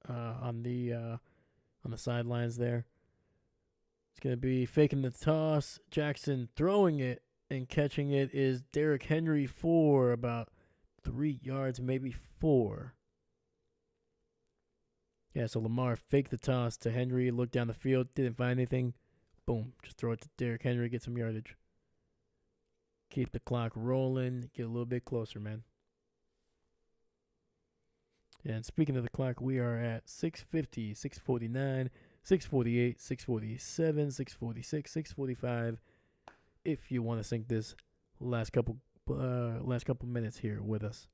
on the sidelines there. It's going to be faking the toss. Jackson throwing it and catching it is Derrick Henry for about 3 yards, maybe 4. Yeah, so Lamar faked the toss to Henry, looked down the field, didn't find anything. Boom, just throw it to Derrick Henry, get some yardage. Keep the clock rolling, get a little bit closer, man. And speaking of the clock, we are at 6:50, 6:49, 6:48, 6:47, 6:46, 6:45. If you want to sync this last couple minutes here with us.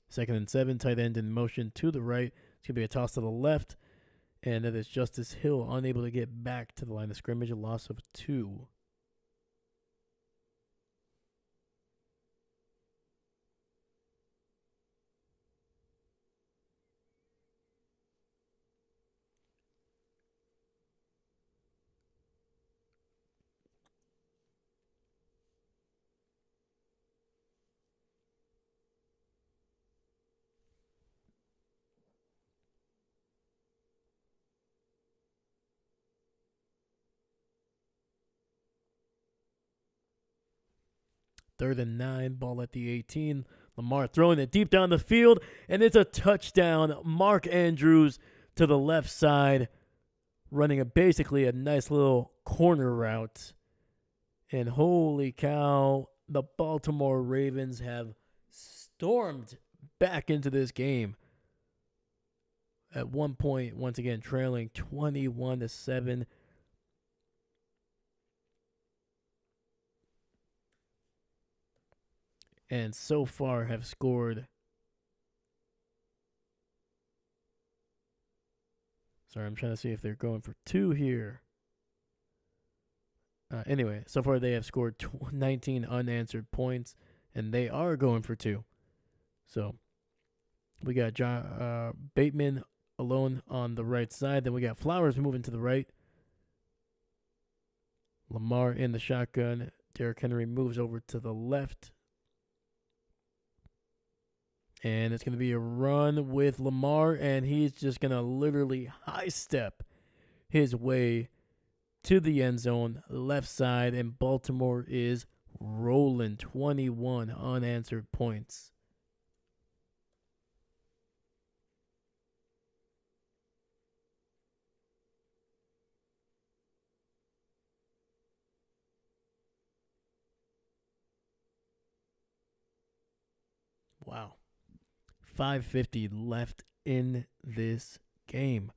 2nd and 7, tight end in motion to the right. It's going to be a toss to the left, and that is Justice Hill unable to get back to the line of scrimmage, a loss of 2. 3rd and 9, ball at the 18. Lamar throwing it deep down the field, and it's a touchdown. Mark Andrews to the left side, running basically a nice little corner route. And holy cow, the Baltimore Ravens have stormed back into this game. At one point, once again, trailing 21-7. And so far have scored. Sorry, I'm trying to see if they're going for 2 here. Anyway, so far they have scored 19 unanswered points, and they are going for 2. So we got Bateman alone on the right side. Then we got Flowers moving to the right. Lamar in the shotgun. Derrick Henry moves over to the left. And it's going to be a run with Lamar, and he's just going to literally high step his way to the end zone, left side, and Baltimore is rolling. 21 unanswered points. Wow. 5:50 left in this game.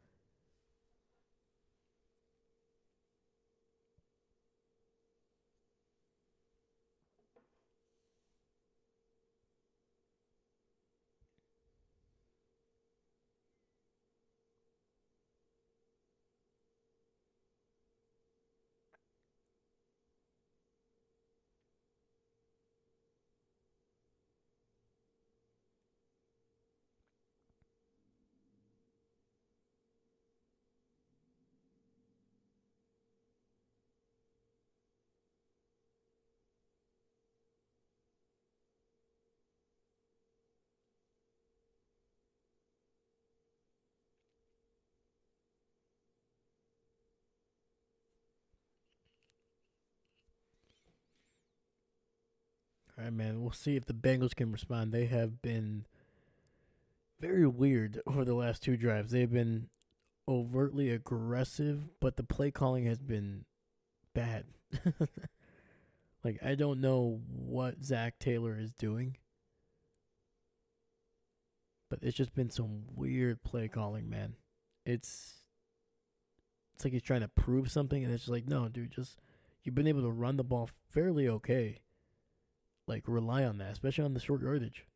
All right, man. We'll see if the Bengals can respond. They have been very weird over the last 2 drives. They've been overtly aggressive, but the play calling has been bad. Like, I don't know what Zach Taylor is doing, but it's just been some weird play calling, man. It's like he's trying to prove something, and it's just like, no, dude, just you've been able to run the ball fairly okay. Like, rely on that, especially on the short yardage.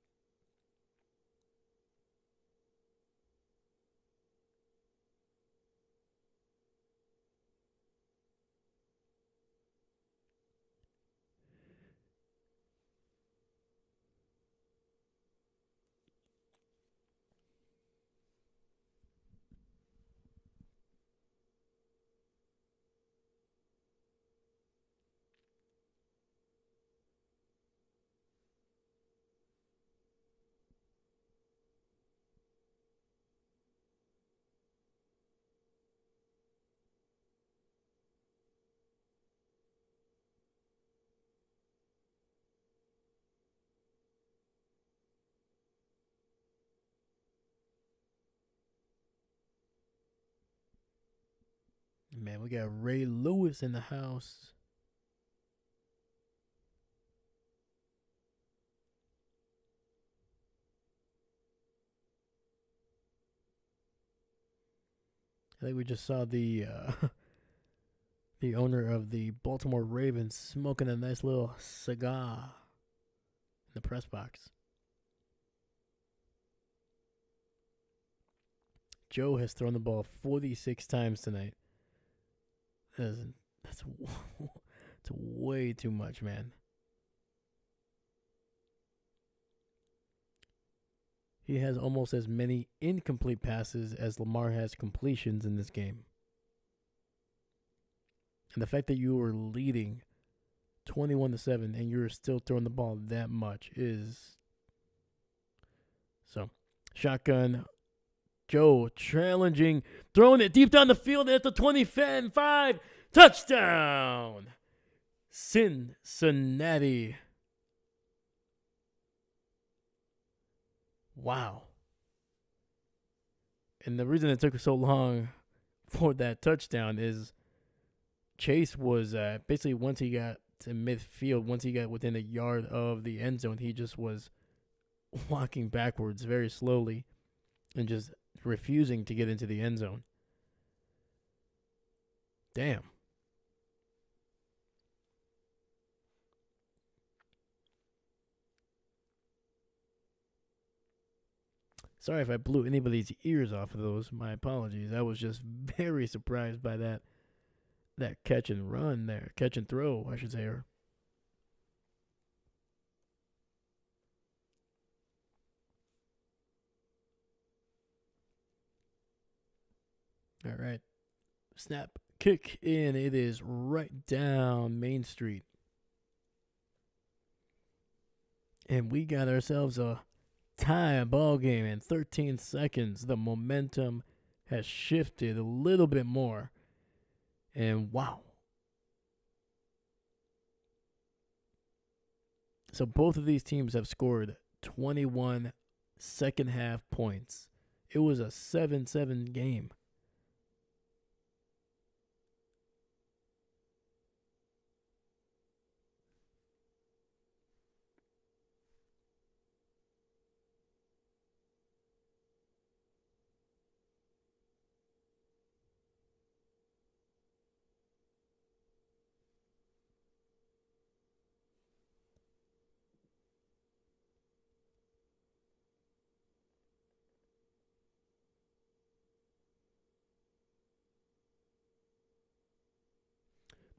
Man, we got Ray Lewis in the house. I think we just saw the the owner of the Baltimore Ravens smoking a nice little cigar in the press box. Joe has thrown the ball 46 times tonight. That's way too much, man. He has almost as many incomplete passes as Lamar has completions in this game. And the fact that you were leading 21-7 and you're still throwing the ball that much is... So, shotgun. Joe challenging, throwing it deep down the field at the 25. Touchdown! Cincinnati. Wow. And the reason it took so long for that touchdown is Chase was basically once he got to midfield, once he got within a yard of the end zone, he just was walking backwards very slowly and just refusing to get into the end zone. Damn. Sorry if I blew anybody's ears off of those. My apologies. I was just very surprised by that catch and run there, catch and throw, I should say. All right, snap, kick in. It is right down Main Street, and we got ourselves a tie ball game in 13 seconds. The momentum has shifted a little bit more, and wow. So both of these teams have scored 21 second half points. It was a 7-7 game.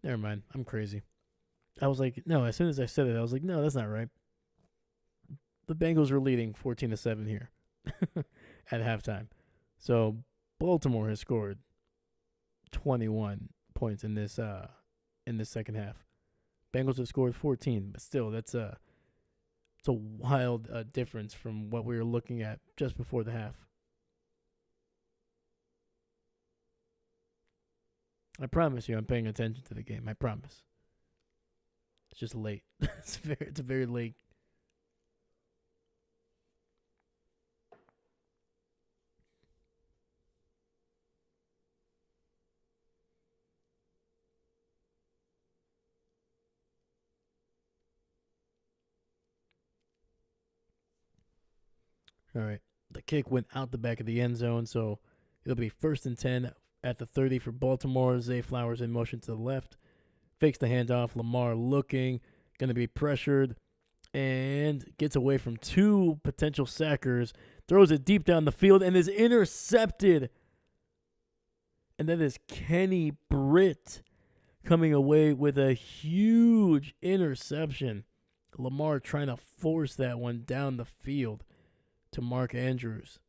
Never mind. I'm crazy. I was like, no, as soon as I said it, I was like, no, that's not right. The Bengals were leading 14-7 here at halftime. So Baltimore has scored 21 points in this second half. Bengals have scored 14, but still it's a wild difference from what we were looking at just before the half. I promise you, I'm paying attention to the game. I promise. It's just late. It's very late. All right. The kick went out the back of the end zone, so it'll be 1st and 10 at the 30 for Baltimore. Zay Flowers in motion to the left. Fakes the handoff. Lamar looking. Going to be pressured. And gets away from two potential sackers. Throws it deep down the field and is intercepted. And that is Kenny Britt coming away with a huge interception. Lamar trying to force that one down the field to Mark Andrews.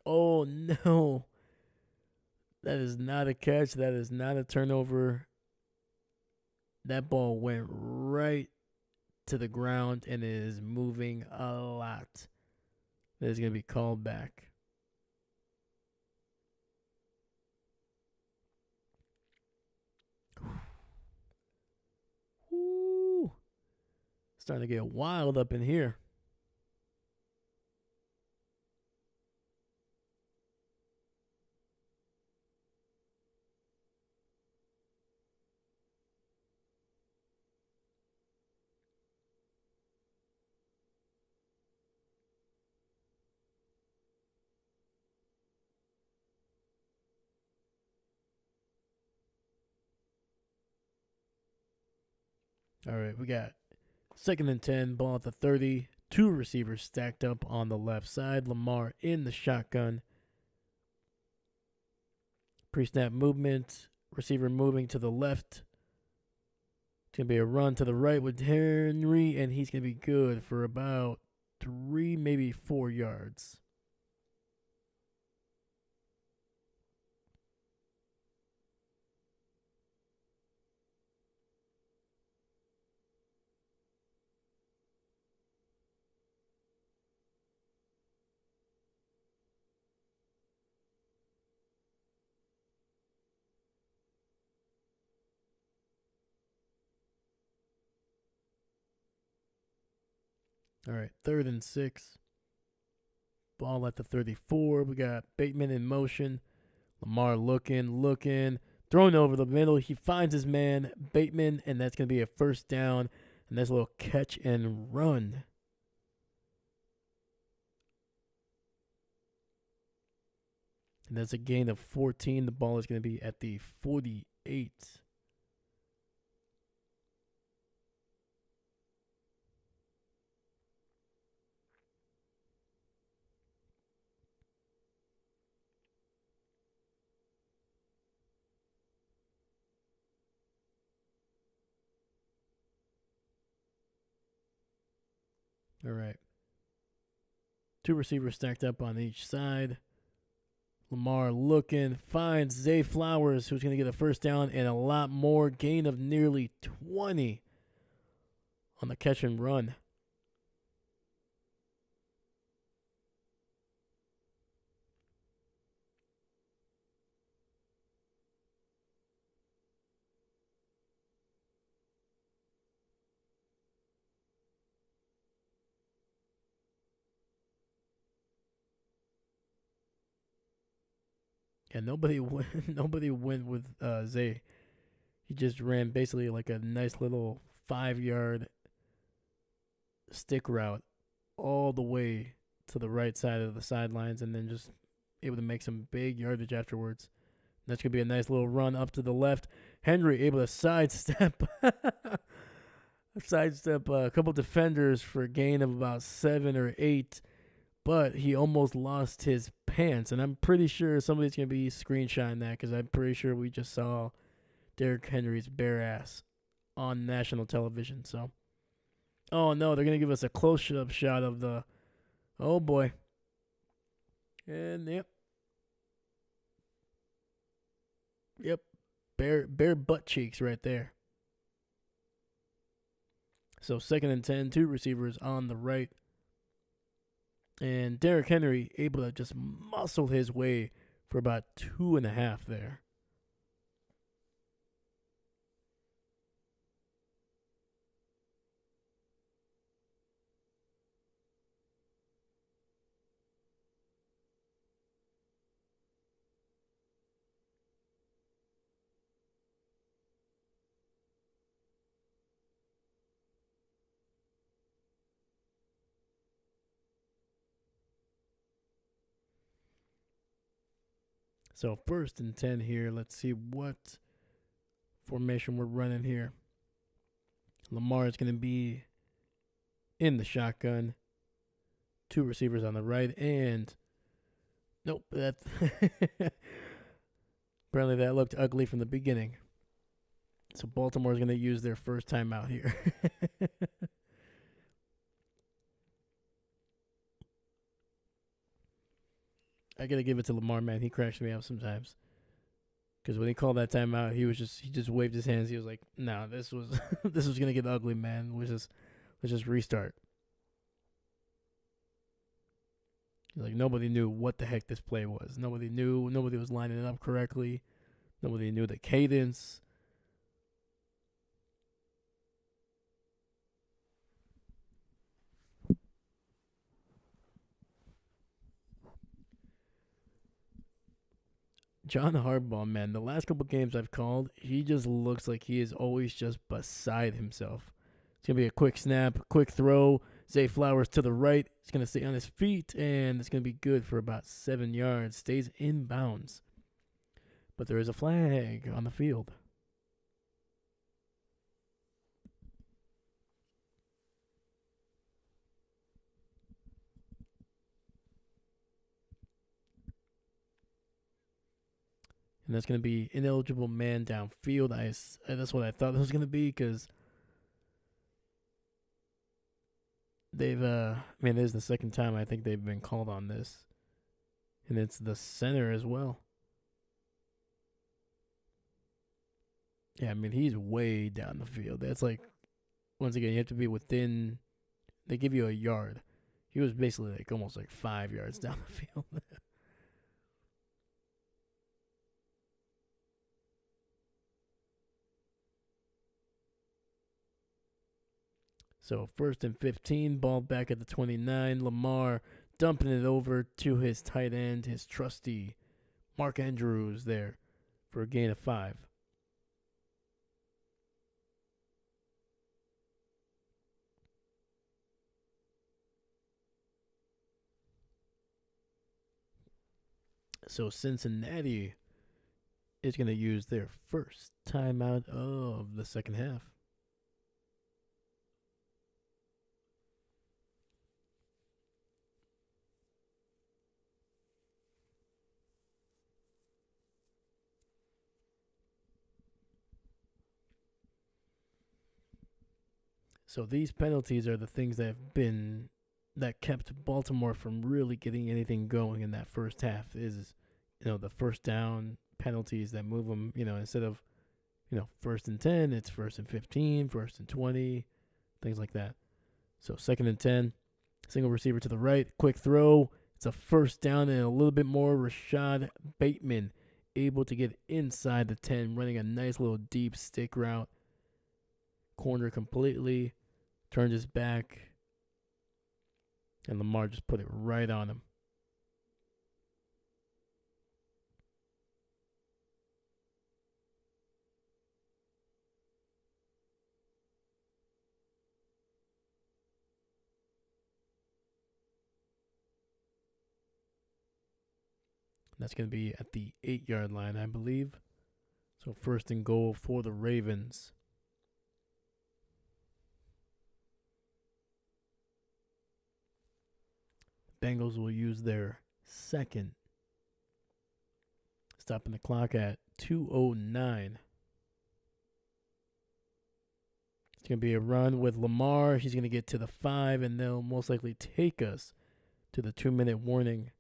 Oh no. That is not a catch. That is not a turnover. That ball went right to the ground and is moving a lot. That is going to be called back. Woo. Starting to get wild up in here. All right, we got 2nd and 10, ball at the 30. Two receivers stacked up on the left side. Lamar in the shotgun. Pre-snap movement. Receiver moving to the left. It's going to be a run to the right with Henry, and he's going to be good for about 3, maybe 4 yards. All right, 3rd and 6. Ball at the 34. We got Bateman in motion. Lamar looking, throwing over the middle. He finds his man, Bateman, and that's going to be a first down. And that's a little catch and run. And that's a gain of 14. The ball is going to be at the 48. All right. 2 receivers stacked up on each side. Lamar looking, finds Zay Flowers, who's going to get a first down and a lot more. Gain of nearly 20 on the catch and run. And nobody went, nobody went with Zay. He just ran basically like a nice little 5-yard stick route all the way to the right side of the sidelines, and then just able to make some big yardage afterwards. That's going to be a nice little run up to the left. Henry able to sidestep a couple defenders for a gain of about 7 or 8, but he almost lost his pants. And I'm pretty sure somebody's going to be screenshotting that because I'm pretty sure we just saw Derrick Henry's bare ass on national television. So, oh no, they're going to give us a close-up shot of the, oh boy. And yep, bare butt cheeks right there. So 2nd and 10, 2 receivers on the right. And Derrick Henry able to just muscle his way for about 2.5 there. So 1st and 10 here. Let's see what formation we're running here. Lamar is going to be in the shotgun. 2 receivers on the right, and nope, that apparently that looked ugly from the beginning. So Baltimore's going to use their first timeout here. I gotta give it to Lamar, man. He cracks me up sometimes. Because when he called that timeout, he just waved his hands. He was like, "No, this was this was gonna get ugly, man. Let's just restart." Like nobody knew what the heck this play was. Nobody knew. Nobody was lining it up correctly. Nobody knew the cadence. John Harbaugh, man, the last couple games I've called, he just looks like he is always just beside himself. It's going to be a quick snap, quick throw. Zay Flowers to the right. He's going to stay on his feet, and it's going to be good for about 7 yards. Stays in bounds. But there is a flag on the field. And that's going to be ineligible man downfield. That's what I thought it was going to be because they've, this is the second time I think they've been called on this. And it's the center as well. Yeah, I mean, he's way down the field. That's like, once again, you have to be within, they give you a yard. He was basically like almost like 5 yards down the field. So 1st and 15, ball back at the 29. Lamar dumping it over to his tight end, his trusty Mark Andrews there for a gain of 5. So Cincinnati is going to use their first timeout of the second half. So these penalties are the things that kept Baltimore from really getting anything going in that first half. Is the first down penalties that move them. Instead of 1st and 10, it's 1st and 15, 1st and 20, things like that. So 2nd and 10, single receiver to the right, quick throw. It's a first down and a little bit more. Rashad Bateman able to get inside the 10, running a nice little deep stick route. Corner completely, turned his back, and Lamar just put it right on him. That's going to be at the 8-yard line, I believe. So 1st and goal for the Ravens. Bengals will use their second, stopping the clock at 2:09. It's going to be a run with Lamar. He's going to get to the 5, and they'll most likely take us to the 2-minute warning.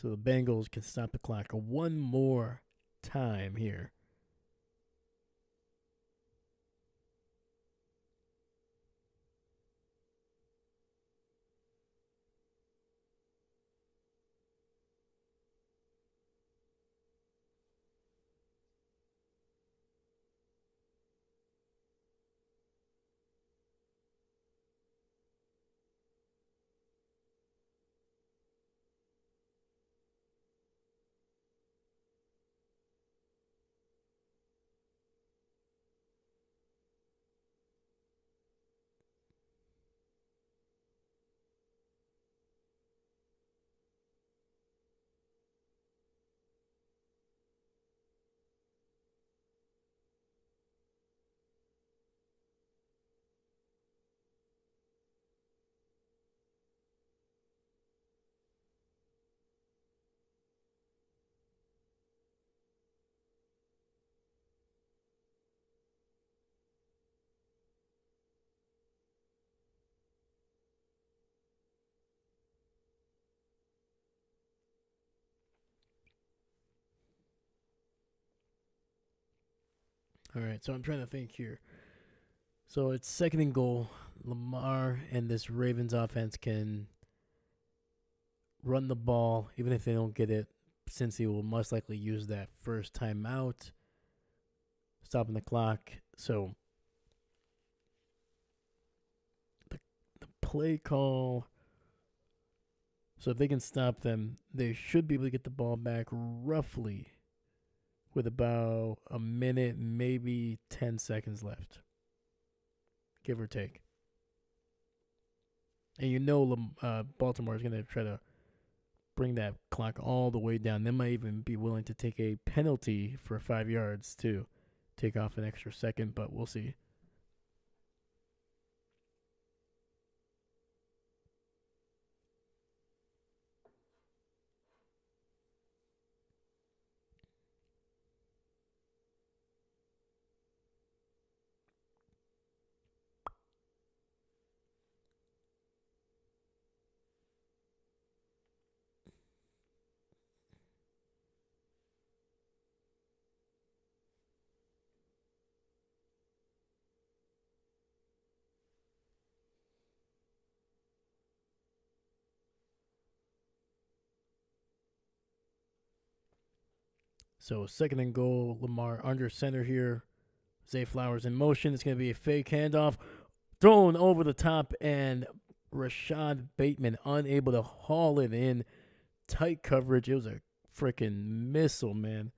So the Bengals can stop the clock one more time here. All right, so I'm trying to think here. So it's 2nd and goal. Lamar and this Ravens offense can run the ball, even if they don't get it, since he will most likely use that first timeout, stopping the clock. So the play call. So if they can stop them, they should be able to get the ball back roughly with about a minute, maybe 10 seconds left, give or take. And Baltimore is going to try to bring that clock all the way down. They might even be willing to take a penalty for 5 yards to take off an extra second, but we'll see. So 2nd and goal, Lamar under center here. Zay Flowers in motion. It's going to be a fake handoff. Thrown over the top, and Rashad Bateman unable to haul it in. Tight coverage. It was a freaking missile, man.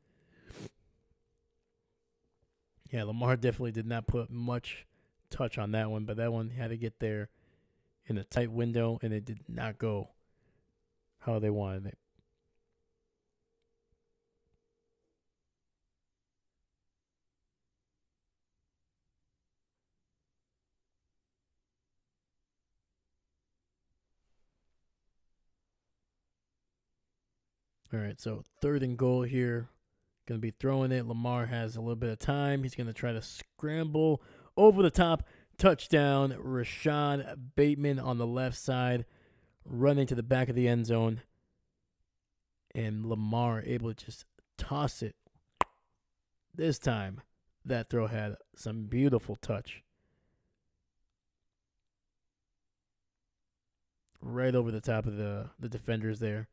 Yeah, Lamar definitely did not put much touch on that one, but that one had to get there in a tight window, and it did not go how they wanted it. All right, so 3rd and goal here. Going to be throwing it. Lamar has a little bit of time. He's going to try to scramble over the top. Touchdown. Rashad Bateman on the left side, running to the back of the end zone. And Lamar able to just toss it. This time, that throw had some beautiful touch. Right over the top of the defenders there.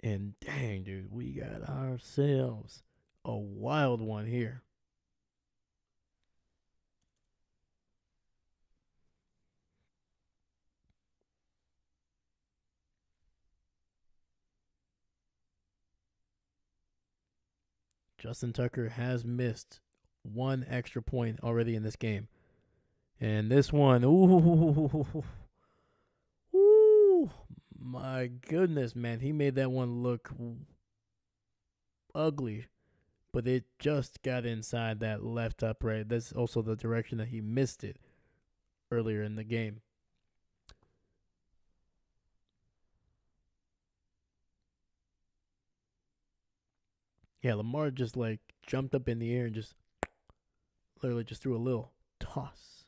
And dang, dude, we got ourselves a wild one here. Justin Tucker has missed one extra point already in this game. And this one, ooh, my goodness, man. He made that one look ugly, but it just got inside that left upright. That's also the direction that he missed it earlier in the game. Yeah, Lamar just like jumped up in the air and just literally just threw a little toss.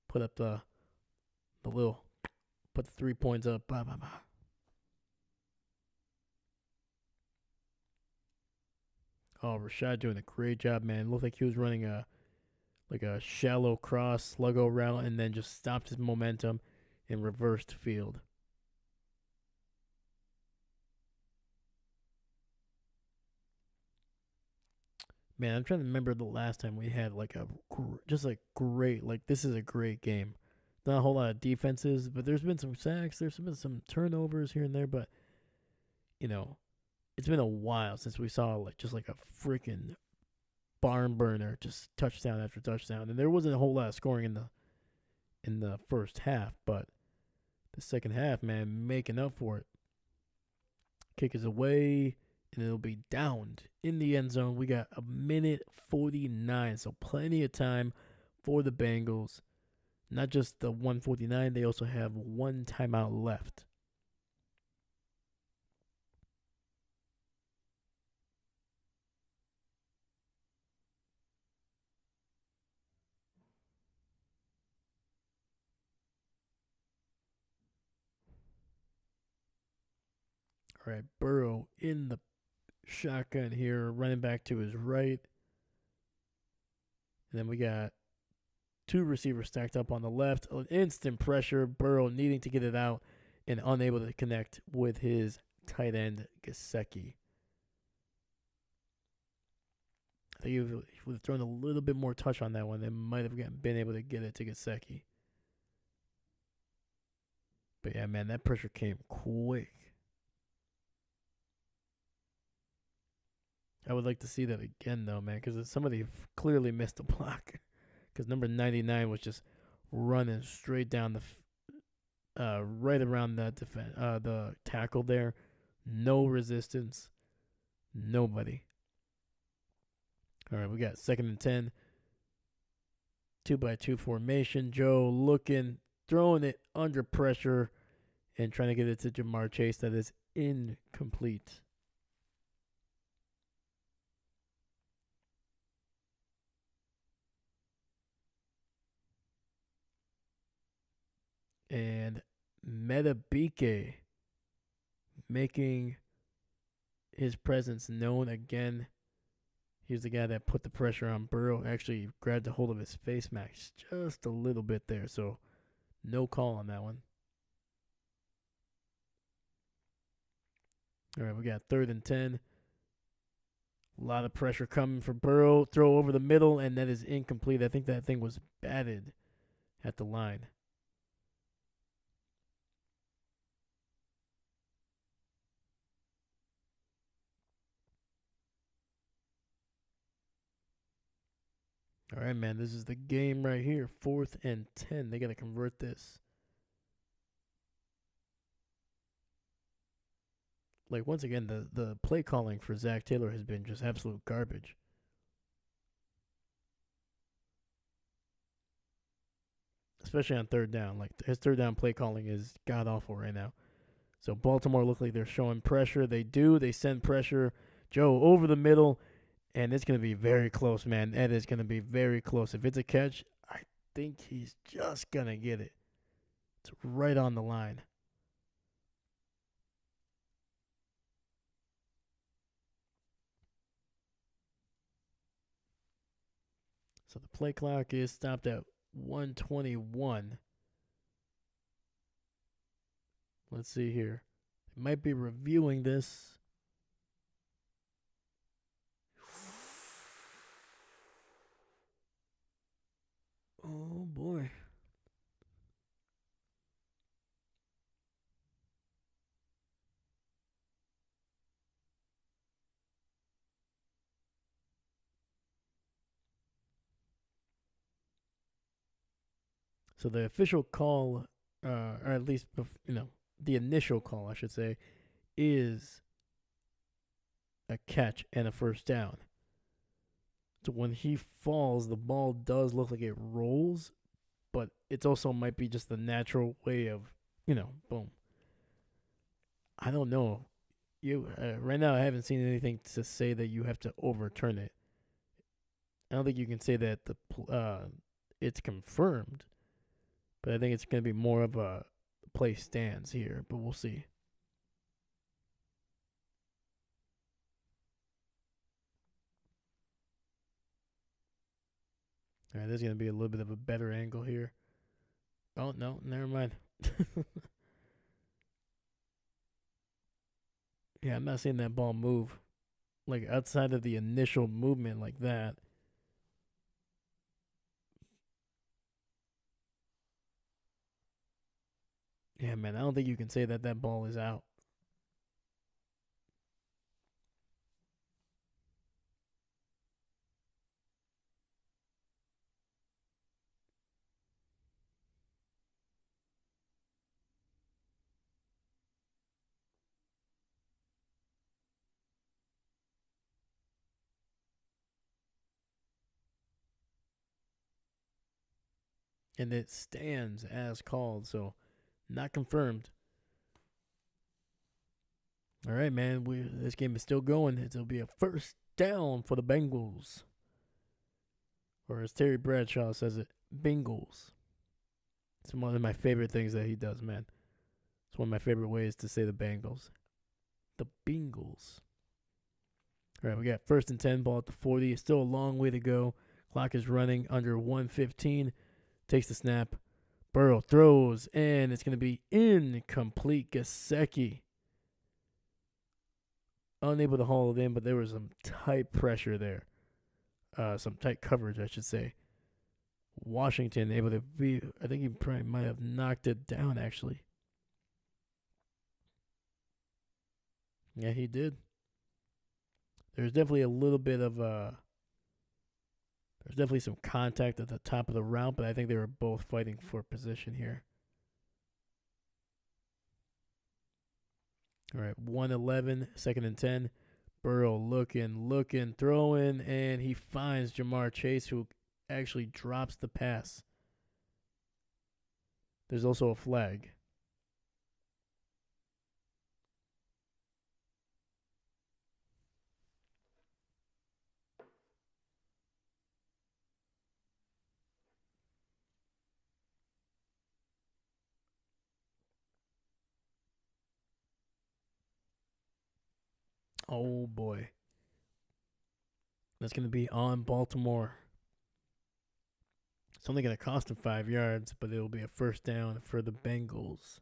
Put up the little, put the 3 points up. Bah, bah, bah. Oh, Rashad doing a great job, man. Looked like he was running a shallow cross sluggo route and then just stopped his momentum and reversed field. Man, I'm trying to remember the last time we had like great, like this is a great game. Not a whole lot of defenses, but there's been some sacks, there's been some turnovers here and there, but you know, it's been a while since we saw like just like a freaking barn burner, just touchdown after touchdown. And there wasn't a whole lot of scoring in the first half, but the second half, man, making up for it. Kick is away, and it'll be downed in the end zone. We got a minute 49, so plenty of time for the Bengals. Not just the 149, they also have one timeout left. All right, Burrow in the shotgun here, running back to his right. And then we got two receivers stacked up on the left. Instant pressure. Burrow needing to get it out and unable to connect with his tight end, Gesicki. I think if he would have thrown a little bit more touch on that one, they might have been able to get it to Gesicki. But yeah, man, that pressure came quick. I would like to see that again, though, man, because somebody clearly missed a block. Because number 99 was just running straight down right around that the tackle there. No resistance. Nobody. All right, we got 2nd and 10. 2-by-2 formation. Joe looking, throwing it under pressure, and trying to get it to Jamar Chase. That is incomplete. And Metabike making his presence known again. He's the guy that put the pressure on Burrow. Actually grabbed a hold of his face mask just a little bit there. So no call on that one. All right, we got 3rd and 10. A lot of pressure coming for Burrow. Throw over the middle, and that is incomplete. I think that thing was batted at the line. All right, man. This is the game right here. 4th and 10. They got to convert this. Like, once again, the play calling for Zach Taylor has been just absolute garbage. Especially on third down. Like, his third down play calling is god awful right now. So Baltimore look like they're showing pressure. They do. They send pressure. Joe over the middle, and it's going to be very close, man. That is going to be very close. If it's a catch, I think he's just going to get it. It's right on the line. So the play clock is stopped at 121. Let's see here. They might be reviewing this. Oh, boy. So the official call, or at least, the initial call, I should say, is a catch and a first down. So when he falls, the ball does look like it rolls, but it also might be just the natural way of, boom. I don't know. Right now, I haven't seen anything to say that you have to overturn it. I don't think you can say that it's confirmed, but I think it's going to be more of a play stands here. But we'll see. All right, there's going to be a little bit of a better angle here. Oh, no, never mind. Yeah, I'm not seeing that ball move. Like, outside of the initial movement like that. Yeah, man, I don't think you can say that that ball is out. And it stands as called, so not confirmed. All right, man. This game is still going. It'll be a first down for the Bengals. Or as Terry Bradshaw says it, Bengals. It's one of my favorite things that he does, man. It's one of my favorite ways to say the Bengals. The Bengals. All right, we got 1st and 10, ball at the 40. It's still a long way to go. Clock is running under 115. Takes the snap. Burrow throws, and it's going to be incomplete. Gesicki unable to haul it in, but there was some tight pressure there. Some tight coverage, I should say. Washington able to be, I think he probably might have knocked it down, actually. Yeah, he did. There's definitely a little bit of, there's definitely some contact at the top of the route, but I think they were both fighting for position here. All right, 111, 2nd and 10. Burrow looking, throwing, and he finds Jamar Chase, who actually drops the pass. There's also a flag. Oh, boy. That's going to be on Baltimore. It's only going to cost him 5 yards, but it'll be a first down for the Bengals.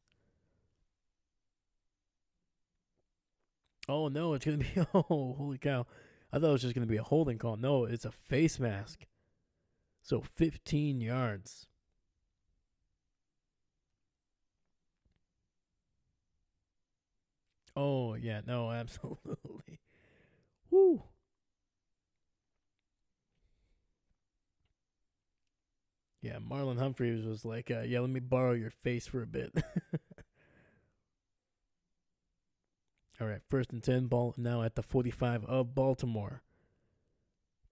Oh, no, it's going to be, oh, holy cow. I thought it was just going to be a holding call. No, it's a face mask. So 15 yards. Oh, yeah, no, absolutely. Woo. Yeah, Marlon Humphreys was like, yeah, let me borrow your face for a bit. All right, 1st and 10, ball now at the 45 of Baltimore.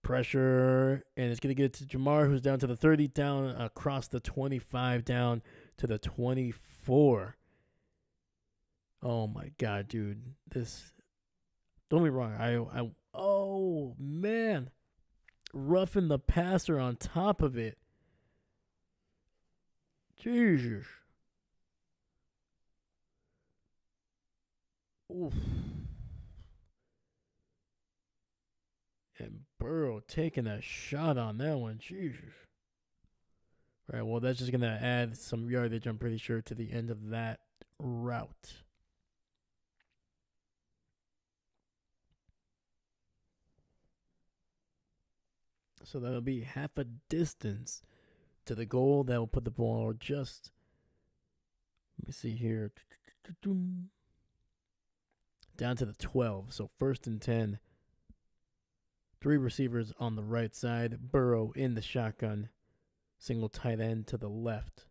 Pressure, and it's going to get to Jamar, who's down to the 30, down across the 25, down to the 24. Oh my God, dude. Don't be wrong. Oh man. Roughing the passer on top of it. Jesus. Oof. And Burrow taking a shot on that one. Jesus. All right, well, that's just going to add some yardage, I'm pretty sure, to the end of that route. So that'll be half a distance to the goal. That will put the ball just, let me see here, down to the 12. So 1st and 10. 3 receivers on the right side. Burrow in the shotgun. Single tight end to the left.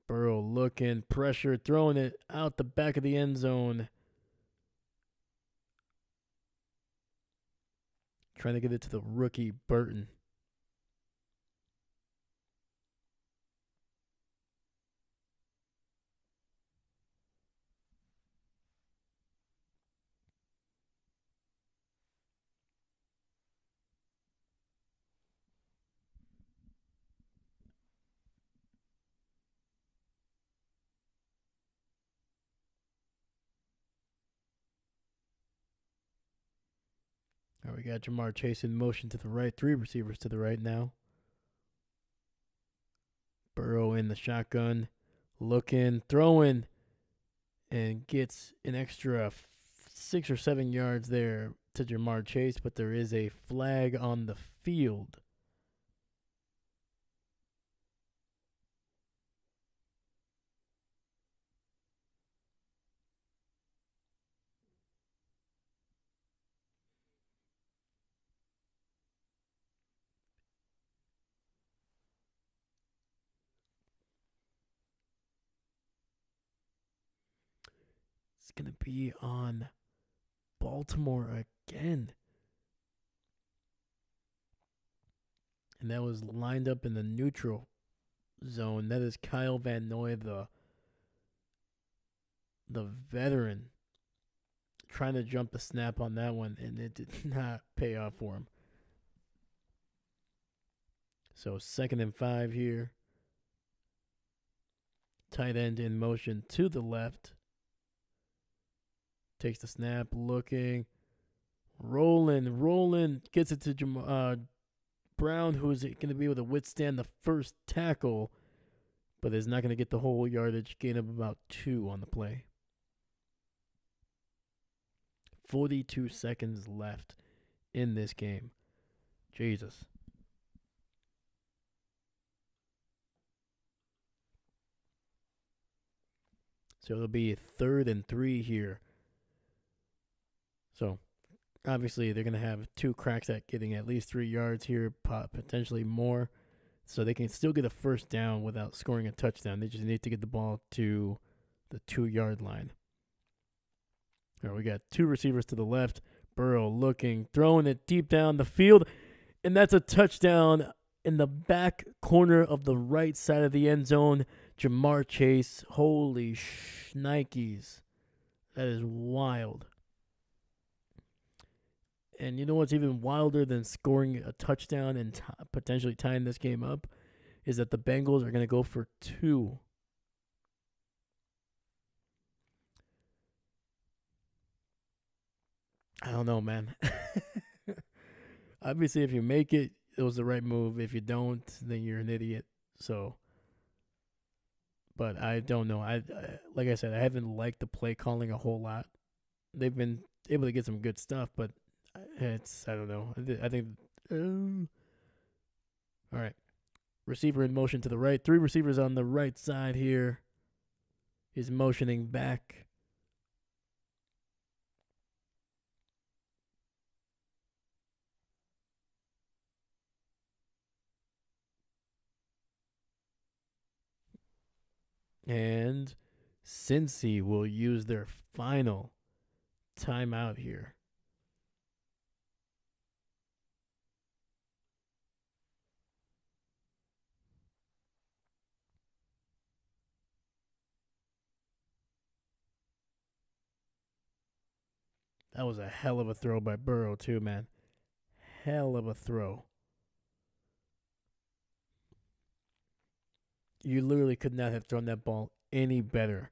Burrow looking, pressure, throwing it out the back of the end zone. Trying to get it to the rookie Burton. All right, we got Jamar Chase in motion to the right. 3 receivers to the right now. Burrow in the shotgun. Looking, throwing, and gets an extra 6 or 7 yards there to Jamar Chase, but there is a flag on the field. It's going to be on Baltimore again. And that was lined up in the neutral zone. That is Kyle Van Noy, the veteran, trying to jump the snap on that one, and it did not pay off for him. So 2nd and 5 here. Tight end in motion to the left. Takes the snap, looking, rolling, gets it to Brown, who is going to be able to withstand the first tackle, but is not going to get the whole yardage, gain of about 2 on the play. 42 seconds left in this game. Jesus. So it'll be 3rd and 3 here. So obviously they're going to have 2 cracks at getting at least 3 yards here, potentially more. So they can still get a first down without scoring a touchdown. They just need to get the ball to the 2-yard line. All right, we got 2 receivers to the left. Burrow looking, throwing it deep down the field. And that's a touchdown in the back corner of the right side of the end zone. Jamar Chase. Holy shnikes. That is wild. And you know what's even wilder than scoring a touchdown and potentially tying this game up is that the Bengals are going to go for 2. I don't know, man. Obviously, if you make it, it was the right move. If you don't, then you're an idiot. So, but I don't know. I like I said, I haven't liked the play calling a whole lot. They've been able to get some good stuff, but it's, I don't know. I think. All right. Receiver in motion to the right. Three receivers on the right side here. He's motioning back. And Cincy will use their final timeout here. That was a hell of a throw by Burrow, too, man. Hell of a throw. You literally could not have thrown that ball any better.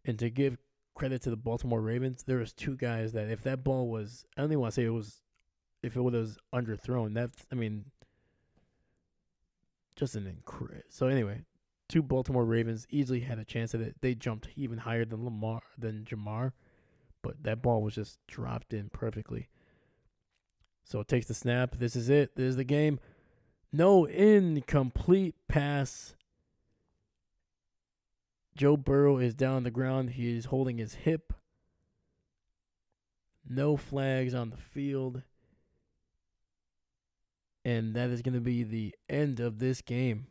And to give credit to the Baltimore Ravens, there was two guys that if that ball was, I don't even want to say it was, if it was underthrown, that's, I mean, just an incredible. So anyway, two Baltimore Ravens easily had a chance at it. They jumped even higher than Jamar, but that ball was just dropped in perfectly. So it takes the snap. This is it. This is the game. No incomplete pass. Joe Burrow is down on the ground. He is holding his hip. No flags on the field. And that is going to be the end of this game.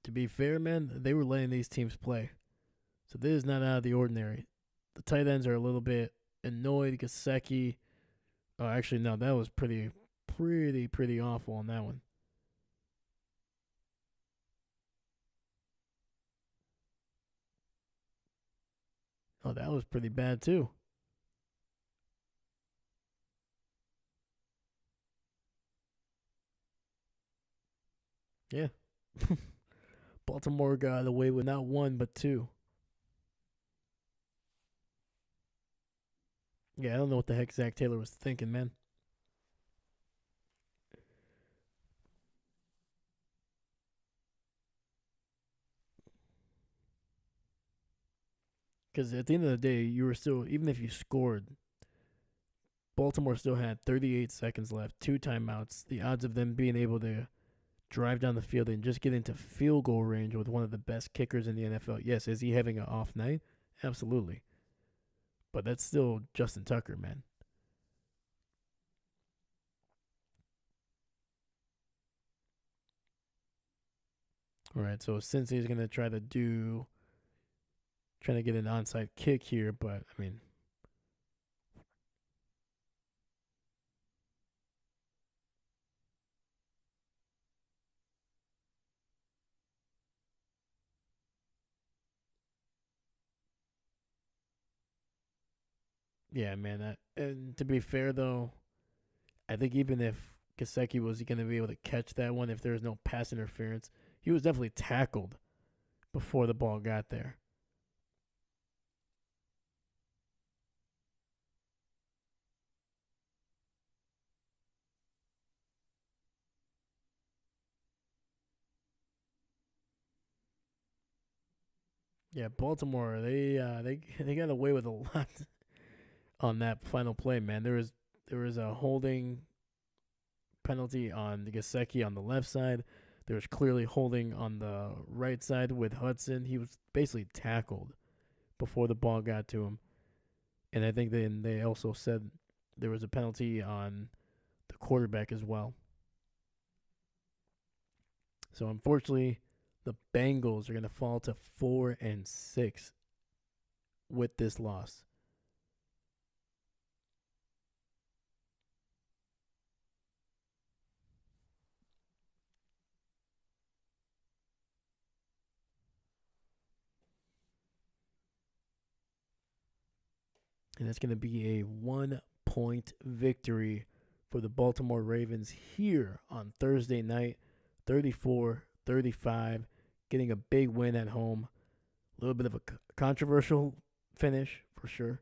To be fair, man, they were letting these teams play. So this is not out of the ordinary. The tight ends are a little bit annoyed. Gesicki. Oh, actually, no, that was pretty awful on that one. Oh, that was pretty bad too. Yeah. Baltimore got away with not one but two. Yeah, I don't know what the heck Zach Taylor was thinking, man. Because at the end of the day, you were still, even if you scored, Baltimore still had 38 seconds left, two timeouts. The odds of them being able to drive down the field and just get into field goal range with one of the best kickers in the NFL. Yes, is he having an off night? Absolutely. But that's still Justin Tucker, man. All right, so since he's going to trying to get an onside kick here, but I mean, yeah, man. And to be fair, though, I think even if Kaseki was going to be able to catch that one, if there was no pass interference, he was definitely tackled before the ball got there. Yeah, Baltimore, they got away with a lot on that final play, man. There was a holding penalty on Gasecki on the left side. There was clearly holding on the right side with Hudson. He was basically tackled before the ball got to him. And I think then they also said there was a penalty on the quarterback as well. So unfortunately, the Bengals are going to fall to 4-6 with this loss. And it's going to be a 1-point victory for the Baltimore Ravens here on Thursday night, 34-35, getting a big win at home. A little bit of a controversial finish for sure.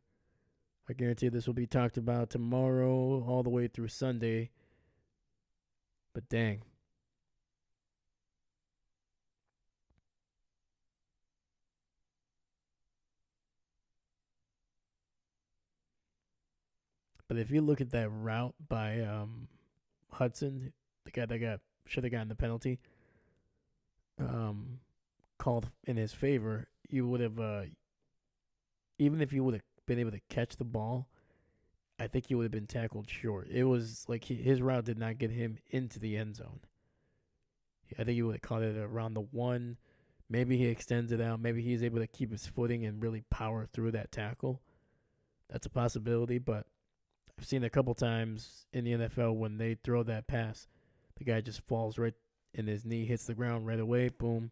I guarantee this will be talked about tomorrow all the way through Sunday. But dang. But if you look at that route by Hudson, the guy that got should have gotten the penalty, um, called in his favor, you would have even if you would have been able to catch the ball, I think he would have been tackled short. It was like his route did not get him into the end zone. I think he would have caught it around the one. Maybe he extends it out. Maybe he's able to keep his footing and really power through that tackle. That's a possibility, but I've seen a couple times in the NFL when they throw that pass, the guy just falls right and his knee hits the ground right away. Boom,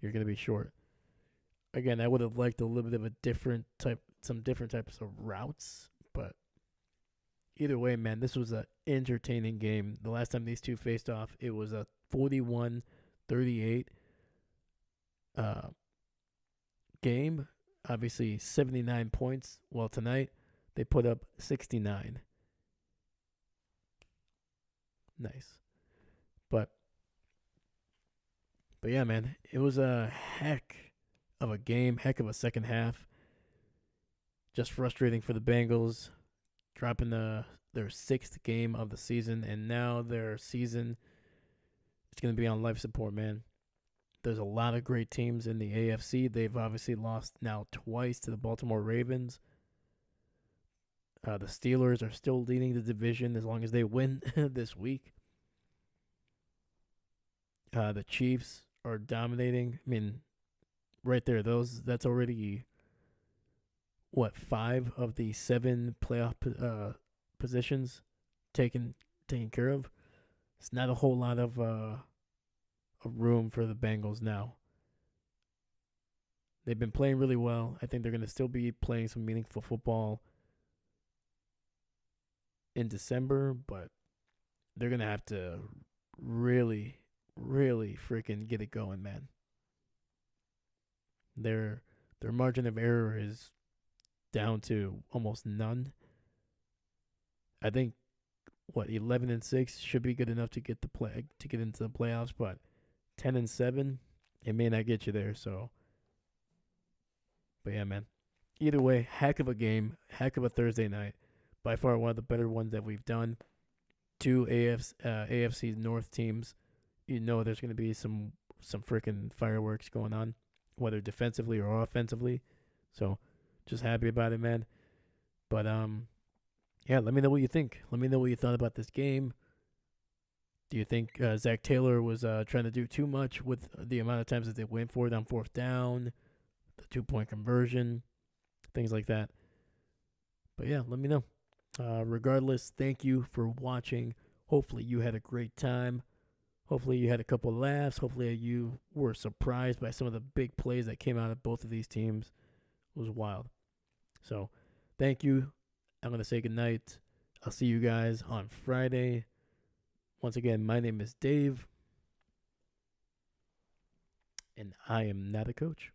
you're gonna be short. Again, I would have liked a little bit of a different type, some different types of routes, but either way, man, this was an entertaining game. The last time these two faced off, it was a 41-38 game. Obviously, 79 points. Well, tonight they put up 69. Nice. But yeah, man, it was a heck of a game, heck of a second half. Just frustrating for the Bengals, dropping their sixth game of the season, and now their season is going to be on life support, man. There's a lot of great teams in the AFC. They've obviously lost now twice to the Baltimore Ravens. The Steelers are still leading the division as long as they win this week. The Chiefs are dominating. I mean, right there, that's already what 5 of the 7 playoff positions taken care of. It's not a whole lot of room for the Bengals now. They've been playing really well. I think they're going to still be playing some meaningful football in December, but they're going to have to really, really freaking get it going, man. Their margin of error is down to almost none. I think 11-6 should be good enough to get into the playoffs, but 10-7 it may not get you there. So, but yeah, man. Either way, heck of a game, heck of a Thursday night. By far one of the better ones that we've done. 2 AFC North teams. You know there's going to be some freaking fireworks going on, whether defensively or offensively. So, just happy about it, man. But yeah, let me know what you think. Let me know what you thought about this game. Do you think Zach Taylor was trying to do too much with the amount of times that they went for it on fourth down, the 2-point conversion, things like that? But yeah, let me know. Regardless, thank you for watching. Hopefully you had a great time. Hopefully you had a couple laughs. Hopefully you were surprised by some of the big plays that came out of both of these teams. It was wild. So, thank you. I'm going to say goodnight. I'll see you guys on Friday. Once again, my name is Dave, and I am not a coach.